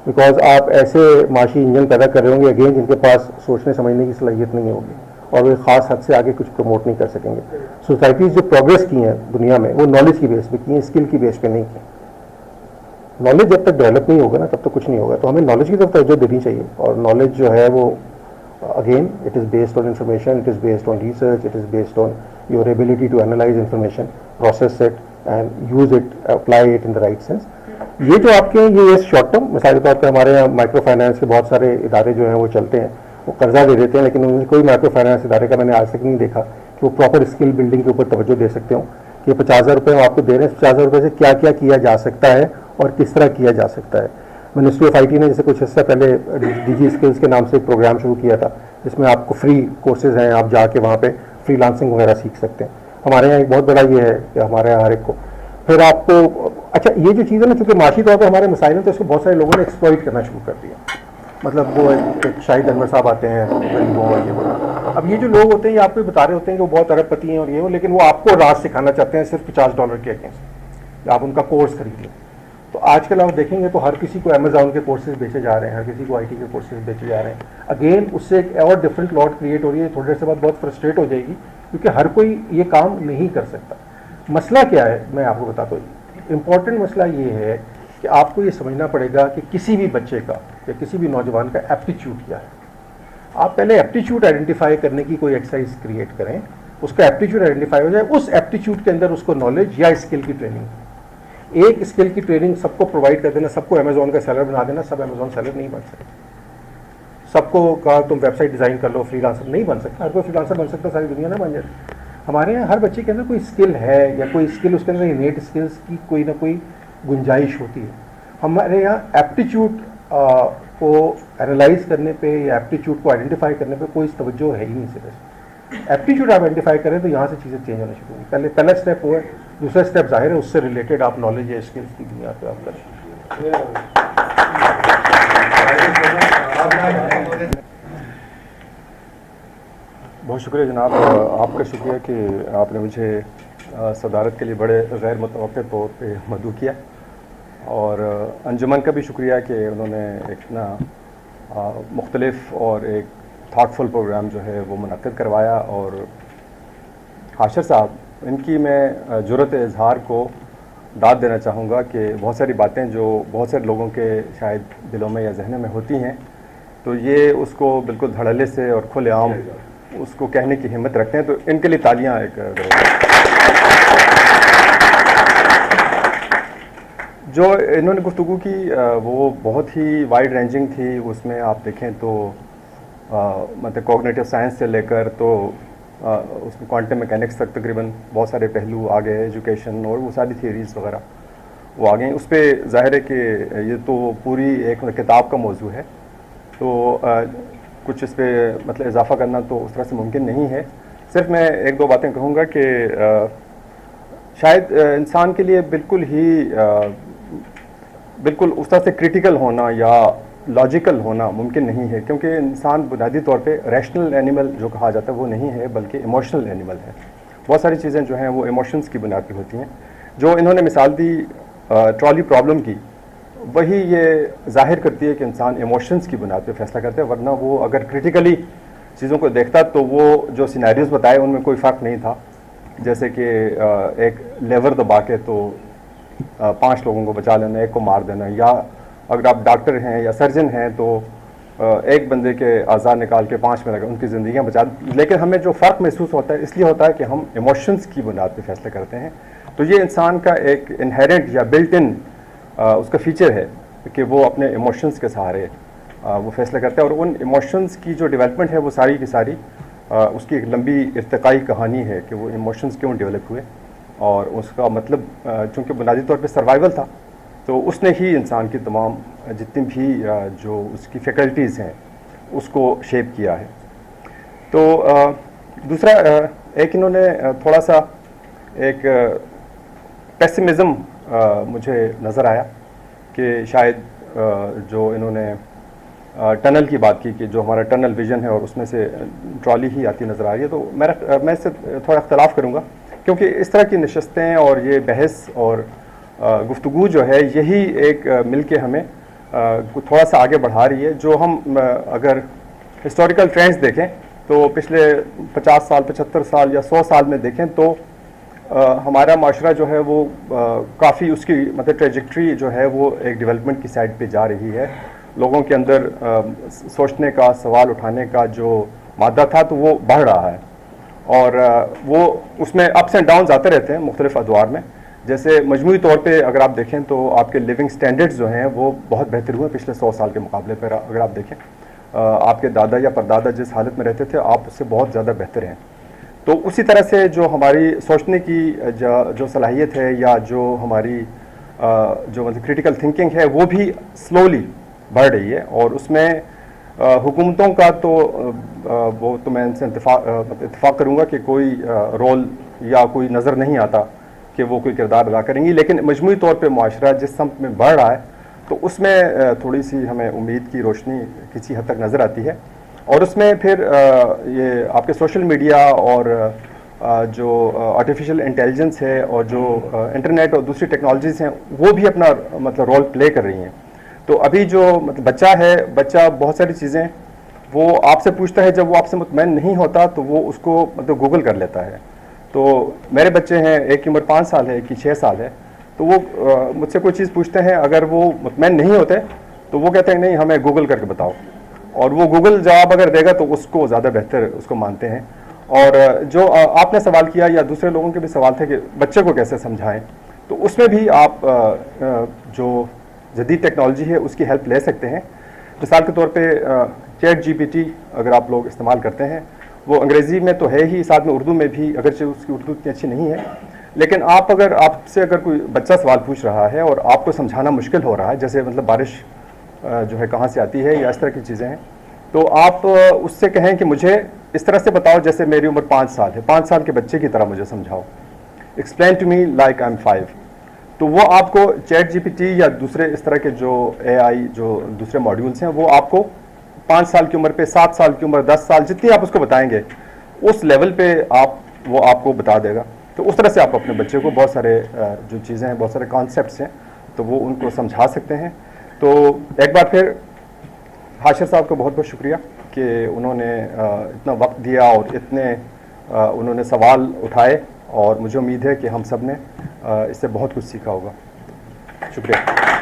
बिकॉज आप ऐसे माशी इंजन पैदा कर रहे होंगे अगेन जिनके पास सोचने समझने की सलाहियत नहीं होगी और वे खास हद से आगे कुछ प्रमोट नहीं कर सकेंगे। सोसाइटीज़ जो प्रोग्रेस की हैं दुनिया में वो नॉलेज की बेस पे की हैं, स्किल की बेस पे नहीं की। नॉलेज जब तक डेवलप नहीं होगा ना तब तक कुछ नहीं होगा। तो हमें नॉलेज की तरफ तवज्जो देनी चाहिए और नॉलेज जो है वो again it is based on information, it is based on research, it is based on your ability to analyse information, process it and use it, apply it in the right sense. ये जो आपके हैं ये short term, मिसाल के तौर पर हमारे यहाँ माइक्रो फाइनेंस के बहुत सारे इदारे जो हैं वो चलते हैं, वो कर्जा दे देते हैं, लेकिन उनमें कोई माइक्रो फाइनेंस इदारे का मैंने आज तक नहीं देखा कि वो प्रॉपर स्किल बिल्डिंग के ऊपर तवज्जो दे सकते हो कि 50,000 रुपये हम आपको दे रहे हैं, 50,000 रुपये से क्या क्या किया जा सकता है और किस तरह किया जा सकता है। मिनिस्ट्री ऑफ IT ने जैसे कुछ हिस्सा पहले DG स्किल्स के नाम से एक प्रोग्राम शुरू किया था जिसमें आपको फ्री कोर्सेज हैं, आप जाके वहाँ पे फ्रीलांसिंग वगैरह सीख सकते हैं। हमारे यहाँ एक बहुत बड़ा ये है कि हमारे यहाँ हर एक को फिर आपको अच्छा ये जो चीज़ है ना, चूँकि माशी तौर पर हमारे मसाइल हैं तो इसको बहुत सारे लोगों ने एक्सप्लॉइट करना शुरू कर दिया। मतलब वो एक शाहिद अनवर साहब आते हैं गरीबों और ये वो, अब ये जो लोग होते हैं ये आपको बता रहे होते हैं कि वो बहुत अरबपति हैं और ये वो, लेकिन वो आपको राज सिखाना चाहते हैं सिर्फ $50 के अगेंस्ट, आप उनका कोर्स खरीद लें। तो आजकल आप देखेंगे तो हर किसी को अमेजॉन के कोर्सेज बेचे जा रहे हैं, हर किसी को IT के कोर्सेज बेचे जा रहे हैं। अगेन उससे एक और डिफरेंट लॉट क्रिएट हो रही है, थोड़ी देर से बाद बहुत फ्रस्ट्रेट हो जाएगी क्योंकि हर कोई ये काम नहीं कर सकता। मसला क्या है मैं आपको बताता हूँ, इम्पॉर्टेंट मसला ये है कि आपको ये समझना पड़ेगा कि किसी भी बच्चे का या किसी भी नौजवान का एप्टीट्यूड क्या है। आप पहले एप्टीट्यूड आइडेंटिफाई करने की कोई एक्सरसाइज क्रिएट करें, उसका एप्टीट्यूड आइडेंटिफाई हो जाए, उस एप्टीट्यूड के अंदर उसको नॉलेज या स्किल की ट्रेनिंग, एक स्किल की ट्रेनिंग सबको प्रोवाइड कर देना, सबको अमेजोन का सेलर बना देना, सब अमेजोन सेलर नहीं बन सकते। सबको कहा तुम वेबसाइट डिज़ाइन कर लो, फ्रीलांसर नहीं बन सकता, हर कोई फ्रीलांसर बन सकता, सारी दुनिया ना बन जाती। हमारे यहाँ हर बच्चे के अंदर कोई स्किल है या कोई स्किल उसके अंदर इनेट स्किल्स की कोई ना कोई गुंजाइश होती है। हमारे यहाँ एप्टीट्यूड को एनालाइज करने पे या एप्टीट्यूड को आइडेंटिफाई करने पे कोई तवज्जो है ही नहीं। सिर्फ एप्टीट्यूड आइडेंटिफाई करें तो यहाँ से चीज़ें चेंज होना शुरू होंगी। पहला स्टेप वो है, दूसरा स्टेप जाहिर है उससे रिलेटेड आप नॉलेज या स्किल्स की बुनियाद पर आप करें। बहुत शुक्रिया जनाब, आपका शुक्रिया कि आपने मुझे सदारत के लिए बड़े गैर मुतवक्किल तौर पे मदऊ किया, और अंजुमन का भी शुक्रिया कि उन्होंने एक ना मुख्तलिफ और एक थाटफुल प्रोग्राम जो है वो मुनक्किद करवाया। और हाशिर साहब, इनकी मैं जुर्रत इजहार को दाद देना चाहूँगा कि बहुत सारी बातें जो बहुत सारे लोगों के शायद दिलों में या जहनों में होती हैं, तो ये उसको बिल्कुल धड़ल्ले से और खुलेआम उसको कहने की हिम्मत रखते हैं, तो इनके लिए तालियां एक जो इन्होंने गुफ्तगू की वो बहुत ही वाइड रेंजिंग थी। उसमें आप देखें तो मतलब कॉग्निटिव साइंस से लेकर तो उसमें क्वांटम मैकेनिक्स तक तकरीबन बहुत सारे पहलू आ गए, एजुकेशन और वो सारी थियरीज़ वगैरह वो आ गई। उस पर ज़ाहिर है कि ये तो पूरी एक किताब का मौजू है, तो कुछ इस पर मतलब इजाफा करना तो उस तरह से मुमकिन नहीं है। सिर्फ मैं एक दो बातें कहूँगा कि शायद इंसान के लिए बिल्कुल उस तरह से क्रिटिकल होना या लॉजिकल होना मुमकिन नहीं है, क्योंकि इंसान बुनियादी तौर पे रैशनल एनिमल जो कहा जाता है वो नहीं है, बल्कि इमोशनल एनिमल है। बहुत सारी चीज़ें जो हैं वो इमोशंस की बुनियाद पर होती हैं। जो इन्होंने मिसाल दी ट्रॉली प्रॉब्लम की, वही ये जाहिर करती है कि इंसान इमोशंस की बुनियाद पे फैसला करते हैं, वरना वो अगर क्रिटिकली चीज़ों को देखता तो वो जो सिनेरियोज बताए उनमें कोई फ़र्क नहीं था। जैसे कि एक लेवर दबा के तो 5 लोगों को बचा लेना, एक को मार देना, या अगर आप डॉक्टर हैं या सर्जन हैं तो एक बंदे के आज़ाद निकाल के 5 में लगा उनकी ज़िंदगियाँ बचा। लेकिन हमें जो फ़र्क महसूस होता है इसलिए होता है कि हम इमोशंस की बुनियाद पर फैसले करते हैं। तो ये इंसान का एक इनहेरेंट या बिल्ट इन उसका फीचर है कि वो अपने इमोशंस के सहारे वो फैसला करता है, और उन इमोशंस की जो डेवलपमेंट है वो सारी की सारी उसकी एक लंबी इर्तिकाई कहानी है कि वो इमोशंस क्यों डेवलप हुए। और उसका मतलब चूँकि बुनियादी तौर पे सर्वाइवल था, तो उसने ही इंसान की तमाम जितनी भी जो उसकी फैकल्टीज़ हैं उसको शेप किया है। तो दूसरा एक इन्होंने थोड़ा सा एक पेसिमिज़म मुझे नज़र आया कि शायद जो इन्होंने टनल की बात की कि जो हमारा टनल विज़न है और उसमें से ट्रॉली ही आती नज़र आ रही है, तो मैं इससे थोड़ा इख्तलाफ करूँगा, क्योंकि इस तरह की नशस्तें और ये बहस और गुफ्तगू जो है यही एक मिल के हमें थोड़ा सा आगे बढ़ा रही है। जो हम अगर हिस्टोरिकल ट्रेंड्स देखें तो पिछले 50 साल, 75 साल या 100 साल में देखें तो हमारा माशरा जो है वो काफ़ी उसकी मतलब ट्रेजेक्ट्री जो है वो एक डेवलपमेंट की साइड पे जा रही है। लोगों के अंदर सोचने का, सवाल उठाने का जो मादा था तो वो बढ़ रहा है, और वो उसमें अप्स एंड डाउन्स आते रहते हैं मुख्तलिफ अदवार में। जैसे मजमूई तौर पे अगर आप देखें तो आपके लिविंग स्टैंडर्ड्स जो हैं वो बहुत बेहतर हुए पिछले 100 साल के मुकाबले पर। अगर आप देखें आपके दादा या परदादा जिस हालत में रहते थे आप उससे बहुत ज़्यादा बेहतर हैं। तो उसी तरह से जो हमारी सोचने की जो सलाहियत है या जो हमारी जो मतलब क्रिटिकल थिंकिंग है वो भी स्लोली बढ़ रही है, और उसमें हुकूमतों का तो वो तो मैं इनसे इत्तेफाक करूँगा कि कोई रोल या कोई नज़र नहीं आता कि वो कोई किरदार अदा करेंगी, लेकिन मजमूई तौर पे मुआशरा जिस समत में बढ़ रहा है तो उसमें थोड़ी सी हमें उम्मीद की रोशनी किसी हद तक नज़र आती है। और उसमें फिर ये आपके सोशल मीडिया और जो आर्टिफिशियल इंटेलिजेंस है और जो इंटरनेट और दूसरी टेक्नोलॉजीज़ हैं वो भी अपना मतलब रोल प्ले कर रही हैं। तो अभी जो मतलब बच्चा बहुत सारी चीज़ें वो आपसे पूछता है, जब वो आपसे मुतमईन नहीं होता तो वो उसको मतलब गूगल कर लेता है। तो मेरे बच्चे हैं, एक की उम्र 5 साल है, एक की 6 साल है, तो वो मुझसे कोई चीज़ पूछते हैं, अगर वो मुतमईन नहीं होते तो वो कहते हैं नहीं हमें गूगल करके बताओ, और वो गूगल जवाब अगर देगा तो उसको ज़्यादा बेहतर उसको मानते हैं। और जो आपने सवाल किया या दूसरे लोगों के भी सवाल थे कि बच्चे को कैसे समझाएं, तो उसमें भी आप जो जदीद टेक्नोलॉजी है उसकी हेल्प ले सकते हैं। मिसाल के तौर पे चैट जीपीटी अगर आप लोग इस्तेमाल करते हैं, वो अंग्रेज़ी में तो है ही, साथ में उर्दू में भी, अगरचे उसकी उर्दू इतनी अच्छी नहीं है, लेकिन आपसे अगर कोई बच्चा सवाल पूछ रहा है और आपको समझाना मुश्किल हो रहा है, जैसे मतलब बारिश जो है कहाँ से आती है या इस तरह की चीज़ें हैं, तो आप उससे कहें कि मुझे इस तरह से बताओ जैसे मेरी उम्र 5 साल है, 5 साल के बच्चे की तरह मुझे समझाओ, explain to me like I am 5। तो वो आपको चैट जीपीटी या दूसरे इस तरह के जो एआई जो दूसरे मॉड्यूल्स हैं वो आपको 5 साल की उम्र पे, 7 साल की उम्र, 10 साल, जितनी आप उसको बताएंगे उस लेवल पे वो आपको बता देगा। तो उस तरह से आप अपने बच्चे को बहुत सारे जो चीज़ें हैं, बहुत सारे कॉन्सेप्ट्स हैं, तो वो उनको समझा सकते हैं। तो एक बार फिर हाशिर साहब को बहुत बहुत शुक्रिया कि उन्होंने इतना वक्त दिया और इतने उन्होंने सवाल उठाए, और मुझे उम्मीद है कि हम सब ने इससे बहुत कुछ सीखा होगा। शुक्रिया।